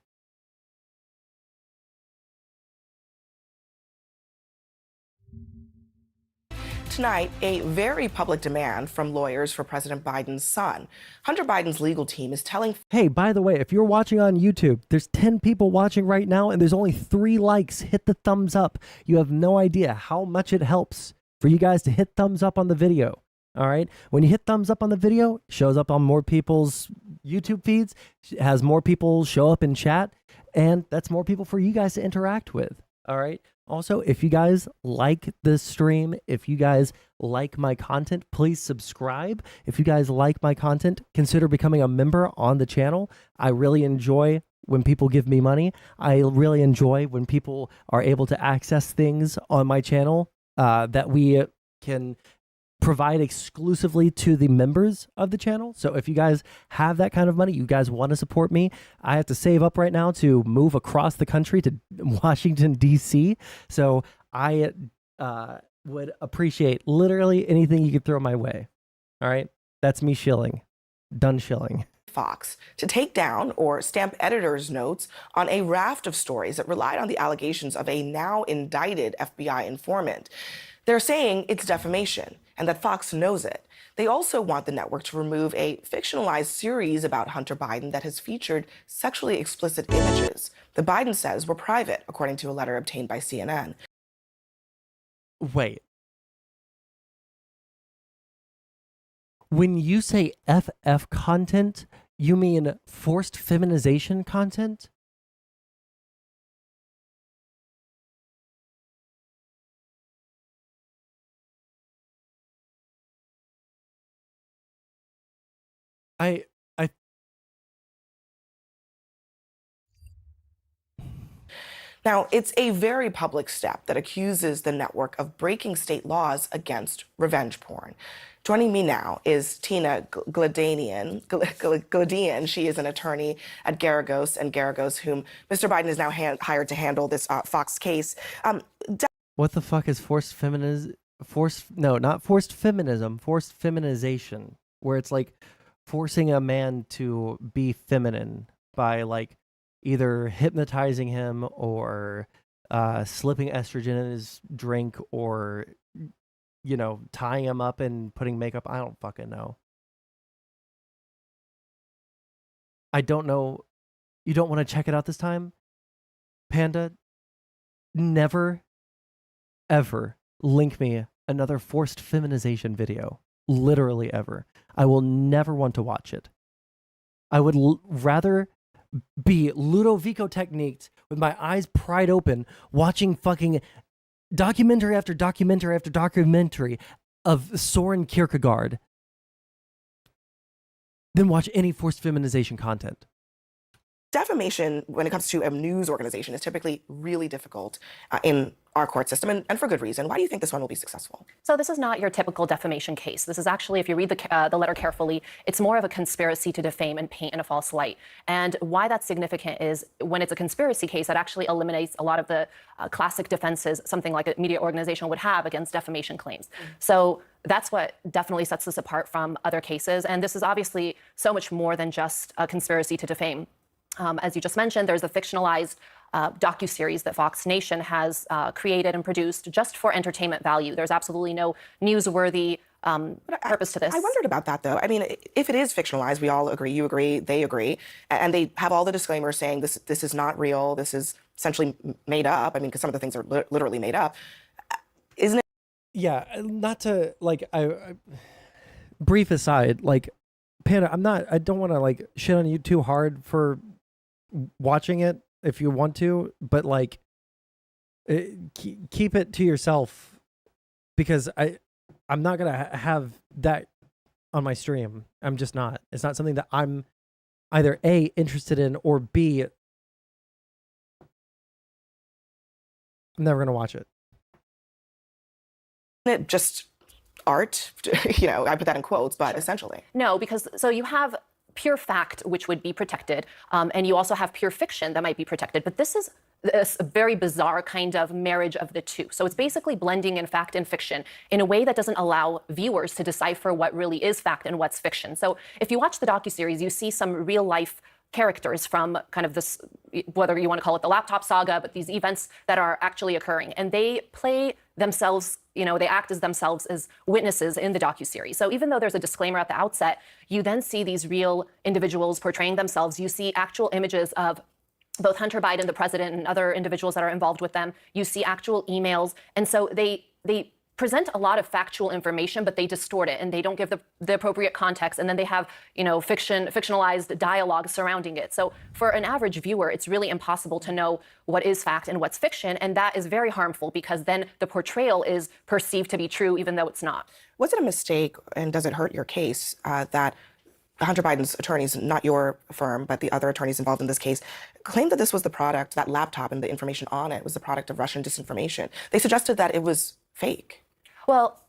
Tonight, a very public demand from lawyers for President Biden's son. Hunter Biden's legal team is telling...
Hey, by the way, if you're watching on YouTube, there's 10 people watching right now and there's only 3 likes. Hit the thumbs up. You have no idea how much it helps for you guys to hit thumbs up on the video. All right? When you hit thumbs up on the video, it shows up on more people's YouTube feeds, has more people show up in chat, and that's more people for you guys to interact with. All right? Also, if you guys like this stream, if you guys like my content, please subscribe. If you guys like my content, consider becoming a member on the channel. I really enjoy when people give me money. I really enjoy when people are able to access things on my channel that we can provide exclusively to the members of the channel. So if you guys have that kind of money, you guys want to support me, I have to save up right now to move across the country to Washington, D.C. So I would appreciate literally anything you could throw my way. All right? That's me shilling. Done shilling.
Fox to take down or stamp editors' notes on a raft of stories that relied on the allegations of a now indicted FBI informant. They're saying it's defamation and that Fox knows it. They also want the network to remove a fictionalized series about Hunter Biden that has featured sexually explicit images. The Biden says were private, according to a letter obtained by CNN.
Wait. When you say FF content, you mean forced feminization content?
Now, it's a very public step that accuses the network of breaking state laws against revenge porn. Joining me now is Tina Gladanian. She is an attorney at Garagos and Garagos, whom Mr. Biden is now hired to handle this Fox case.
What the fuck is forced feminism? Not forced feminism, forced feminization, where it's like forcing a man to be feminine by like either hypnotizing him or slipping estrogen in his drink or, you know, tying him up and putting makeup. I don't fucking know. I don't know. You don't want to check it out this time? Panda, never, ever link me another forced feminization video. Literally ever. I will never want to watch it. I would rather be Ludovico techniqued with my eyes pried open, watching fucking documentary after documentary after documentary of Soren Kierkegaard than watch any forced feminization content.
Defamation, when it comes to a news organization, is typically really difficult in our court system, and for good reason. Why do you think this one will be successful?
So this is not your typical defamation case. This is actually, if you read the letter carefully, it's more of a conspiracy to defame and paint in a false light. And why that's significant is when it's a conspiracy case, that actually eliminates a lot of the classic defenses something like a media organization would have against defamation claims. So that's what definitely sets this apart from other cases. And this is obviously so much more than just a conspiracy to defame. As you just mentioned, there's a fictionalized docuseries that Fox Nation has created and produced just for entertainment value. There's absolutely no newsworthy purpose to this.
I wondered about that, though. I mean, if it is fictionalized, we all agree, you agree, they agree, and they have all the disclaimers saying this is not real, this is essentially made up. I mean, because some of the things are literally made up. Isn't it?
Yeah, not to, like, brief aside, like, Panda, I don't want to, like, shit on you too hard for watching it if you want to, but like keep it to yourself, because I'm not gonna have that on my stream. I'm just not. It's not something that I'm either A, interested in, or B, I'm never gonna watch it.
Isn't it just art? You know, I put that in quotes, but essentially.
No, because so you have pure fact, which would be protected, and you also have pure fiction that might be protected. But this is a very bizarre kind of marriage of the two. So it's basically blending in fact and fiction in a way that doesn't allow viewers to decipher what really is fact and what's fiction. So if you watch the docuseries, you see some real life characters from kind of this, whether you want to call it the laptop saga, but these events that are actually occurring. And they play themselves, they act as themselves as witnesses in the docuseries. So even though there's a disclaimer at the outset, you then see these real individuals portraying themselves. You see actual images of both Hunter Biden, the president, and other individuals that are involved with them. You see actual emails. And so they present a lot of factual information, but they distort it and they don't give the appropriate context. And then they have, fictionalized dialogue surrounding it. So for an average viewer, it's really impossible to know what is fact and what's fiction. And that is very harmful because then the portrayal is perceived to be true, even though it's not.
Was it a mistake, and does it hurt your case, that Hunter Biden's attorneys, not your firm, but the other attorneys involved in this case, claimed that this was the product, that laptop and the information on it was the product of Russian disinformation? They suggested that it was fake.
Well,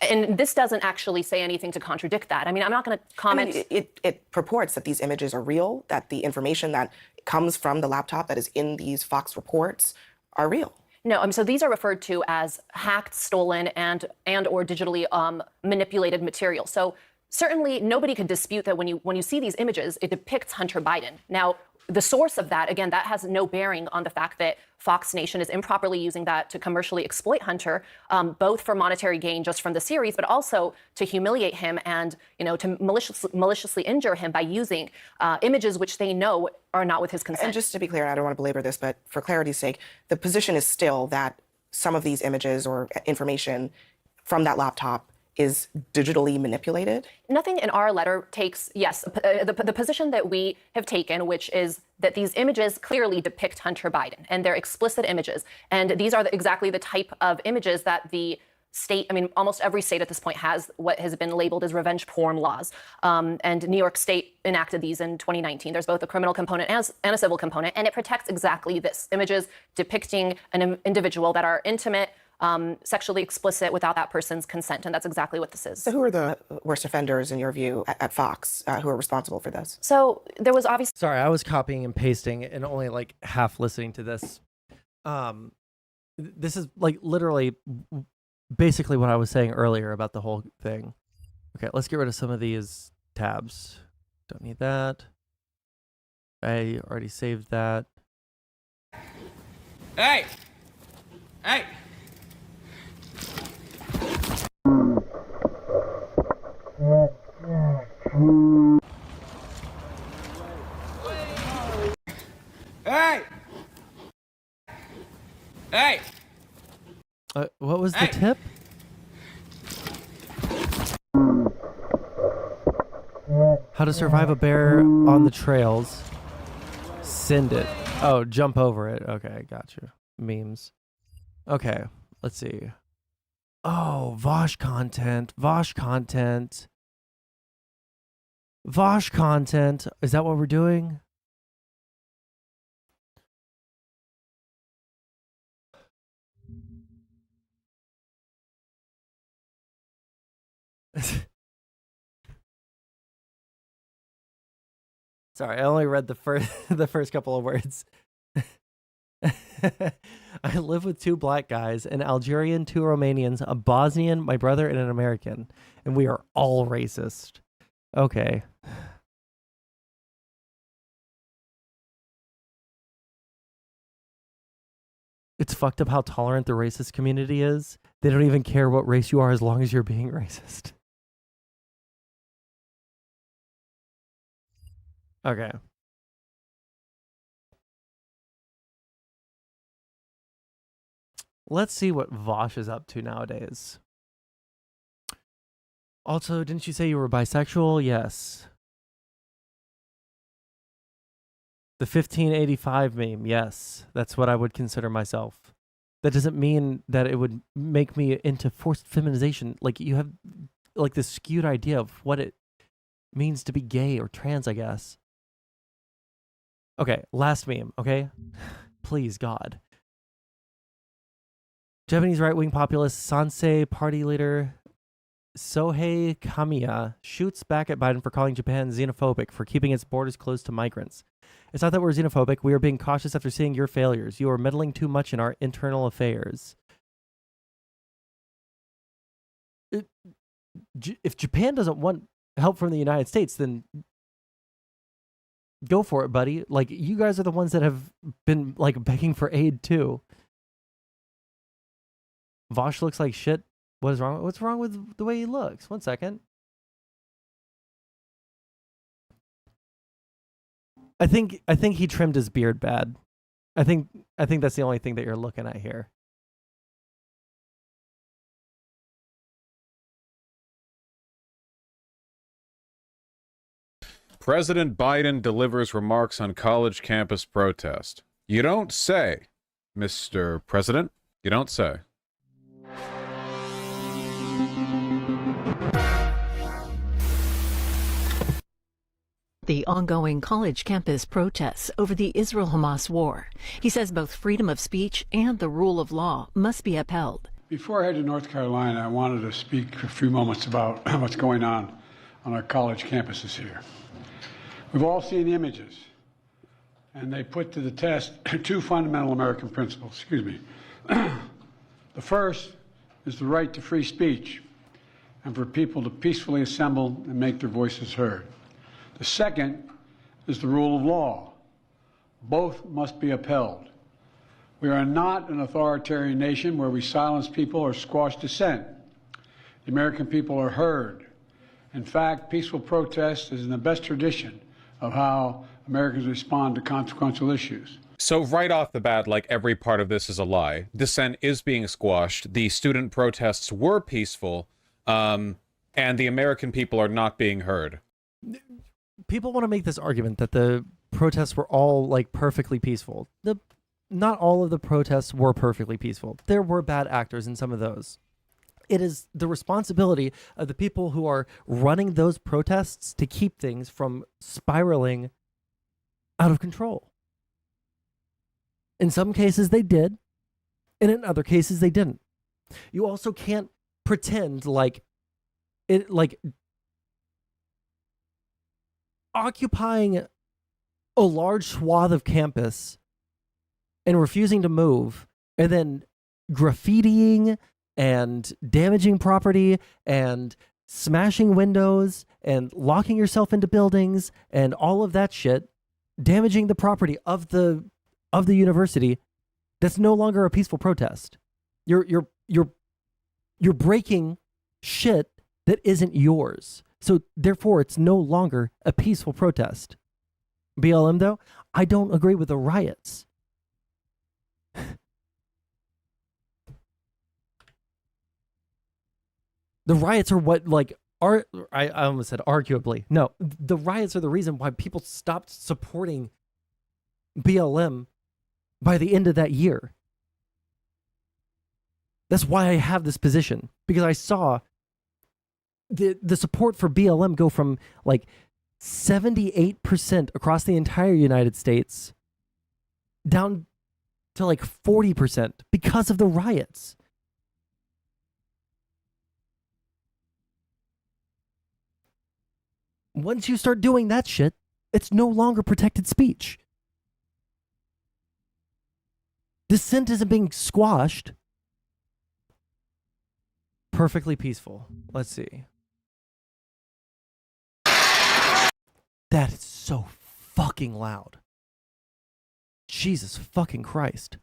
and this doesn't actually say anything to contradict that. I mean, I'm not going to comment.
It purports that these images are real, that the information that comes from the laptop that is in these Fox reports are real.
No, so these are referred to as hacked, stolen, and or digitally manipulated material. So certainly nobody could dispute that when you see these images, it depicts Hunter Biden. Now, the source of that, again, that has no bearing on the fact that Fox Nation is improperly using that to commercially exploit Hunter, both for monetary gain just from the series, but also to humiliate him and, to maliciously injure him by using images which they know are not with his consent.
And just to be clear, and I don't want to belabor this, but for clarity's sake, the position is still that some of these images or information from that laptop is digitally manipulated?
Nothing in our letter takes, yes, the position that we have taken, which is that these images clearly depict Hunter Biden, and they're explicit images. And these are exactly the type of images that the state, almost every state at this point has what has been labeled as revenge porn laws. And New York State enacted these in 2019. There's both a criminal component and a civil component, and it protects exactly this, images depicting an individual that are intimate, sexually explicit without that person's consent, and that's exactly what this is.
So who are the worst offenders, in your view, at Fox, who are responsible for this?
So there was obviously...
Sorry, I was copying and pasting and only half listening to this. This is literally basically what I was saying earlier about the whole thing. Okay, let's get rid of some of these tabs. Don't need that. I already saved that.
Hey! Hey!
What was the tip? How to survive a bear on the trails. Send it. Oh, jump over it. Okay, gotcha. Memes. Okay, let's see. Oh, Vosh content. Vosh content. Vosh content. Is that what we're doing? Sorry, I only read the first couple of words. I live with 2 black guys, an Algerian, 2 Romanians, a Bosnian, my brother, and an American, and we are all racist. Okay. It's fucked up how tolerant the racist community is. They don't even care what race you are as long as you're being racist. Okay. Let's see what Vosh is up to nowadays. Also, didn't you say you were bisexual? Yes. The 1585 meme, yes. That's what I would consider myself. That doesn't mean that it would make me into forced feminization. You have this skewed idea of what it means to be gay or trans, I guess. Okay, last meme, okay? Please, God. Japanese right-wing populist Sansei party leader Sohei Kamiya shoots back at Biden for calling Japan xenophobic for keeping its borders closed to migrants. It's not that we're xenophobic. We are being cautious after seeing your failures. You are meddling too much in our internal affairs. If Japan doesn't want help from the United States, then go for it, buddy. Like, you guys are the ones that have been, like, begging for aid, too. Vosh looks like shit. What is wrong? What's wrong with the way he looks? 1 second. I think he trimmed his beard bad. I think that's the only thing that you're looking at here.
President Biden delivers remarks on college campus protest. You don't say, Mr. President. You don't say.
The ongoing college campus protests over the Israel-Hamas war. He says both freedom of speech and the rule of law must be upheld.
Before I head to North Carolina, I wanted to speak for a few moments about what's going on our college campuses here. We've all seen the images, and they put to the test two fundamental American principles. Excuse me. The first is the right to free speech and for people to peacefully assemble and make their voices heard. The second is the rule of law. Both must be upheld. We are not an authoritarian nation where we silence people or squash dissent. The American people are heard. In fact, peaceful protest is in the best tradition of how Americans respond to consequential issues.
So right off the bat, like, every part of this is a lie. Dissent is being squashed. The student protests were peaceful, and the American people are not being heard.
People want to make this argument that the protests were all, like, perfectly peaceful. Not all of the protests were perfectly peaceful. There were bad actors in some of those. It is the responsibility of the people who are running those protests to keep things from spiraling out of control. In some cases they did, and in other cases they didn't. You also can't pretend like it, like occupying a large swath of campus and refusing to move, and then graffitiing and damaging property and smashing windows and locking yourself into buildings and all of that shit, damaging the property of the university. That's no longer a peaceful protest. You're breaking shit that isn't yours. So therefore it's no longer a peaceful protest. BLM though, I don't agree with the riots. The riots are what, like, I almost said arguably. No, the riots are the reason why people stopped supporting BLM by the end of that year. That's why I have this position, because I saw the support for BLM go from like 78% across the entire United States down to like 40% because of the riots. Once you start doing that shit, it's no longer protected speech. Dissent isn't being squashed. Perfectly peaceful. Let's see. That is so fucking loud. Jesus fucking Christ.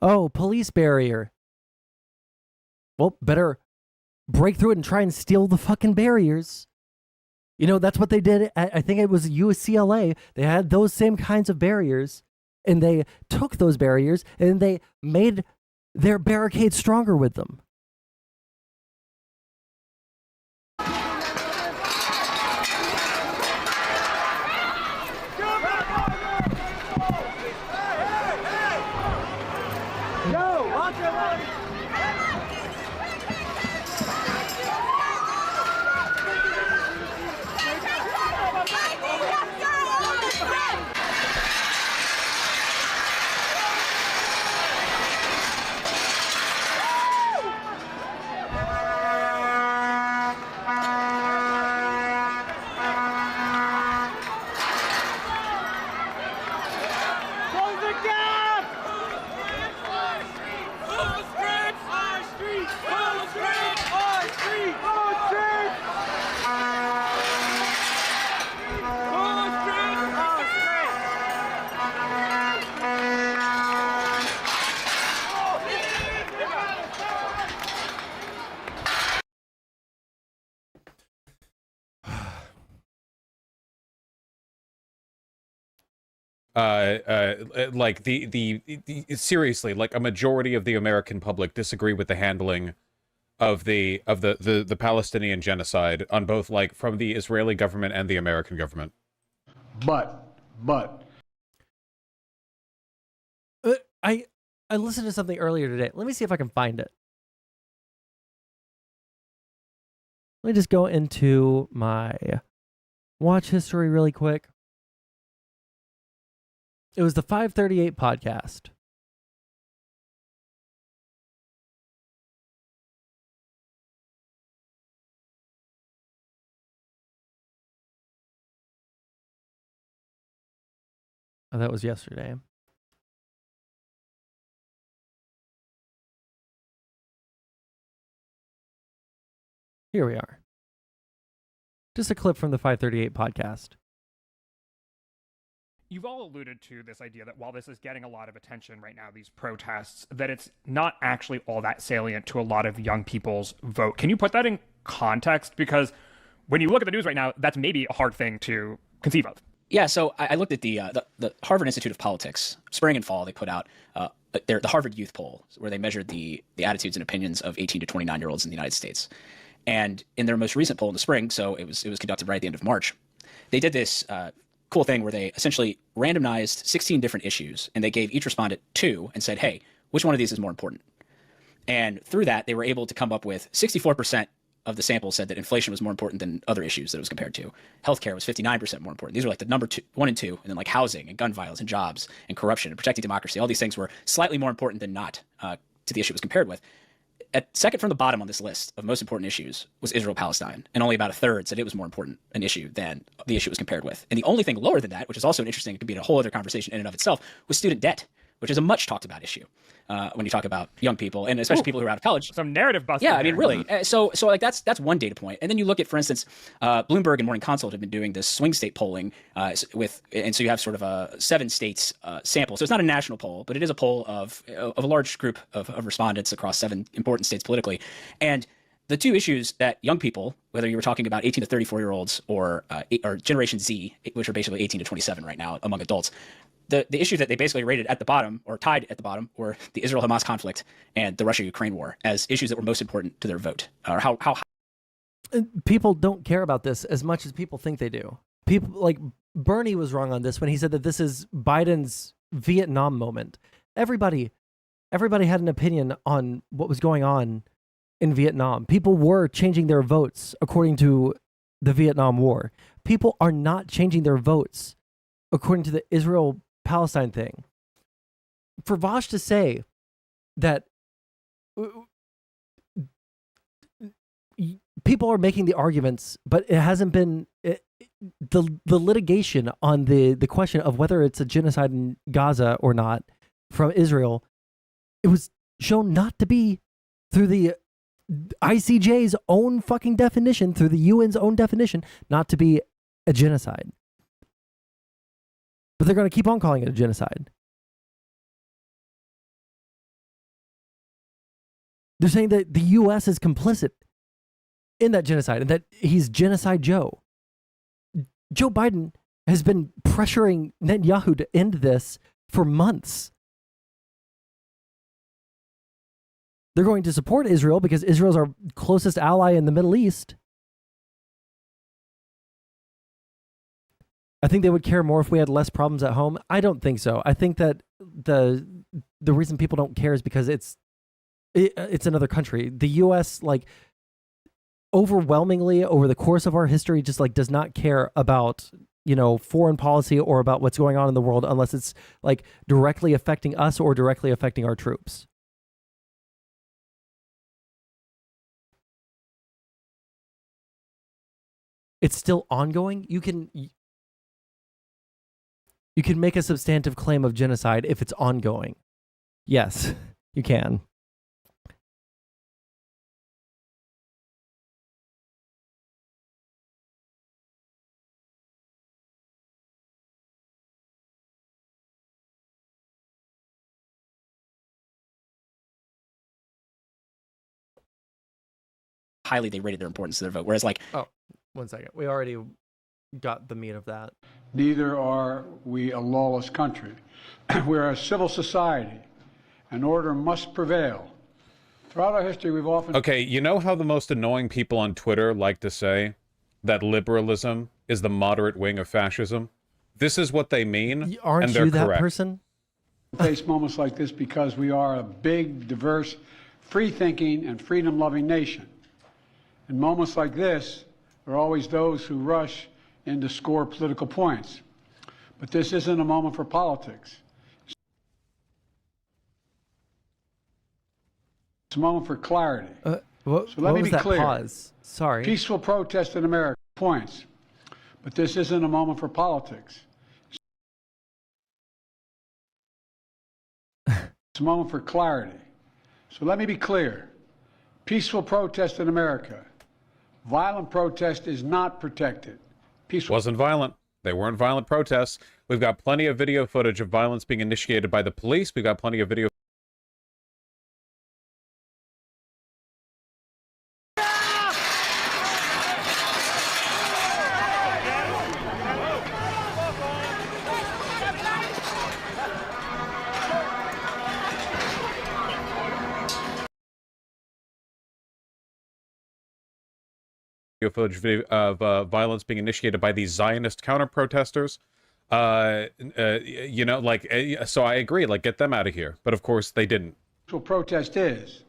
Oh, police barrier. Well, better break through it and try and steal the fucking barriers. You know, that's what they did. I think it was UCLA. They had those same kinds of barriers, and they took those barriers and they made their barricades stronger with them.
like seriously, like a majority of the American public disagree with the handling of the Palestinian genocide on both, like, from the Israeli government and the American government.
But
I listened to something earlier today. Let me see if I can find it. Let me just go into my watch history really quick. It was the 538 podcast. Oh, that was yesterday. Here we are. Just a clip from the 538 podcast.
You've all alluded to this idea that while this is getting a lot of attention right now, these protests, that it's not actually all that salient to a lot of young people's vote. Can you put that in context? Because when you look at the news right now, that's maybe a hard thing to conceive of.
Yeah, so I looked at the Harvard Institute of Politics. Spring and fall, they put out the Harvard Youth Poll, where they measured the attitudes and opinions of 18 to 29-year-olds in the United States. And in their most recent poll in the spring, so it was conducted right at the end of March, they did this cool thing where they essentially randomized 16 different issues, and they gave each respondent 2 and said, hey, which one of these is more important? And through that, they were able to come up with 64% of the sample said that inflation was more important than other issues that it was compared to. Healthcare was 59% more important. These were like the number 1 and 2, and then like housing and gun violence and jobs and corruption and protecting democracy. All these things were slightly more important than not to the issue it was compared with. At second from the bottom on this list of most important issues was Israel-Palestine, and only about a third said it was more important an issue than the issue it was compared with. And the only thing lower than that, which is also interesting, it could be a whole other conversation in and of itself, was student debt, which is a much talked about issue when you talk about young people, and especially people who are out of college.
Some narrative busting.
Yeah, I mean, really. So like that's one data point. And then you look at, for instance, Bloomberg and Morning Consult have been doing this swing state polling and so you have sort of a 7 states sample. So it's not a national poll, but it is a poll of a large group of respondents across 7 important states politically. And the 2 issues that young people, whether you were talking about 18 to 34-year-olds or Generation Z, which are basically 18 to 27 right now among adults, the issue that they basically rated at the bottom or tied at the bottom were the Israel-Hamas conflict and the Russia-Ukraine war as issues that were most important to their vote, or how
people don't care about this as much as people think they do. People like Bernie was wrong on this when he said that this is Biden's Vietnam moment. Everybody had an opinion on what was going on in Vietnam. People were changing their votes according to the Vietnam War. People are not changing their votes according to the Israel-Palestine thing. For Vosh to say that people are making the arguments, but it hasn't been the litigation on the question of whether it's a genocide in Gaza or not from Israel, it was shown not to be through the ICJ's own fucking definition, through the UN's own definition, not to be a genocide. But they're going to keep on calling it a genocide. They're saying that the U.S. is complicit in that genocide and that he's Genocide Joe. Joe Biden has been pressuring Netanyahu to end this for months. They're going to support Israel because Israel's our closest ally in the Middle East. I think they would care more if we had less problems at home. I don't think so. I think that the reason people don't care is because it's another country. The U.S. like overwhelmingly over the course of our history just like does not care about, foreign policy or about what's going on in the world unless it's like directly affecting us or directly affecting our troops. It's still ongoing. You can make a substantive claim of genocide if it's ongoing. Yes, you can.
highly they rated their importance to their vote. Whereas like,
oh, 1 second, we already got the meat of that.
Neither are we a lawless country. We are a civil society, and order must prevail. Throughout our history, we've often...
Okay, you know how the most annoying people on Twitter like to say that liberalism is the moderate wing of fascism? This is what they mean,
Aren't
and they're
you that
correct.
person?
face moments like this because we are a big, diverse, free-thinking, and freedom-loving nation. In moments like this, there are always those who rush in to score political points. But this isn't a moment for politics. It's a moment for clarity.
What
so let me
was
be
that
clear.
pause? Sorry.
Peaceful protest in America, points. But this isn't a moment for politics. It's a moment for clarity. So let me be clear. Peaceful protest in America. Violent protest is not protected. Peaceful.
Wasn't violent. They weren't violent protests. We've got plenty of video footage of violence being initiated by the police. We've got plenty of video. Footage of violence being initiated by these Zionist counter-protesters. You know, like, so I agree, like, get them out of here. But of course, they didn't.
Peaceful protest is.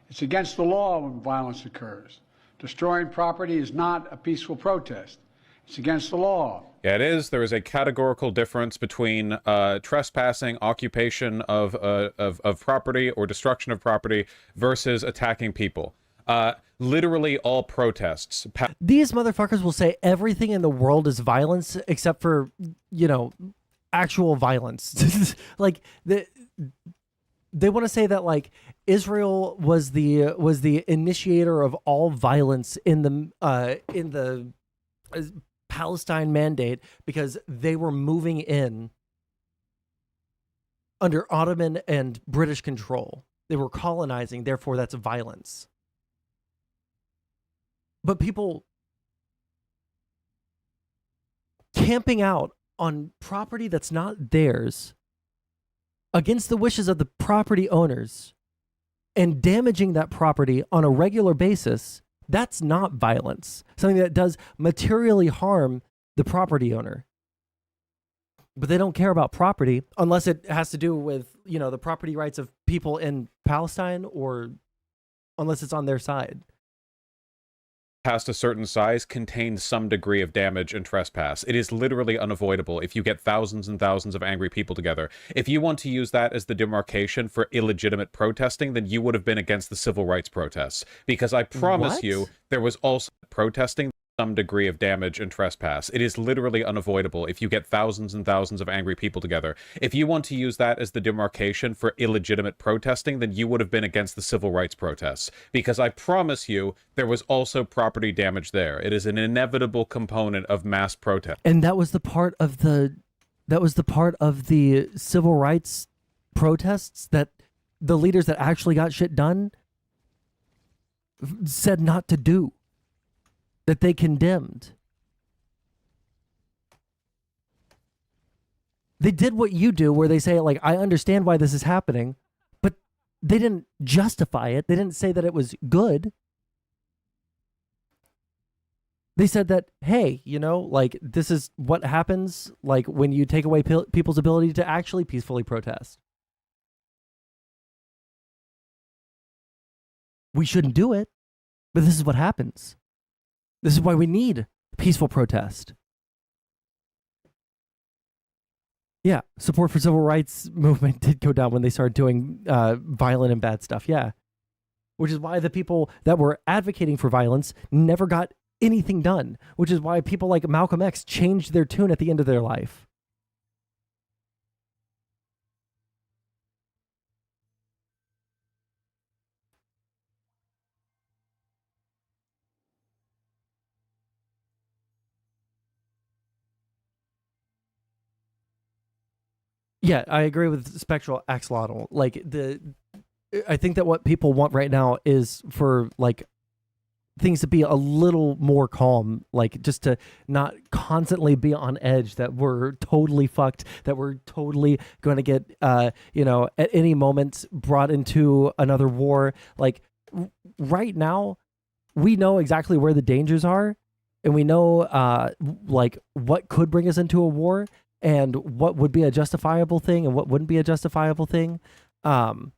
It's against the law when violence occurs. Destroying property is not a peaceful protest. It's against the law.
Yeah, it is. There is a categorical difference between trespassing, occupation of property, or destruction of property versus attacking people. Literally all protests.
These motherfuckers will say everything in the world is violence except for, you know, actual violence. Like they want to say that like Israel was the initiator of all violence in the Palestine Mandate because they were moving in under Ottoman and British control. They were colonizing, therefore that's violence. But people camping out on property that's not theirs against the wishes of the property owners and damaging that property on a regular basis, that's not violence. Something that does materially harm the property owner. But they don't care about property unless it has to do with, you know, the property rights of people in Palestine or unless it's on their side.
Past a certain size contains some degree of damage and trespass. It is literally unavoidable if you get thousands and thousands of angry people together. If you want to use that as the demarcation for illegitimate protesting, then you would have been against the civil rights protests. Because I promise you, there was also protesting some degree of damage and trespass. It is literally unavoidable if you get thousands and thousands of angry people together. If you want to use that as the demarcation for illegitimate protesting, then you would have been against the civil rights protests. Because I promise you, there was also property damage there. It is an inevitable component of mass protest.
And that was the part of the civil rights protests that the leaders that actually got shit done said not to do. That they condemned. They did what you do where they say, like, I understand why this is happening, but they didn't justify it. They didn't say that it was good. They said that, hey, you know, like, this is what happens, like, when you take away people's ability to actually peacefully protest. We shouldn't do it, but this is what happens. This is why we need peaceful protest. Yeah, support for civil rights movement did go down when they started doing violent and bad stuff. Yeah, which is why the people that were advocating for violence never got anything done. Which is why people like Malcolm X changed their tune at the end of their life. Yeah, I agree with spectral axolotl. Like I think that what people want right now is for like things to be a little more calm, like just to not constantly be on edge that we're totally fucked, that we're totally going to get, you know, at any moment brought into another war. Like right now, we know exactly where the dangers are, and we know like what could bring us into a war and what would be a justifiable thing and what wouldn't be a justifiable thing. When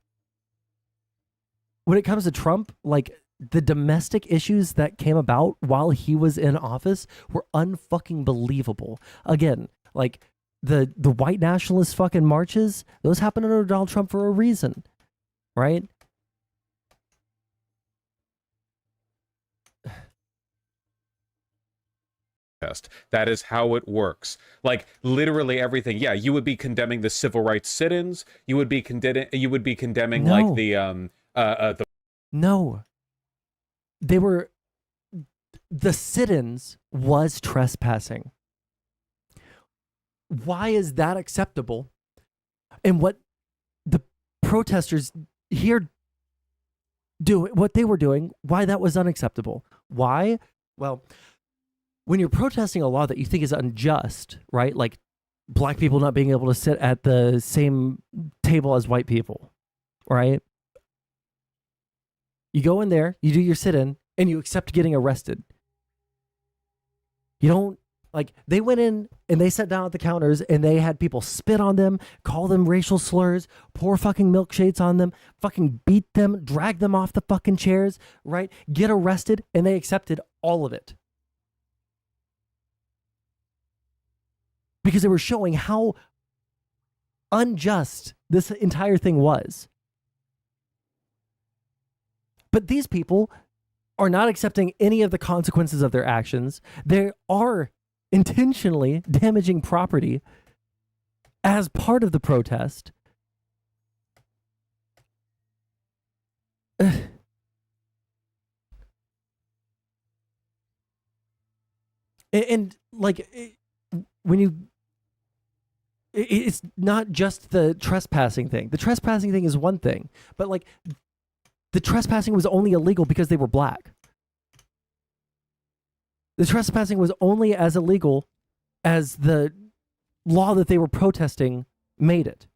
it comes to Trump, like the domestic issues that came about while he was in office were unfucking believable. Again, like the white nationalist fucking marches, those happened under Donald Trump for a reason, right?
That is how it works. Like literally everything. Yeah, you would be condemning the civil rights sit-ins. You would be condemning
No.
like the
No. They were, the sit-ins was trespassing. Why is that acceptable? And what the protesters here what they were doing, why that was unacceptable. Why? Well, when you're protesting a law that you think is unjust, right? Like black people not being able to sit at the same table as white people, right? You go in there, you do your sit-in, and you accept getting arrested. You don't, like, they went in and they sat down at the counters and they had people spit on them, call them racial slurs, pour fucking milkshakes on them, fucking beat them, drag them off the fucking chairs, right? Get arrested, and they accepted all of it. Because they were showing how unjust this entire thing was. But these people are not accepting any of the consequences of their actions. They are intentionally damaging property as part of the protest. And like, when you, it's not just the trespassing thing. The trespassing thing is one thing, but like the trespassing was only illegal because they were black. The trespassing was only as illegal as the law that they were protesting made it.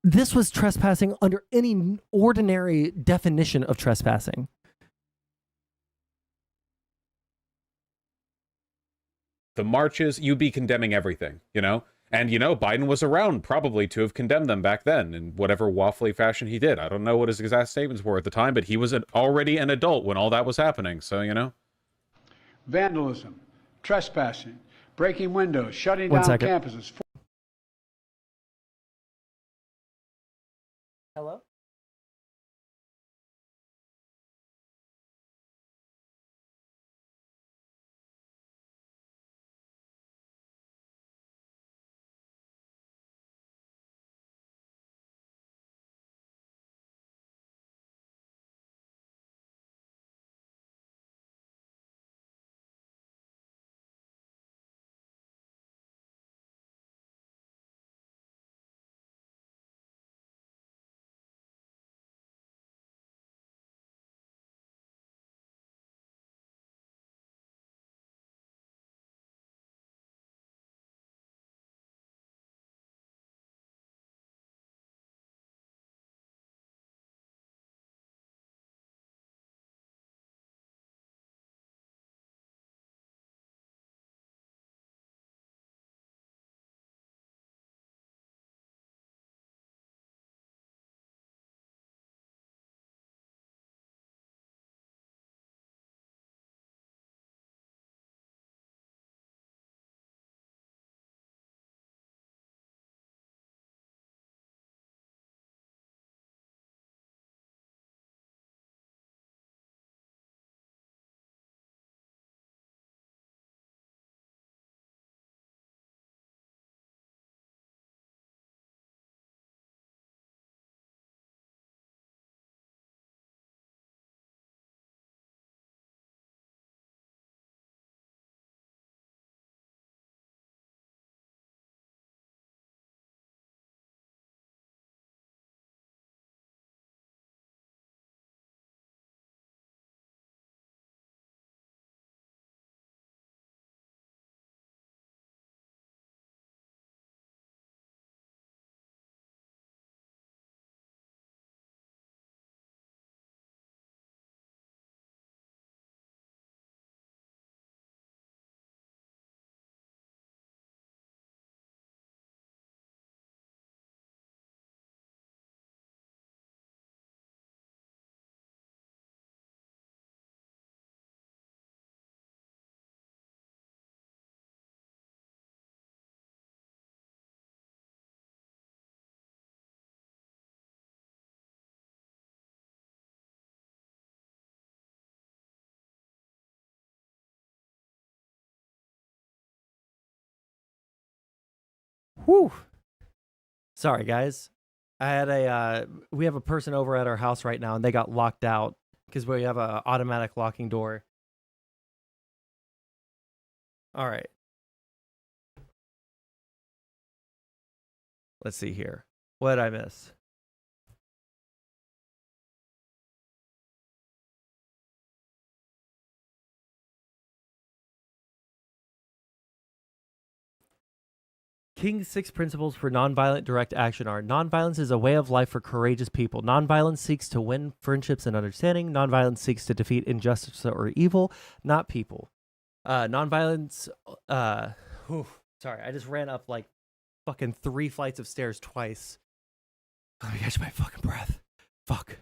This was trespassing under any ordinary definition of trespassing.
the marches, you'd be condemning everything, you know? And, you know, Biden was around probably to have condemned them back then in whatever waffly fashion he did. I don't know what his exact statements were at the time, but he was already an adult when all that was happening. So, you know.
Vandalism, trespassing, breaking windows, shutting down campuses.
Hello? Whew. Sorry, guys. I had we have a person over at our house right now, and they got locked out because we have a automatic locking door. All right. Let's see here. What did I miss? King's 6 principles for nonviolent direct action are: nonviolence is a way of life for courageous people. Nonviolence seeks to win friendships and understanding. Nonviolence seeks to defeat injustice or evil, not people. Nonviolence. Sorry, I just ran up like fucking 3 flights of stairs twice. Let me catch my fucking breath. Fuck.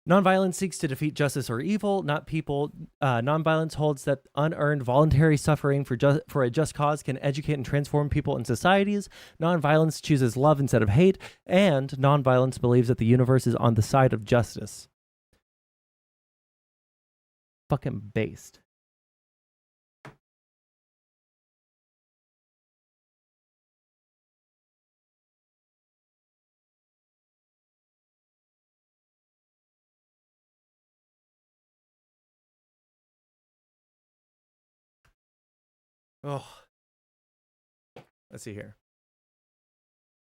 Nonviolence seeks to defeat justice or evil, not people. Nonviolence holds that unearned voluntary suffering for a just cause can educate and transform people and societies. Nonviolence chooses love instead of hate. And nonviolence believes that the universe is on the side of justice. Fucking based. Oh, let's see here.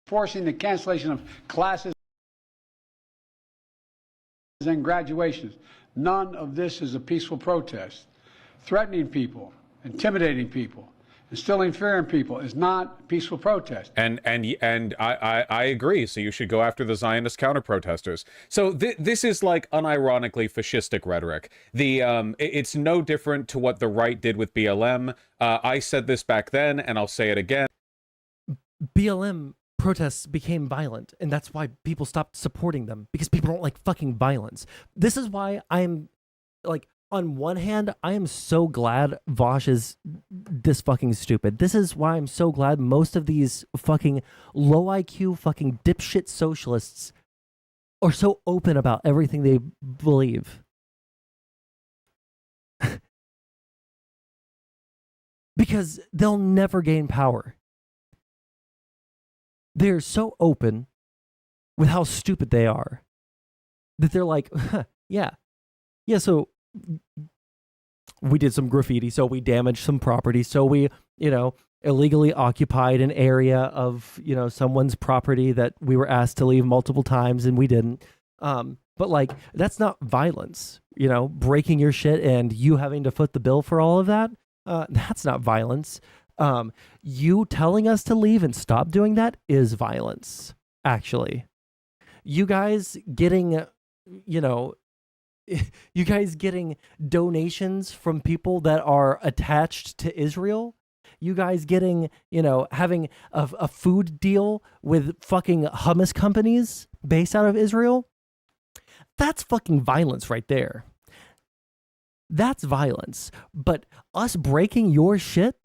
Forcing the cancellation of classes and graduations. None of this is a peaceful protest. Threatening people, intimidating people, instilling fear in people is not peaceful protest.
And I agree. So you should go after the Zionist counter-protesters. So this is like unironically fascistic rhetoric. It's no different to what the right did with BLM. I said this back then, and I'll say it again.
BLM protests became violent, and that's why people stopped supporting them, because people don't like fucking violence. This is why I'm like, on one hand, I am so glad Vosh is this fucking stupid. This is why I'm so glad most of these fucking low IQ fucking dipshit socialists are so open about everything they believe. Because they'll never gain power. They're so open with how stupid they are that they're like, yeah, so we did some graffiti, so we damaged some property, so we, illegally occupied an area of, someone's property that we were asked to leave multiple times and we didn't. But like, that's not violence, breaking your shit and you having to foot the bill for all of that. That's not violence. You telling us to leave and stop doing that is violence, actually. You guys getting, you guys getting donations from people that are attached to Israel, you guys getting, having a food deal with fucking hummus companies based out of Israel, that's fucking violence right there. That's violence. But us breaking your shit,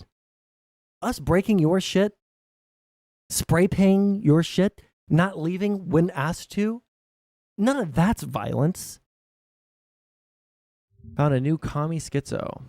spray painting your shit, not leaving when asked to, none of that's violence. Found a new commie schizo.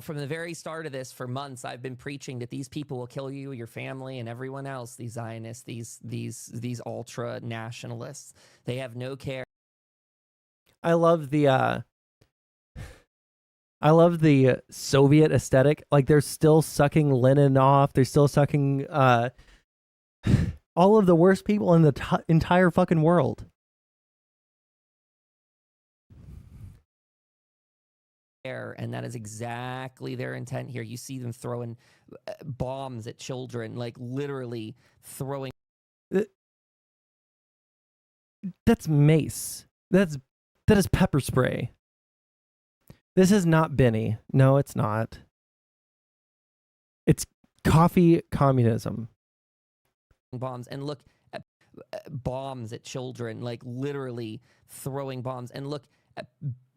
From the very start of this, for months, I've been preaching that these people will kill you, your family, and everyone else. These Zionists, these ultra nationalists, they have no care.
I love the Soviet aesthetic. Like, they're still sucking Lenin off. They're still sucking all of the worst people in the entire fucking world.
And that is exactly their intent here. You see them throwing bombs at children, like literally throwing.
That's mace. That is pepper spray. This is not Benny. No, it's not. It's coffee communism.
Bombs, and look at bombs at children, like literally throwing bombs, and look at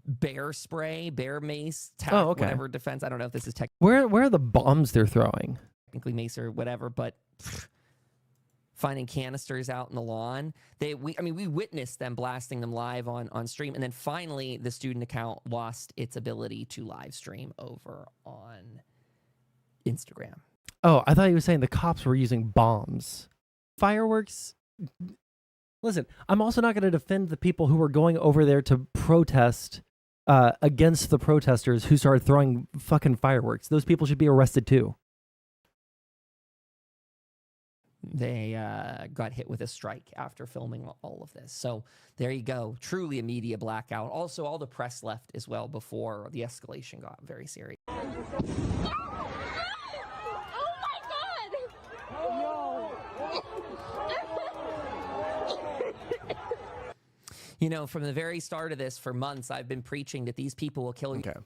bear spray, bear mace, whatever defense. I don't know if this is
Where are the bombs they're throwing?
Technically mace or whatever, but finding canisters out in the lawn. We witnessed them blasting them live on stream, and then finally the student account lost its ability to live stream over on Instagram.
Oh, I thought he was saying the cops were using bombs. Fireworks. Listen, I'm also not going to defend the people who were going over there to protest against the protesters who started throwing fucking fireworks. Those people should be arrested too.
They got hit with a strike after filming all of this. So there you go. Truly a media blackout. Also, all the press left as well before the escalation got very serious. You know, from the very start of this, for months, I've been preaching that these people will kill you.
Okay.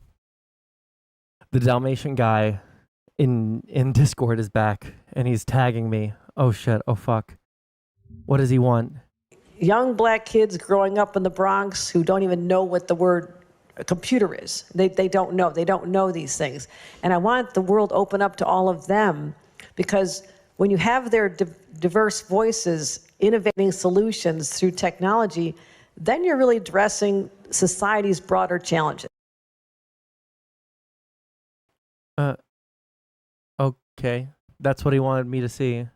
The Dalmatian guy in Discord is back, and he's tagging me. Oh, shit. Oh, fuck. What does he want?
Young black kids growing up in the Bronx who don't even know what the word computer is. They don't know. They don't know these things. And I want the world open up to all of them, because when you have their diverse voices innovating solutions through technology, then you're really addressing society's broader challenges.
Okay. That's what he wanted me to see.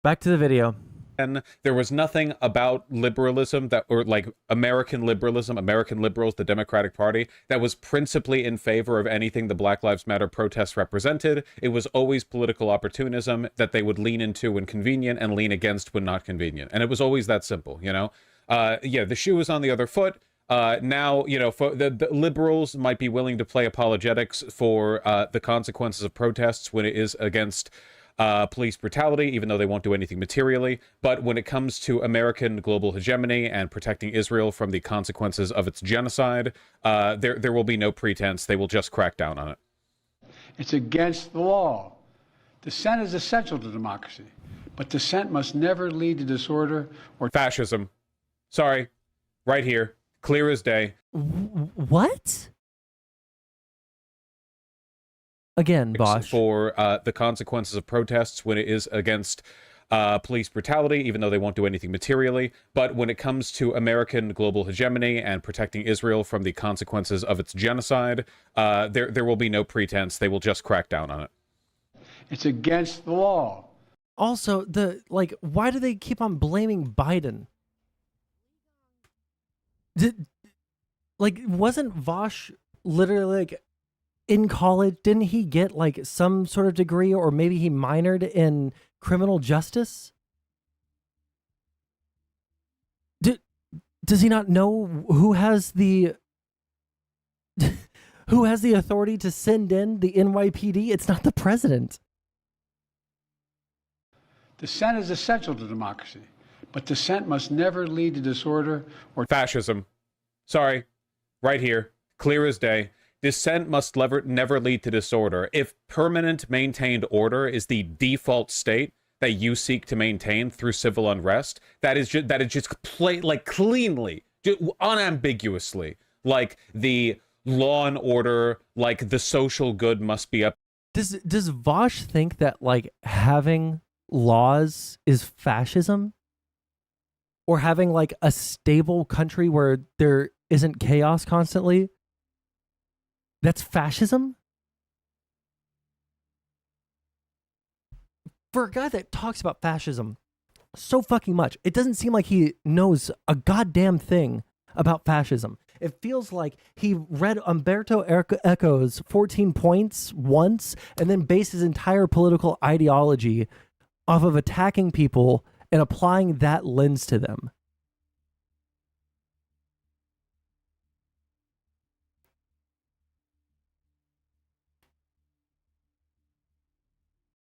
Back to the video.
And there was nothing about liberalism or like American liberalism, American liberals, the Democratic Party, that was principally in favor of anything the Black Lives Matter protests represented. It was always political opportunism that they would lean into when convenient and lean against when not convenient. And it was always that simple, you know? Yeah, the shoe is on the other foot. Now, you know, for the liberals might be willing to play apologetics for the consequences of protests when it is against police brutality, even though they won't do anything materially. But when it comes to American global hegemony and protecting Israel from the consequences of its genocide, there will be no pretense. They will just crack down on it.
It's against the law. Dissent is essential to democracy, but dissent must never lead to disorder or
fascism. Sorry, right here, clear as day.
What? Again, Bosch.
For the consequences of protests when it is against police brutality, even though they won't do anything materially. But when it comes to American global hegemony and protecting Israel from the consequences of its genocide, there will be no pretense. They will just crack down on it.
it's against the law.
Also, why do they keep on blaming Biden? Wasn't Vosh literally in college? Didn't he get some sort of degree, or maybe he minored in criminal justice? Does he not know who has the authority to send in the NYPD? It's not the president.
Dissent is essential to democracy, but dissent must never lead to disorder or
fascism. Sorry, right here, clear as day. Dissent must never lead to disorder. If permanent maintained order is the default state that you seek to maintain through civil unrest, that is just cleanly, unambiguously, the law and order, the social good must be up.
Does Vosh think that having laws is fascism? Or having a stable country where there isn't chaos constantly? That's fascism? For a guy that talks about fascism so fucking much, it doesn't seem like he knows a goddamn thing about fascism. It feels like he read Umberto Eco's 14 Points once and then based his entire political ideology off of attacking people and applying that lens to them.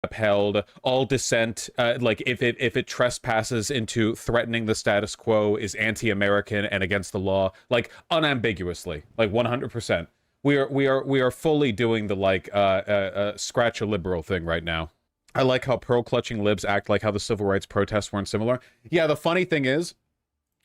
Upheld all dissent, if it trespasses into threatening the status quo, is anti-American and against the law, unambiguously, 100%. We are fully doing the scratch a liberal thing right now. I like how pearl clutching libs act like how the civil rights protests weren't similar. Yeah, the funny thing is,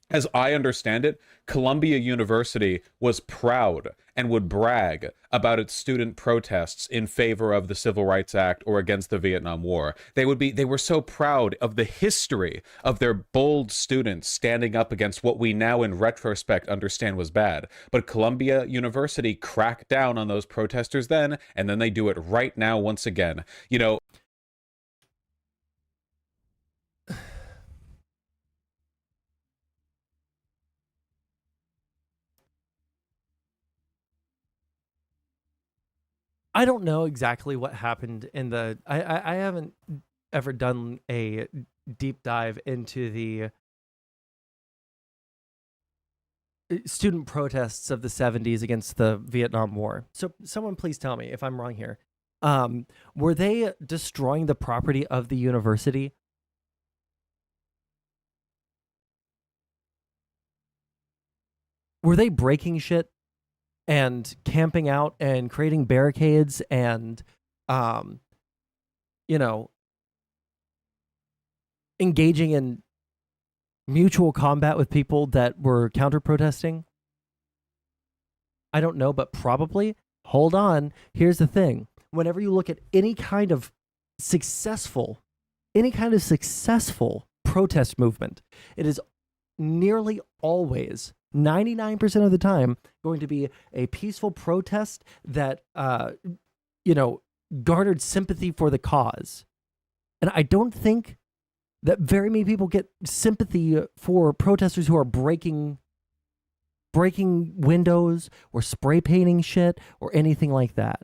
As I understand it, Columbia University was proud and would brag about its student protests in favor of the Civil Rights Act or against the Vietnam War. They were so proud of the history of their bold students standing up against what we now in retrospect understand was bad. But Columbia University cracked down on those protesters then, and then they do it right now once again. You know,
I don't know exactly what happened in the. I haven't ever done a deep dive into the student protests of the 70s against the Vietnam War. So someone please tell me if I'm wrong here. Were they destroying the property of the university? Were they breaking shit and camping out and creating barricades and, you know, engaging in mutual combat with people that were counter-protesting? I don't know, but probably. Hold on. Here's the thing. Whenever you look at any kind of successful protest movement, it is nearly always 99% of the time going to be a peaceful protest that garnered sympathy for the cause. And I don't think that very many people get sympathy for protesters who are breaking windows or spray painting shit or anything like that.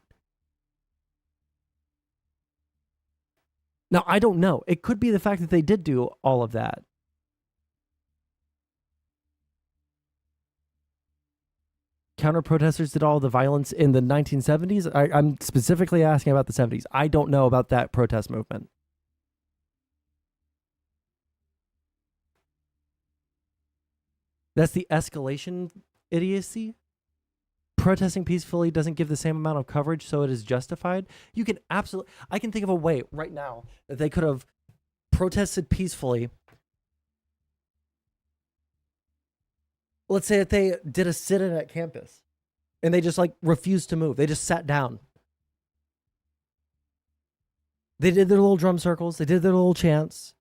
Now, I don't know. It could be the fact that they did do all of that. Counter-protesters did all the violence in the 1970s. I'm specifically asking about the 70s. I don't know about that protest movement. That's the escalation idiocy. Protesting peacefully doesn't give the same amount of coverage, so it is justified. You can absolutely... I can think of a way right now that they could have protested peacefully. Let's say that they did a sit-in at campus and they just refused to move. They just sat down. They did their little drum circles. They did their little chants.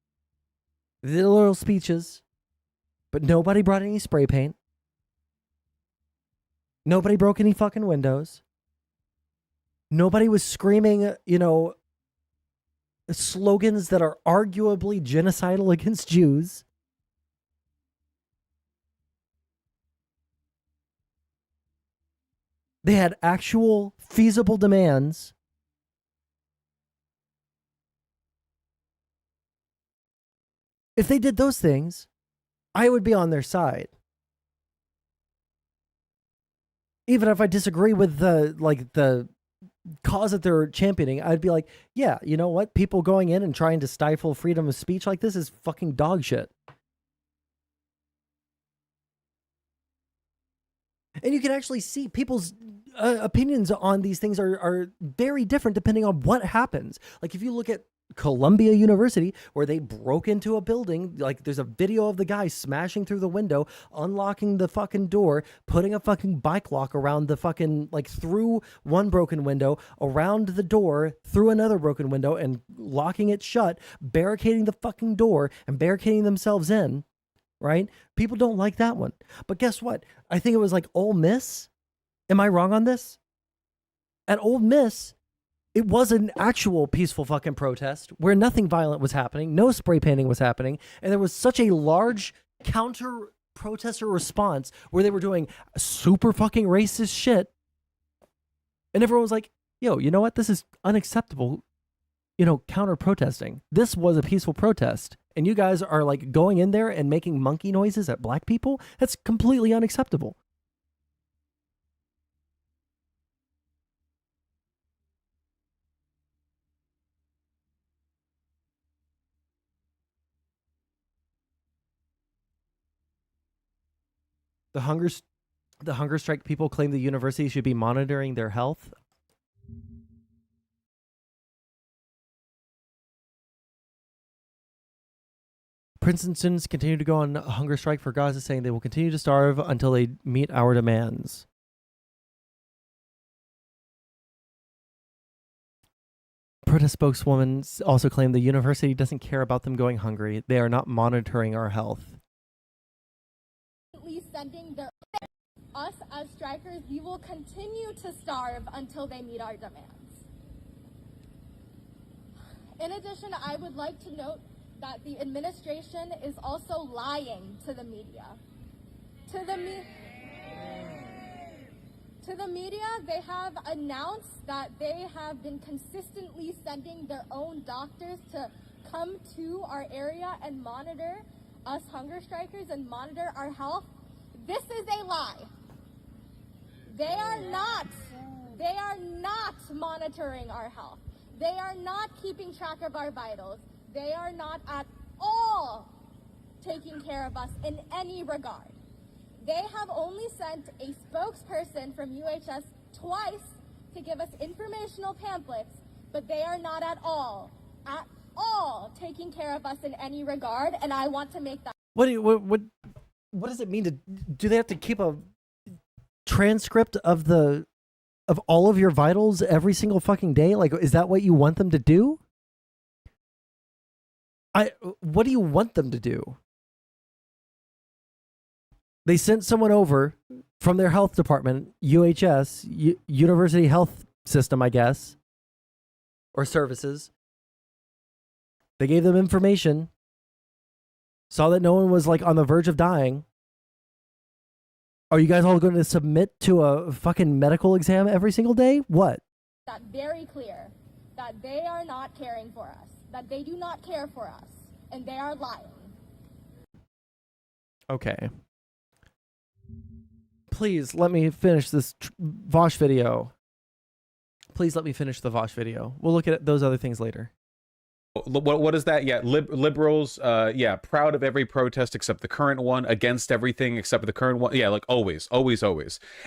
They did their little speeches. But nobody brought any spray paint. Nobody broke any fucking windows. Nobody was screaming, slogans that are arguably genocidal against Jews. They had actual feasible demands. If they did those things, I would be on their side. Even if I disagree with the cause that they're championing, I'd be like, yeah, you know what? People going in and trying to stifle freedom of speech like this is fucking dog shit. And you can actually see people's opinions on these things are very different depending on what happens. Like if you look at Columbia University, where they broke into a building, there's a video of the guy smashing through the window, unlocking the fucking door, putting a fucking bike lock around the fucking, through one broken window, around the door, through another broken window, and locking it shut, barricading the fucking door, and barricading themselves in. Right? People don't like that one. But guess what? I think it was Ole Miss. Am I wrong on this? At Ole Miss, it was an actual peaceful fucking protest where nothing violent was happening, no spray painting was happening, and there was such a large counter-protester response where they were doing super fucking racist shit. And everyone was like, yo, you know what? This is unacceptable, counter-protesting. This was a peaceful protest. And you guys are going in there and making monkey noises at black people? That's completely unacceptable. The hunger strike people claim the university should be monitoring their health. Princeton students continue to go on hunger strike for Gaza, saying they will continue to starve until they meet our demands. Protest spokeswoman also claimed the university doesn't care about them going hungry. They are not monitoring our health.
Sending us as strikers, we will continue to starve until they meet our demands. In addition, I would like to note that the administration is also lying to the media. To the media, they have announced that they have been consistently sending their own doctors to come to our area and monitor us hunger strikers and monitor our health. This is a lie. They are not monitoring our health. They are not keeping track of our vitals. They are not at all taking care of us in any regard. They have only sent a spokesperson from UHS twice to give us informational pamphlets, but they are not at all taking care of us in any regard, and I want to make that.
What does it mean to? Do they have to keep a transcript of all of your vitals every single fucking day? Like, is that what you want them to do? What do you want them to do? They sent someone over from their health department, UHS, University Health System, I guess, or services. They gave them information, saw that no one was like on the verge of dying. Are you guys all going to submit to a fucking medical exam every single day? What?
That very clear that they are not caring for us, that they do not care for us, and they are lying.
Okay. Please let me finish this Vosh video. Please let me finish the Vosh video. We'll look at those other things later.
What is that? Yeah, liberals, yeah, proud of every protest except the current one, against everything except the current one. Yeah, like always.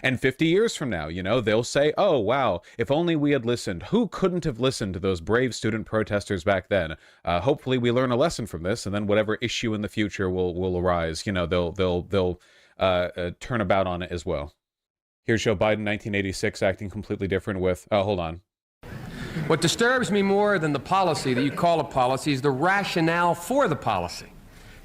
And 50 years from now, you know, they'll say, oh, wow, if only we had listened. Who couldn't have listened to those brave student protesters back then? Hopefully we learn a lesson from this, and then whatever issue in the future will arise, you know, they'll turn about on it as well. Here's Joe Biden, 1986, acting completely different with, hold on.
What disturbs me more than the policy that you call a policy is the rationale for the policy.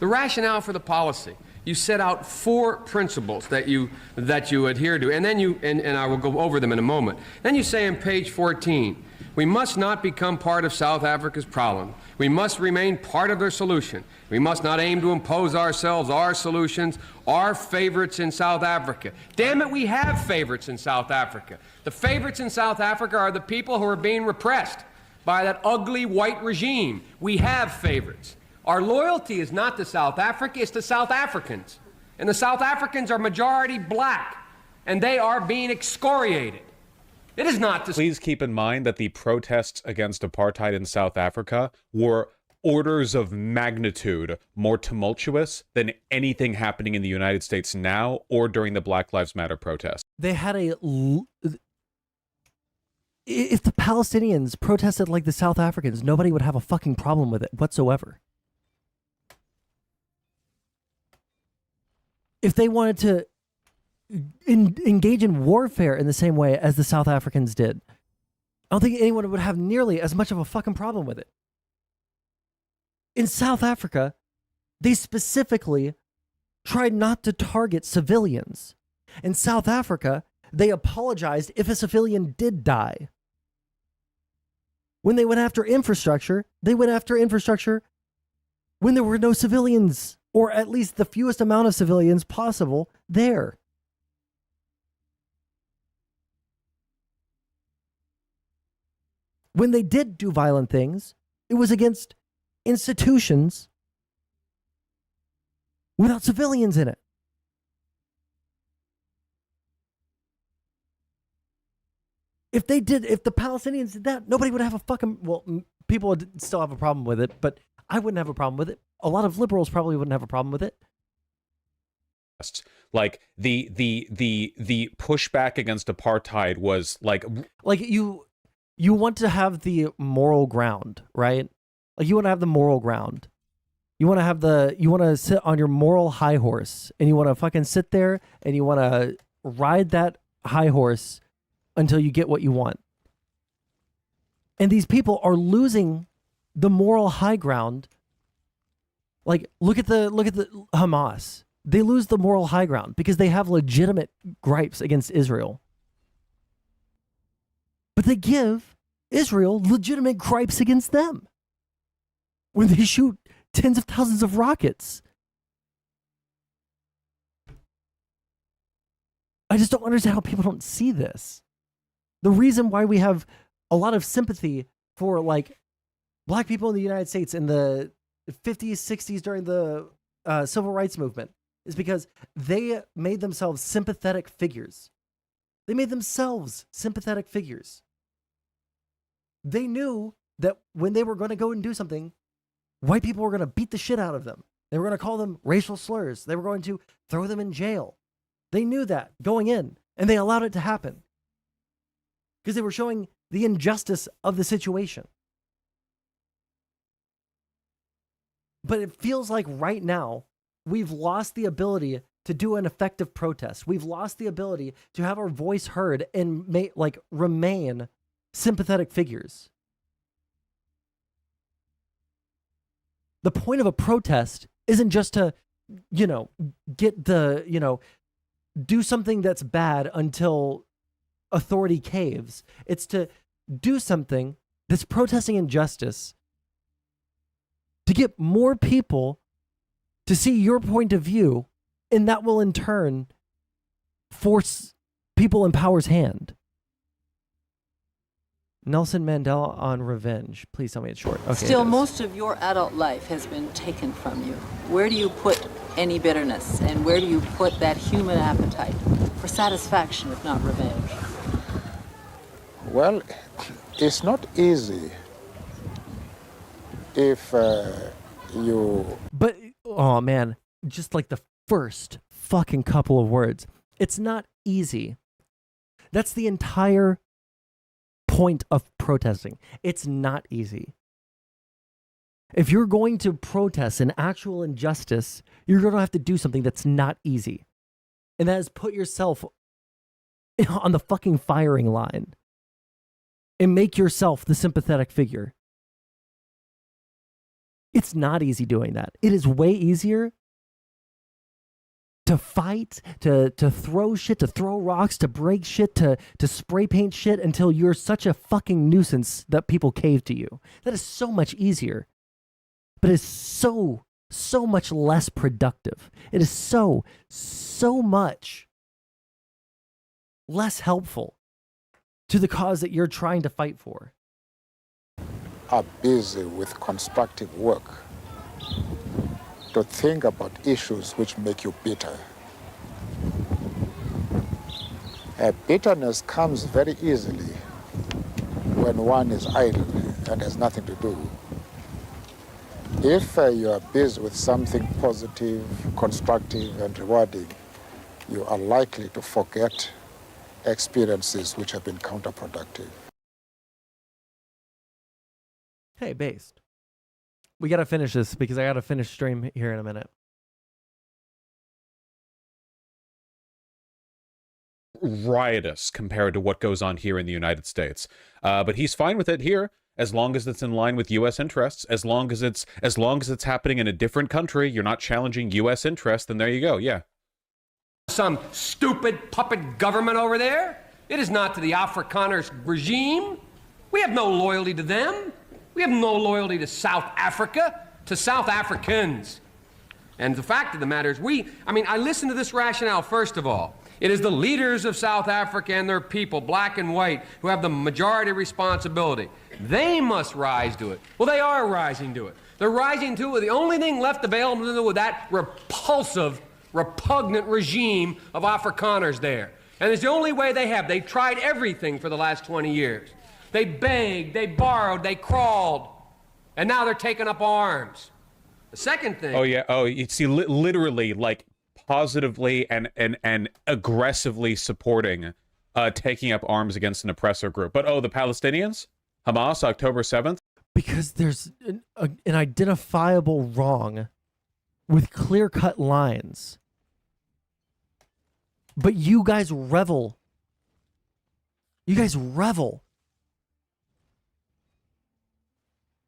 The rationale for the policy. You set out 4 principles that you adhere to, and then and I will go over them in a moment. Then you say on page 14, we must not become part of South Africa's problem. We must remain part of their solution. We must not aim to impose ourselves, our solutions, our favorites in South Africa. Damn it, we have favorites in South Africa. The favorites in South Africa are the people who are being repressed by that ugly white regime. We have favorites. Our loyalty is not to South Africa, it's to South Africans. And the South Africans are majority black, and they are being excoriated. It is not to...
Please keep in mind that the protests against apartheid in South Africa were orders of magnitude more tumultuous than anything happening in the United States now or during the Black Lives Matter protests.
They had if the Palestinians protested like the South Africans, nobody would have a fucking problem with it whatsoever. If they wanted to engage in warfare in the same way as the South Africans did, I don't think anyone would have nearly as much of a fucking problem with it. In South Africa, they specifically tried not to target civilians. In South Africa, they apologized if a civilian did die. When they went after infrastructure, they went after infrastructure when there were no civilians, or at least the fewest amount of civilians possible there. When they did do violent things, it was against institutions without civilians in it. If the Palestinians did that, nobody would have a fucking, well, people would still have a problem with it, but I wouldn't have a problem with it. A lot of liberals probably wouldn't have a problem with it.
Like the pushback against apartheid was like
you want to have the moral ground, right? Like you want to have the moral ground. You want to sit on your moral high horse, and you want to fucking sit there and you want to ride that high horse until you get what you want. And these people are losing the moral high ground. Like, look at the Hamas. They lose the moral high ground because they have legitimate gripes against Israel. But they give Israel legitimate gripes against them when they shoot tens of thousands of rockets. I just don't understand how people don't see this. The reason why we have a lot of sympathy for like black people in the United States in the 50s, 60s during the civil rights movement is because they made themselves sympathetic figures. They made themselves sympathetic figures. They knew that when they were going to go and do something, white people were going to beat the shit out of them. They were going to call them racial slurs. They were going to throw them in jail. They knew that going in, and they allowed it to happen because they were showing the injustice of the situation. But it feels like right now, we've lost the ability to do an effective protest. We've lost the ability to have our voice heard and remain sympathetic figures. The point of a protest isn't just to, do something that's bad until authority caves. It's to do something that's protesting injustice to get more people to see your point of view, and that will in turn force people in power's hand. Nelson Mandela on revenge. Please tell me it's short. Okay,
Still, most of your adult life has been taken from you. Where do you put any bitterness, and where do you put that human appetite for satisfaction, if not revenge?
Well, it's not easy if you...
But, oh man, just like the first fucking couple of words. It's not easy. That's the entire point of protesting. It's not easy. If you're going to protest an actual injustice, you're going to have to do something that's not easy. And that is put yourself on the fucking firing line and make yourself the sympathetic figure. It's not easy doing that. It is way easier to fight, to throw shit, to throw rocks, to break shit, to spray paint shit until you're such a fucking nuisance that people cave to you. That is so much easier. But it's so much less productive. It is so much less helpful to the cause that you're trying to fight for.
Are busy with constructive work to think about issues which make you bitter. Bitterness comes very easily when one is idle and has nothing to do. If you are busy with something positive, constructive, and rewarding, you are likely to forget experiences which have been counterproductive.
Hey, Based. We got to finish this because I got to finish stream here in a minute.
Riotous compared to what goes on here in the United States. But he's fine with it here as long as it's in line with U.S. interests. As long as it's happening in a different country, you're not challenging U.S. interests, then there you go, yeah.
Some stupid puppet government over there. It is not to the Afrikaners regime. We have no loyalty to them. We have no loyalty to South Africa, to South Africans. And the fact of the matter is I listen to this rationale first of all. It is the leaders of South Africa and their people, black and white, who have the majority responsibility. They must rise to it. Well, they are rising to it. They're rising to it. The only thing left available to them with that repulsive, repugnant regime of Afrikaners there. And it's the only way they have. They've tried everything for the last 20 years. They begged, they borrowed, they crawled, and now they're taking up arms. The second thing...
Oh, yeah. Oh, you see, literally, like, positively and aggressively supporting taking up arms against an oppressor group. But, the Palestinians? Hamas, October 7th?
Because there's an identifiable wrong with clear-cut lines. But you guys revel. You guys revel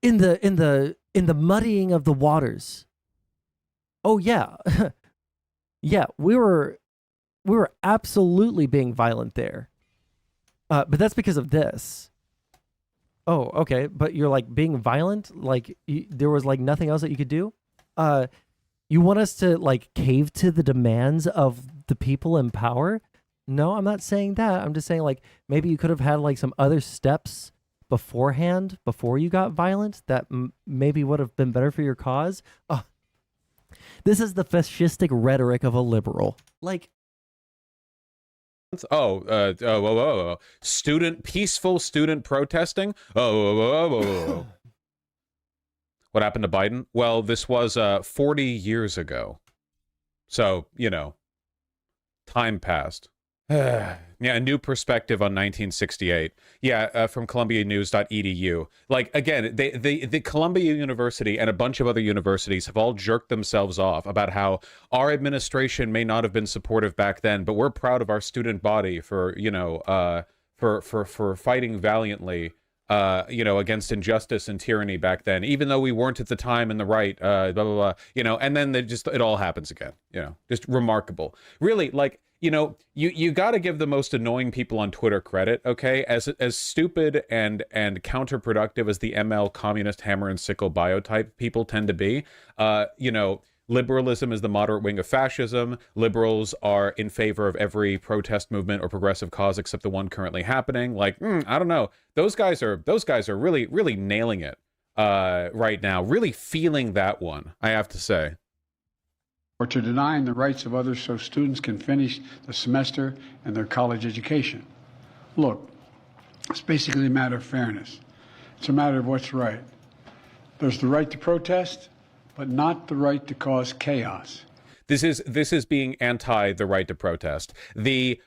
in the muddying of the waters. Oh yeah. Yeah, we were absolutely being violent there. But that's because of this. Oh, okay. But you're like being violent? Like there was like nothing else that you could do? You want us to like cave to the demands of the people in power? No, I'm not saying that. I'm just saying like maybe you could have had like some other steps beforehand before you got violent that maybe would have been better for your cause. This is the fascistic rhetoric of a liberal. Like,
peaceful student protesting. What happened to Biden? Well, this was 40 years ago. So, you know, time passed. Yeah, a new perspective on 1968. Yeah, from columbianews.edu. Like, again, the Columbia University and a bunch of other universities have all jerked themselves off about how our administration may not have been supportive back then, but we're proud of our student body for, you know, for fighting valiantly, you know, against injustice and tyranny back then, even though we weren't at the time in the right, blah, blah, blah, you know, and then it all happens again, you know, just remarkable. Really, like, you know, you got to give the most annoying people on Twitter credit, okay? As stupid and counterproductive as the ML communist hammer and sickle biotype people tend to be, you know, liberalism is the moderate wing of fascism. Liberals are in favor of every protest movement or progressive cause except the one currently happening. Like, I don't know. Those guys are really, really nailing it right now. Really feeling that one, I have to say.
Or to denying the rights of others so students can finish the semester and their college education. Look, it's basically a matter of fairness. It's a matter of what's right. There's the right to protest, but not the right to cause chaos.
This is being anti the right to protest. The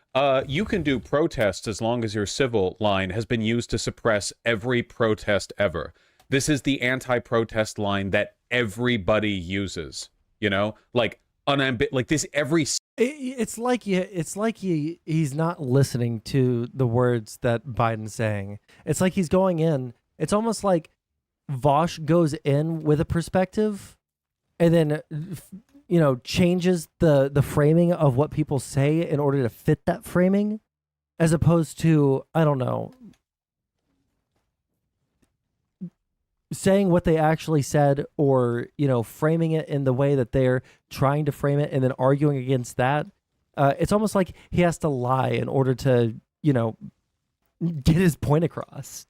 you can do protests as long as you're civil line has been used to suppress every protest ever. This is the anti-protest line that everybody uses. You know, like like this every.
It's like he's not listening to the words that Biden's saying. It's like he's going in. It's almost like Vosh goes in with a perspective, and then you know changes the framing of what people say in order to fit that framing, as opposed to I don't know. Saying what they actually said, or you know, framing it in the way that they're trying to frame it, and then arguing against that. It's almost like he has to lie in order to, you know, get his point across.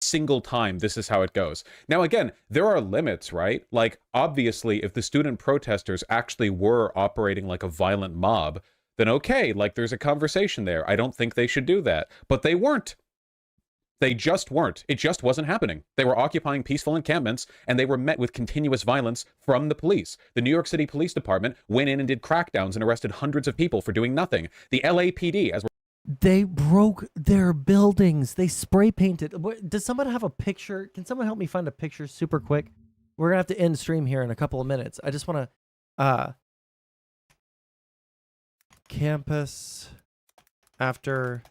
Single time, this is how it goes. Now, again, there are limits, right? Like, obviously, if the student protesters actually were operating like a violent mob, then okay, like there's a conversation there. I don't think they should do that, but they weren't. They just weren't. It just wasn't happening. They were occupying peaceful encampments, and they were met with continuous violence from the police. The New York City Police Department went in and did crackdowns and arrested hundreds of people for doing nothing. The LAPD, as
they broke their buildings. They spray painted. Does someone have a picture? Can someone help me find a picture super quick? We're gonna have to end stream here in a couple of minutes. I just want to campus after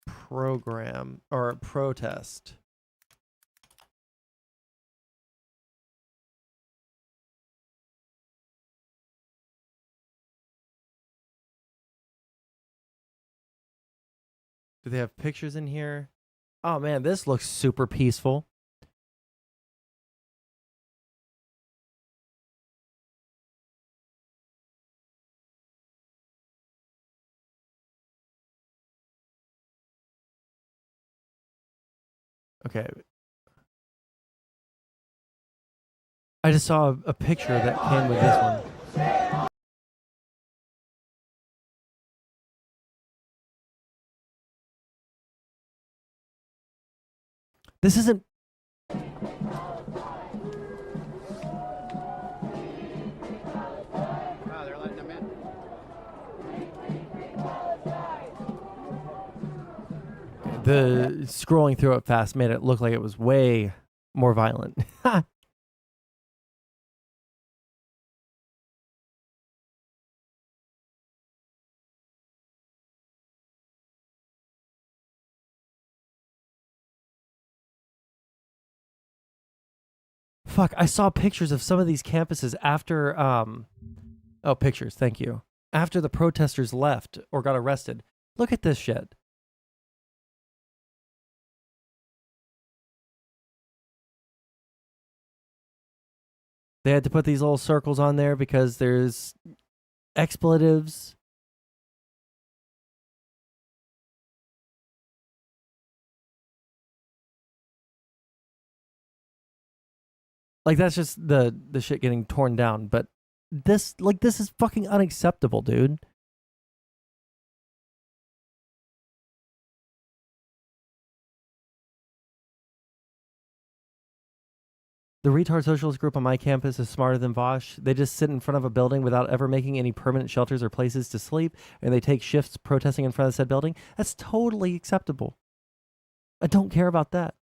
program or protest. Do they have pictures in here? Oh man, this looks super peaceful. Okay. I just saw a picture that came with this one. This isn't.
They're letting them in.
The scrolling through it fast made it look like it was way more violent. Fuck, I saw pictures of some of these campuses after, oh, pictures, thank you. After the protesters left or got arrested. Look at this shit. They had to put these little circles on there because there's expletives. Like, that's just the shit getting torn down. But this is fucking unacceptable, dude. The retard socialist group on my campus is smarter than Vosh. They just sit in front of a building without ever making any permanent shelters or places to sleep, and they take shifts protesting in front of said building. That's totally acceptable. I don't care about that.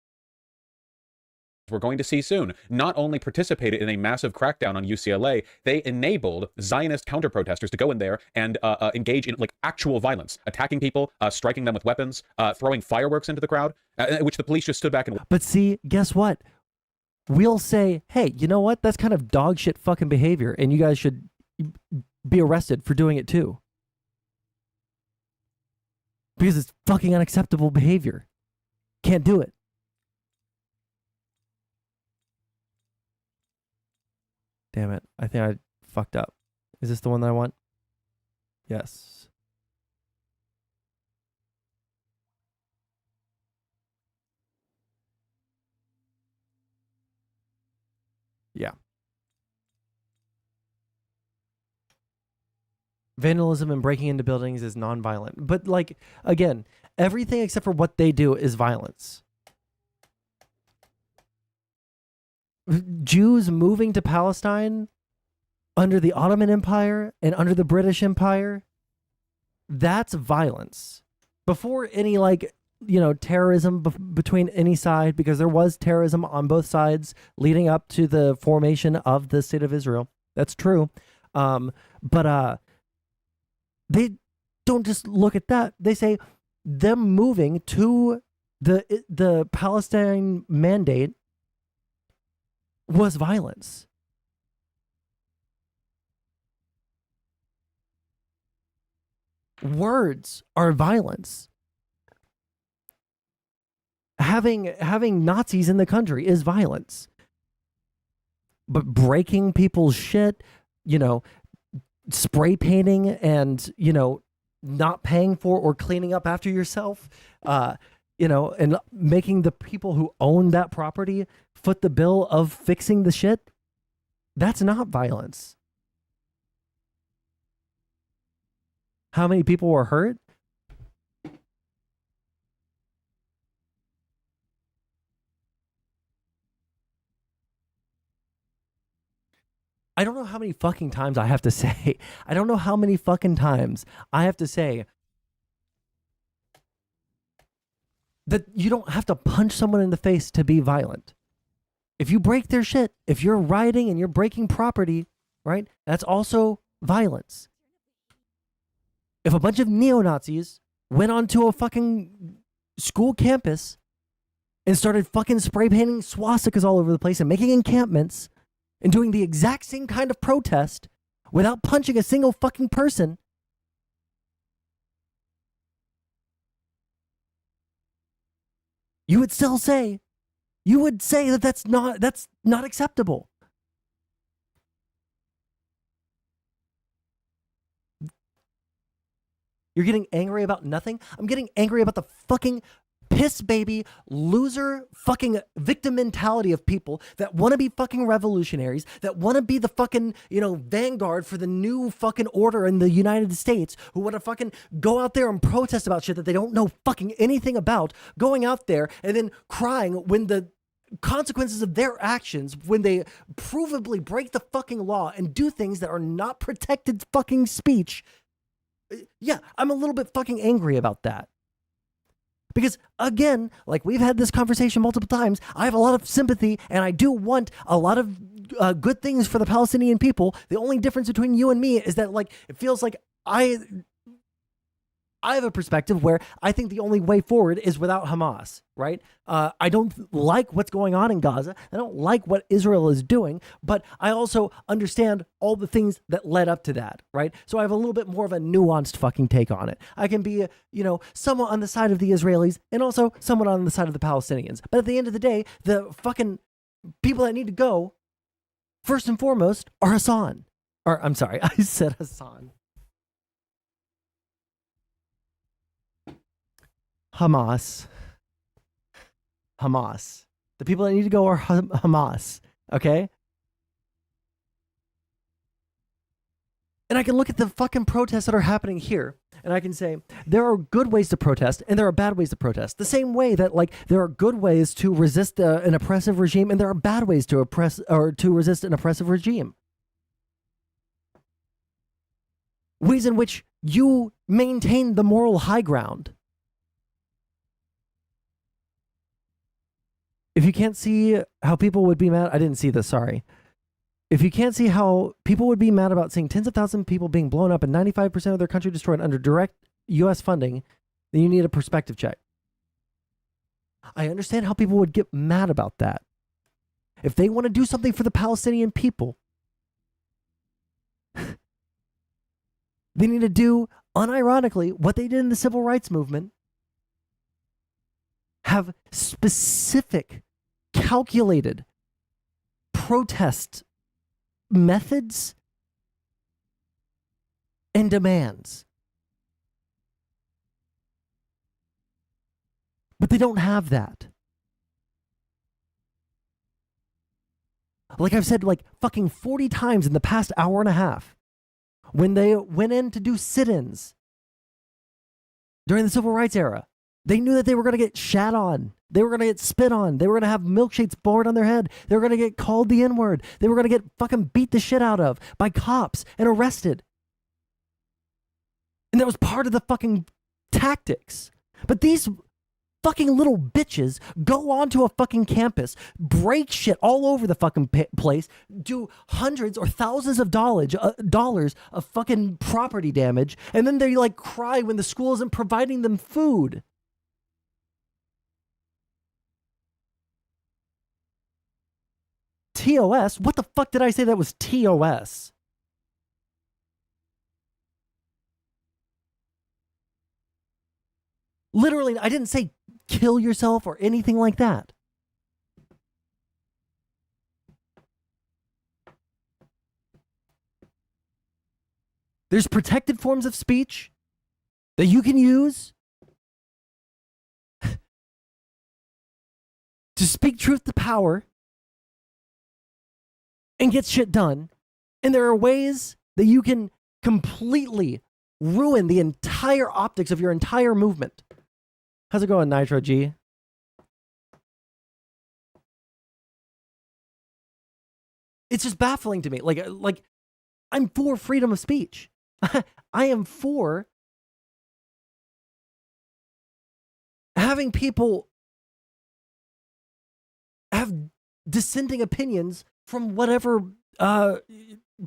We're going to see soon, not only participated in a massive crackdown on UCLA, they enabled Zionist counter-protesters to go in there and engage in like actual violence, attacking people, striking them with weapons, throwing fireworks into the crowd, which the police just stood back and...
But see, guess what? We'll say, hey, you know what? That's kind of dog shit fucking behavior, and you guys should be arrested for doing it too. Because it's fucking unacceptable behavior. Can't do it. Damn it. I think I fucked up. Is this the one that I want? Yes. Yeah. Vandalism and breaking into buildings is nonviolent. But, like, again, everything except for what they do is violence. Jews moving to Palestine under the Ottoman Empire and under the British Empire, that's violence. Before any, like, you know, terrorism between any side, because there was terrorism on both sides leading up to the formation of the State of Israel. That's true. But they don't just look at that. They say them moving to the Palestine Mandate was violence. Words are violence. Having Nazis in the country is violence. But breaking people's shit, you know, spray painting and, you know, not paying for or cleaning up after yourself, you know, and making the people who own that property foot the bill of fixing the shit, that's not violence. How many people were hurt? I don't know how many fucking times I have to say. I don't know how many fucking times I have to say that you don't have to punch someone in the face to be violent. If you break their shit, if you're rioting and you're breaking property, right, that's also violence. If a bunch of neo-Nazis went onto a fucking school campus and started fucking spray painting swastikas all over the place and making encampments and doing the exact same kind of protest without punching a single fucking person, you would still say, that that's not acceptable. You're getting angry about nothing? I'm getting angry about the fucking piss baby, loser, fucking victim mentality of people that want to be fucking revolutionaries, that want to be the fucking, you know, vanguard for the new fucking order in the United States, who want to fucking go out there and protest about shit that they don't know fucking anything about, going out there and then crying when the consequences of their actions, when they provably break the fucking law and do things that are not protected fucking speech. Yeah, I'm a little bit fucking angry about that. Because again, like we've had this conversation multiple times, I have a lot of sympathy and I do want a lot of good things for the Palestinian people. The only difference between you and me is that like it feels like I have a perspective where I think the only way forward is without Hamas, right? I don't like what's going on in Gaza. I don't like what Israel is doing, but I also understand all the things that led up to that, right? So I have a little bit more of a nuanced fucking take on it. I can be, somewhat on the side of the Israelis and also somewhat on the side of the Palestinians. But at the end of the day, the fucking people that need to go, first and foremost, are Hassan. Or, I'm sorry, I said Hassan. Hamas. The people that need to go are Hamas, okay? And I can look at the fucking protests that are happening here, and I can say there are good ways to protest and there are bad ways to protest. The same way that like there are good ways to resist an oppressive regime and there are bad ways to oppress or to resist an oppressive regime. Ways in which you maintain the moral high ground. If you can't see how people would be mad, I didn't see this, sorry. If you can't see how people would be mad about seeing tens of thousands of people being blown up and 95% of their country destroyed under direct U.S. funding, then you need a perspective check. I understand how people would get mad about that. If they want to do something for the Palestinian people, they need to do, unironically, what they did in the civil rights movement. Have specific, calculated protest methods and demands. But they don't have that. Like I've said like fucking 40 times in the past hour and a half, when they went in to do sit-ins during the civil rights era, they knew that they were going to get shat on. They were going to get spit on. They were going to have milkshakes poured on their head. They were going to get called the N-word. They were going to get fucking beat the shit out of by cops and arrested. And that was part of the fucking tactics. But these fucking little bitches go onto a fucking campus, break shit all over the fucking place, do hundreds or thousands of dollars of fucking property damage, and then they like cry when the school isn't providing them food. TOS? What the fuck did I say that was TOS? Literally, I didn't say kill yourself or anything like that. There's protected forms of speech that you can use to speak truth to power and get shit done. And there are ways that you can completely ruin the entire optics of your entire movement. How's it going, Nitro G? It's just baffling to me. Like I'm for freedom of speech. I am for having people have dissenting opinions from whatever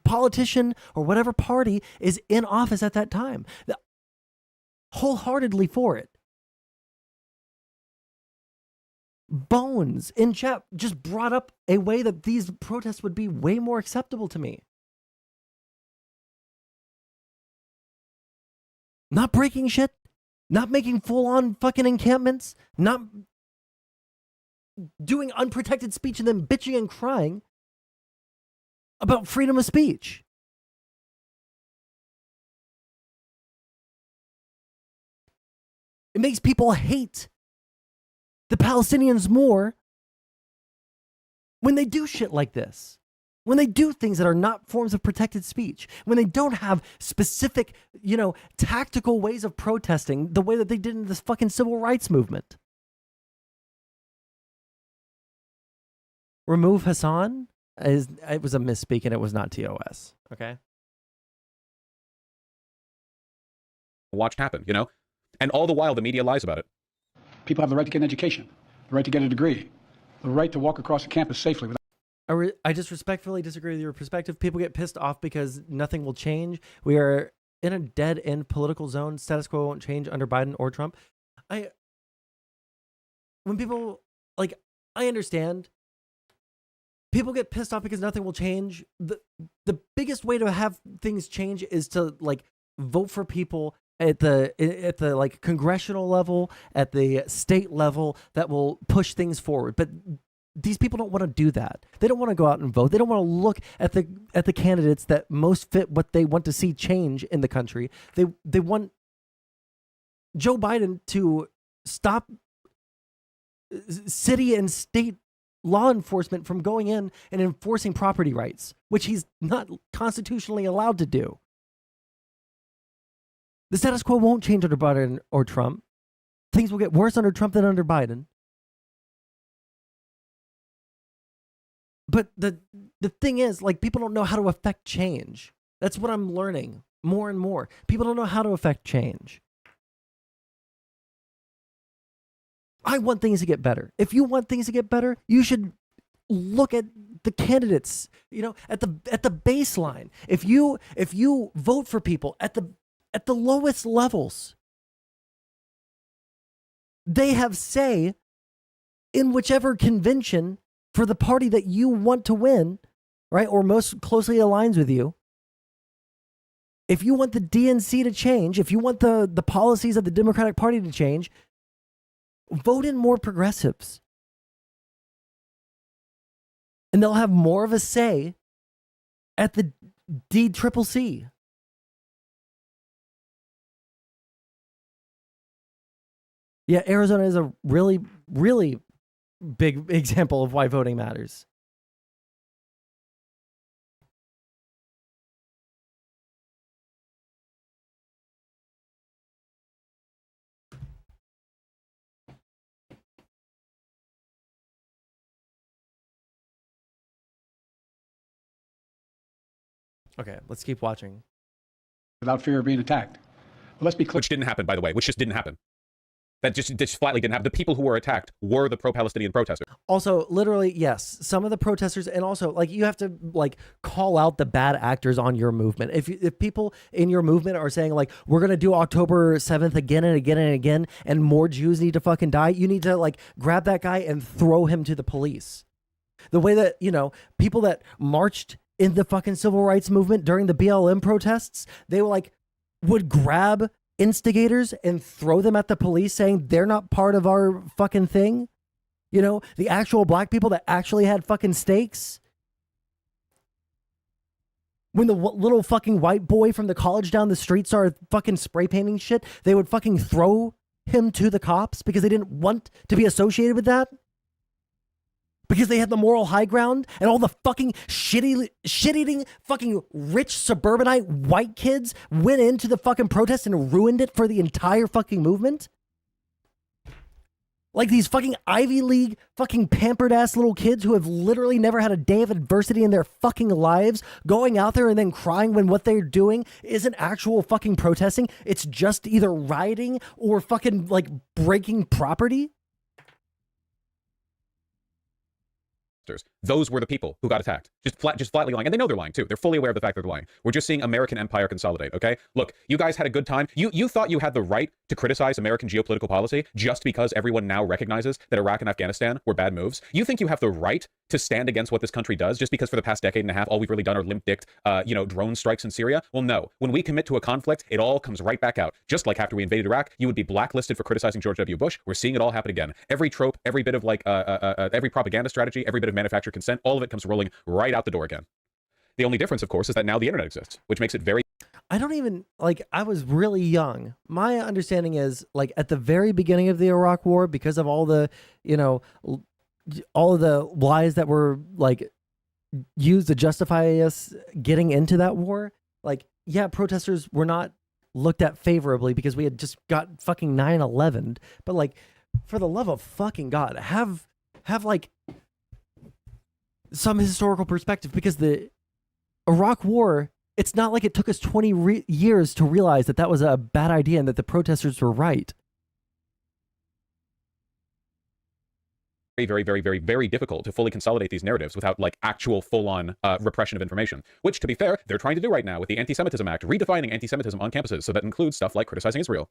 politician or whatever party is in office at that time. Wholeheartedly for it. Bones in chat just brought up a way that these protests would be way more acceptable to me. Not breaking shit, not making full-on fucking encampments, not doing unprotected speech and then bitching and crying about freedom of speech. It makes people hate the Palestinians more when they do shit like this. When they do things that are not forms of protected speech. When they don't have specific, tactical ways of protesting the way that they did in this fucking civil rights movement. Remove Hassan? It was a misspeak and it was not TOS. Okay?
Watched happen, And all the while the media lies about it.
People have the right to get an education, the right to get a degree, the right to walk across the campus safely.
I just respectfully disagree with your perspective. People get pissed off because nothing will change. We are in a dead-end political zone. Status quo won't change under Biden or Trump. When people, like, I understand. People get pissed off because nothing will change. The biggest way to have things change is to, like, vote for people at the like congressional level, at the state level, that will push things forward. But these people don't want to do that. They don't want to go out and vote. They don't want to look at the candidates that most fit what they want to see change in the country. They want Joe Biden to stop city and state law enforcement from going in and enforcing property rights, which he's not constitutionally allowed to do. The status quo won't change under Biden or Trump. Things will get worse under Trump than under Biden. But the thing is, like, people don't know how to affect change. That's what I'm learning more and more. People don't know how to affect change. I want things to get better. If you want things to get better, you should look at the candidates, at the baseline. If you vote for people at the lowest levels, they have say in whichever convention for the party that you want to win, right? Or most closely aligns with you. If you want the DNC to change, if you want the policies of the Democratic Party to change, vote in more progressives. And they'll have more of a say at the DCCC. Yeah, Arizona is a really, really big example of why voting matters. Okay, let's keep watching.
Without fear of being attacked. Well, let's be clear.
Which didn't happen, by the way, which just didn't happen. That just flatly didn't happen. The people who were attacked were the pro-Palestinian protesters.
Also, literally, yes, some of the protesters, and also, like, you have to, like, call out the bad actors on your movement. If people in your movement are saying, like, we're going to do October 7th again and again and again, and more Jews need to fucking die, you need to, like, grab that guy and throw him to the police. The way that, people that marched in the fucking civil rights movement during the BLM protests, they were like, would grab instigators and throw them at the police saying they're not part of our fucking thing. The actual black people that actually had fucking stakes. When the little fucking white boy from the college down the street started fucking spray painting shit, they would fucking throw him to the cops because they didn't want to be associated with that. Because they had the moral high ground, and all the fucking shit-eating fucking rich suburbanite white kids went into the fucking protest and ruined it for the entire fucking movement. Like these fucking Ivy League fucking pampered ass little kids who have literally never had a day of adversity in their fucking lives, going out there and then crying when what they're doing isn't actual fucking protesting. It's just either rioting or fucking like breaking property.
Those were the people who got attacked. Just flatly lying. And they know they're lying too. They're fully aware of the fact that they're lying. We're just seeing American empire consolidate, okay? Look, you guys had a good time. You thought you had the right to criticize American geopolitical policy just because everyone now recognizes that Iraq and Afghanistan were bad moves. You think you have the right to stand against what this country does just because for the past decade and a half, all we've really done are limp-dicked, drone strikes in Syria? Well, no. When we commit to a conflict, it all comes right back out. Just like after we invaded Iraq, you would be blacklisted for criticizing George W. Bush. We're seeing it all happen again. Every trope, every bit of every propaganda strategy, every bit of manufactured consent, all of it comes rolling right out the door again. The only difference, of course, is that now the internet exists, which makes it very...
I don't even, I was really young. My understanding is, at the very beginning of the Iraq War, because of all the, all of the lies that were, used to justify us getting into that war, protesters were not looked at favorably because we had just got fucking 9/11. But, for the love of fucking God, have some historical perspective, because the Iraq War, it's not like it took us 20 years to realize that that was a bad idea and that the protesters were right.
very difficult to fully consolidate these narratives without like actual full-on repression of information, which, to be fair, they're trying to do right now with the Anti-Semitism Act, redefining anti-Semitism on campuses so that includes stuff like criticizing Israel.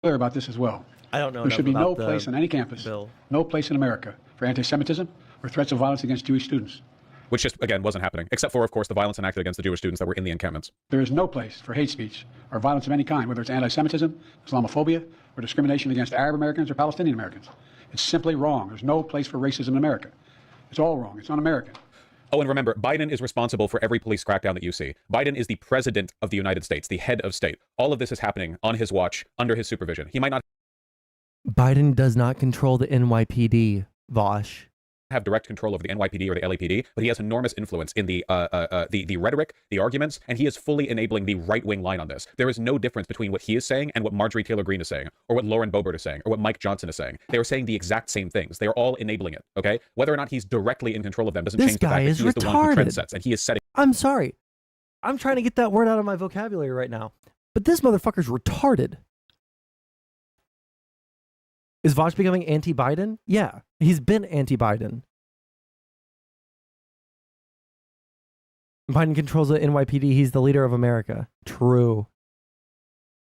Clear about this as well.
I don't know.
There should be no
about the
place on any campus,
bill.
no place in America for anti-Semitism or threats of violence against Jewish students.
Which just, again, wasn't happening, except for, of course, the violence enacted against the Jewish students that were in the encampments.
There is no place for hate speech or violence of any kind, whether it's anti-Semitism, Islamophobia, or discrimination against Arab Americans or Palestinian Americans. It's simply wrong. There's no place for racism in America. It's all wrong. It's un-American.
Oh, and remember, Biden is responsible for every police crackdown that you see. Biden is the president of the United States, the head of state. All of this is happening on his watch, under his supervision. He might not
Biden does not control the NYPD, Vosh.
have direct control over the NYPD or the LAPD, but he has enormous influence in the rhetoric, the arguments, and he is fully enabling the right-wing line on this. There is no difference between what he is saying and what Marjorie Taylor Greene is saying, or what Lauren Boebert is saying, or what Mike Johnson is saying. They are saying the exact same things. They are all enabling it, okay? Whether or not he's directly in control of them doesn't
This
change the
guy
fact that
is
he is the one who
retarded.
trend sets, and he is setting.
I'm sorry. I'm trying to get that word out of my vocabulary right now. But this motherfucker's retarded. Is Vosh becoming anti-Biden? Yeah, he's been anti-Biden. Biden controls the NYPD. He's the leader of America. True.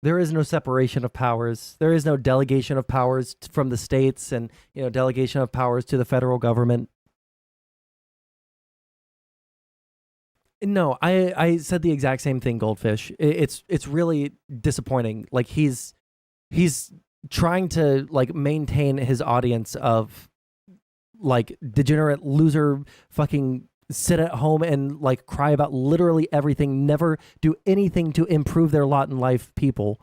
There is no separation of powers. There is no delegation of powers from the states and, delegation of powers to the federal government. No, I said the exact same thing, Goldfish. It's really disappointing. Like he's trying to like maintain his audience of like degenerate loser fucking sit at home and like cry about literally everything, never do anything to improve their lot in life people.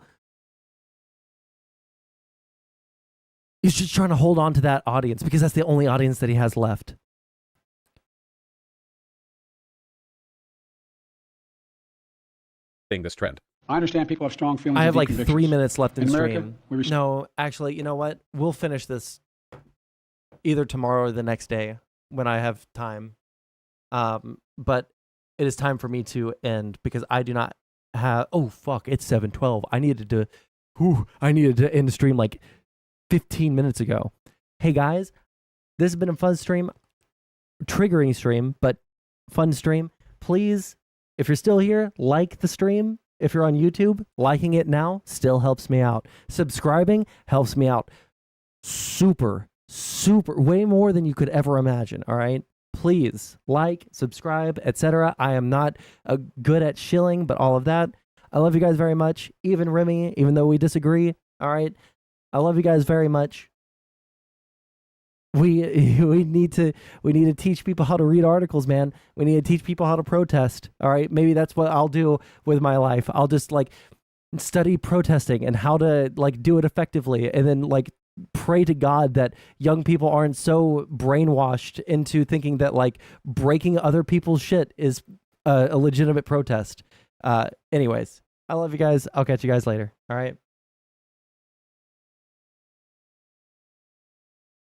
He's just trying to hold on to that audience because that's the only audience that he has left.
This trend.
I understand people have strong feelings.
I have
and
like
deep
3
convictions.
minutes left in
America,
stream. No, actually, you know what? We'll finish this either tomorrow or the next day when I have time. But it is time for me to end because I do not have. Oh fuck! It's 7:12. I needed to end the stream like 15 minutes ago. Hey guys, this has been a fun stream, triggering stream, but fun stream. Please, if you're still here, like the stream. If you're on YouTube, liking it now still helps me out. Subscribing helps me out. Super, way more than you could ever imagine. All right. Please like, subscribe, etc. I am not good at shilling, but all of that. I love you guys very much. Even Remy, even though we disagree. All right. I love you guys very much. We need to teach people how to read articles, man. We need to teach people how to protest. All right. Maybe that's what I'll do with my life. I'll just like study protesting and how to like do it effectively, and then like pray to God that young people aren't so brainwashed into thinking that like breaking other people's shit is a legitimate protest. Anyways, I love you guys. I'll catch you guys later. All right.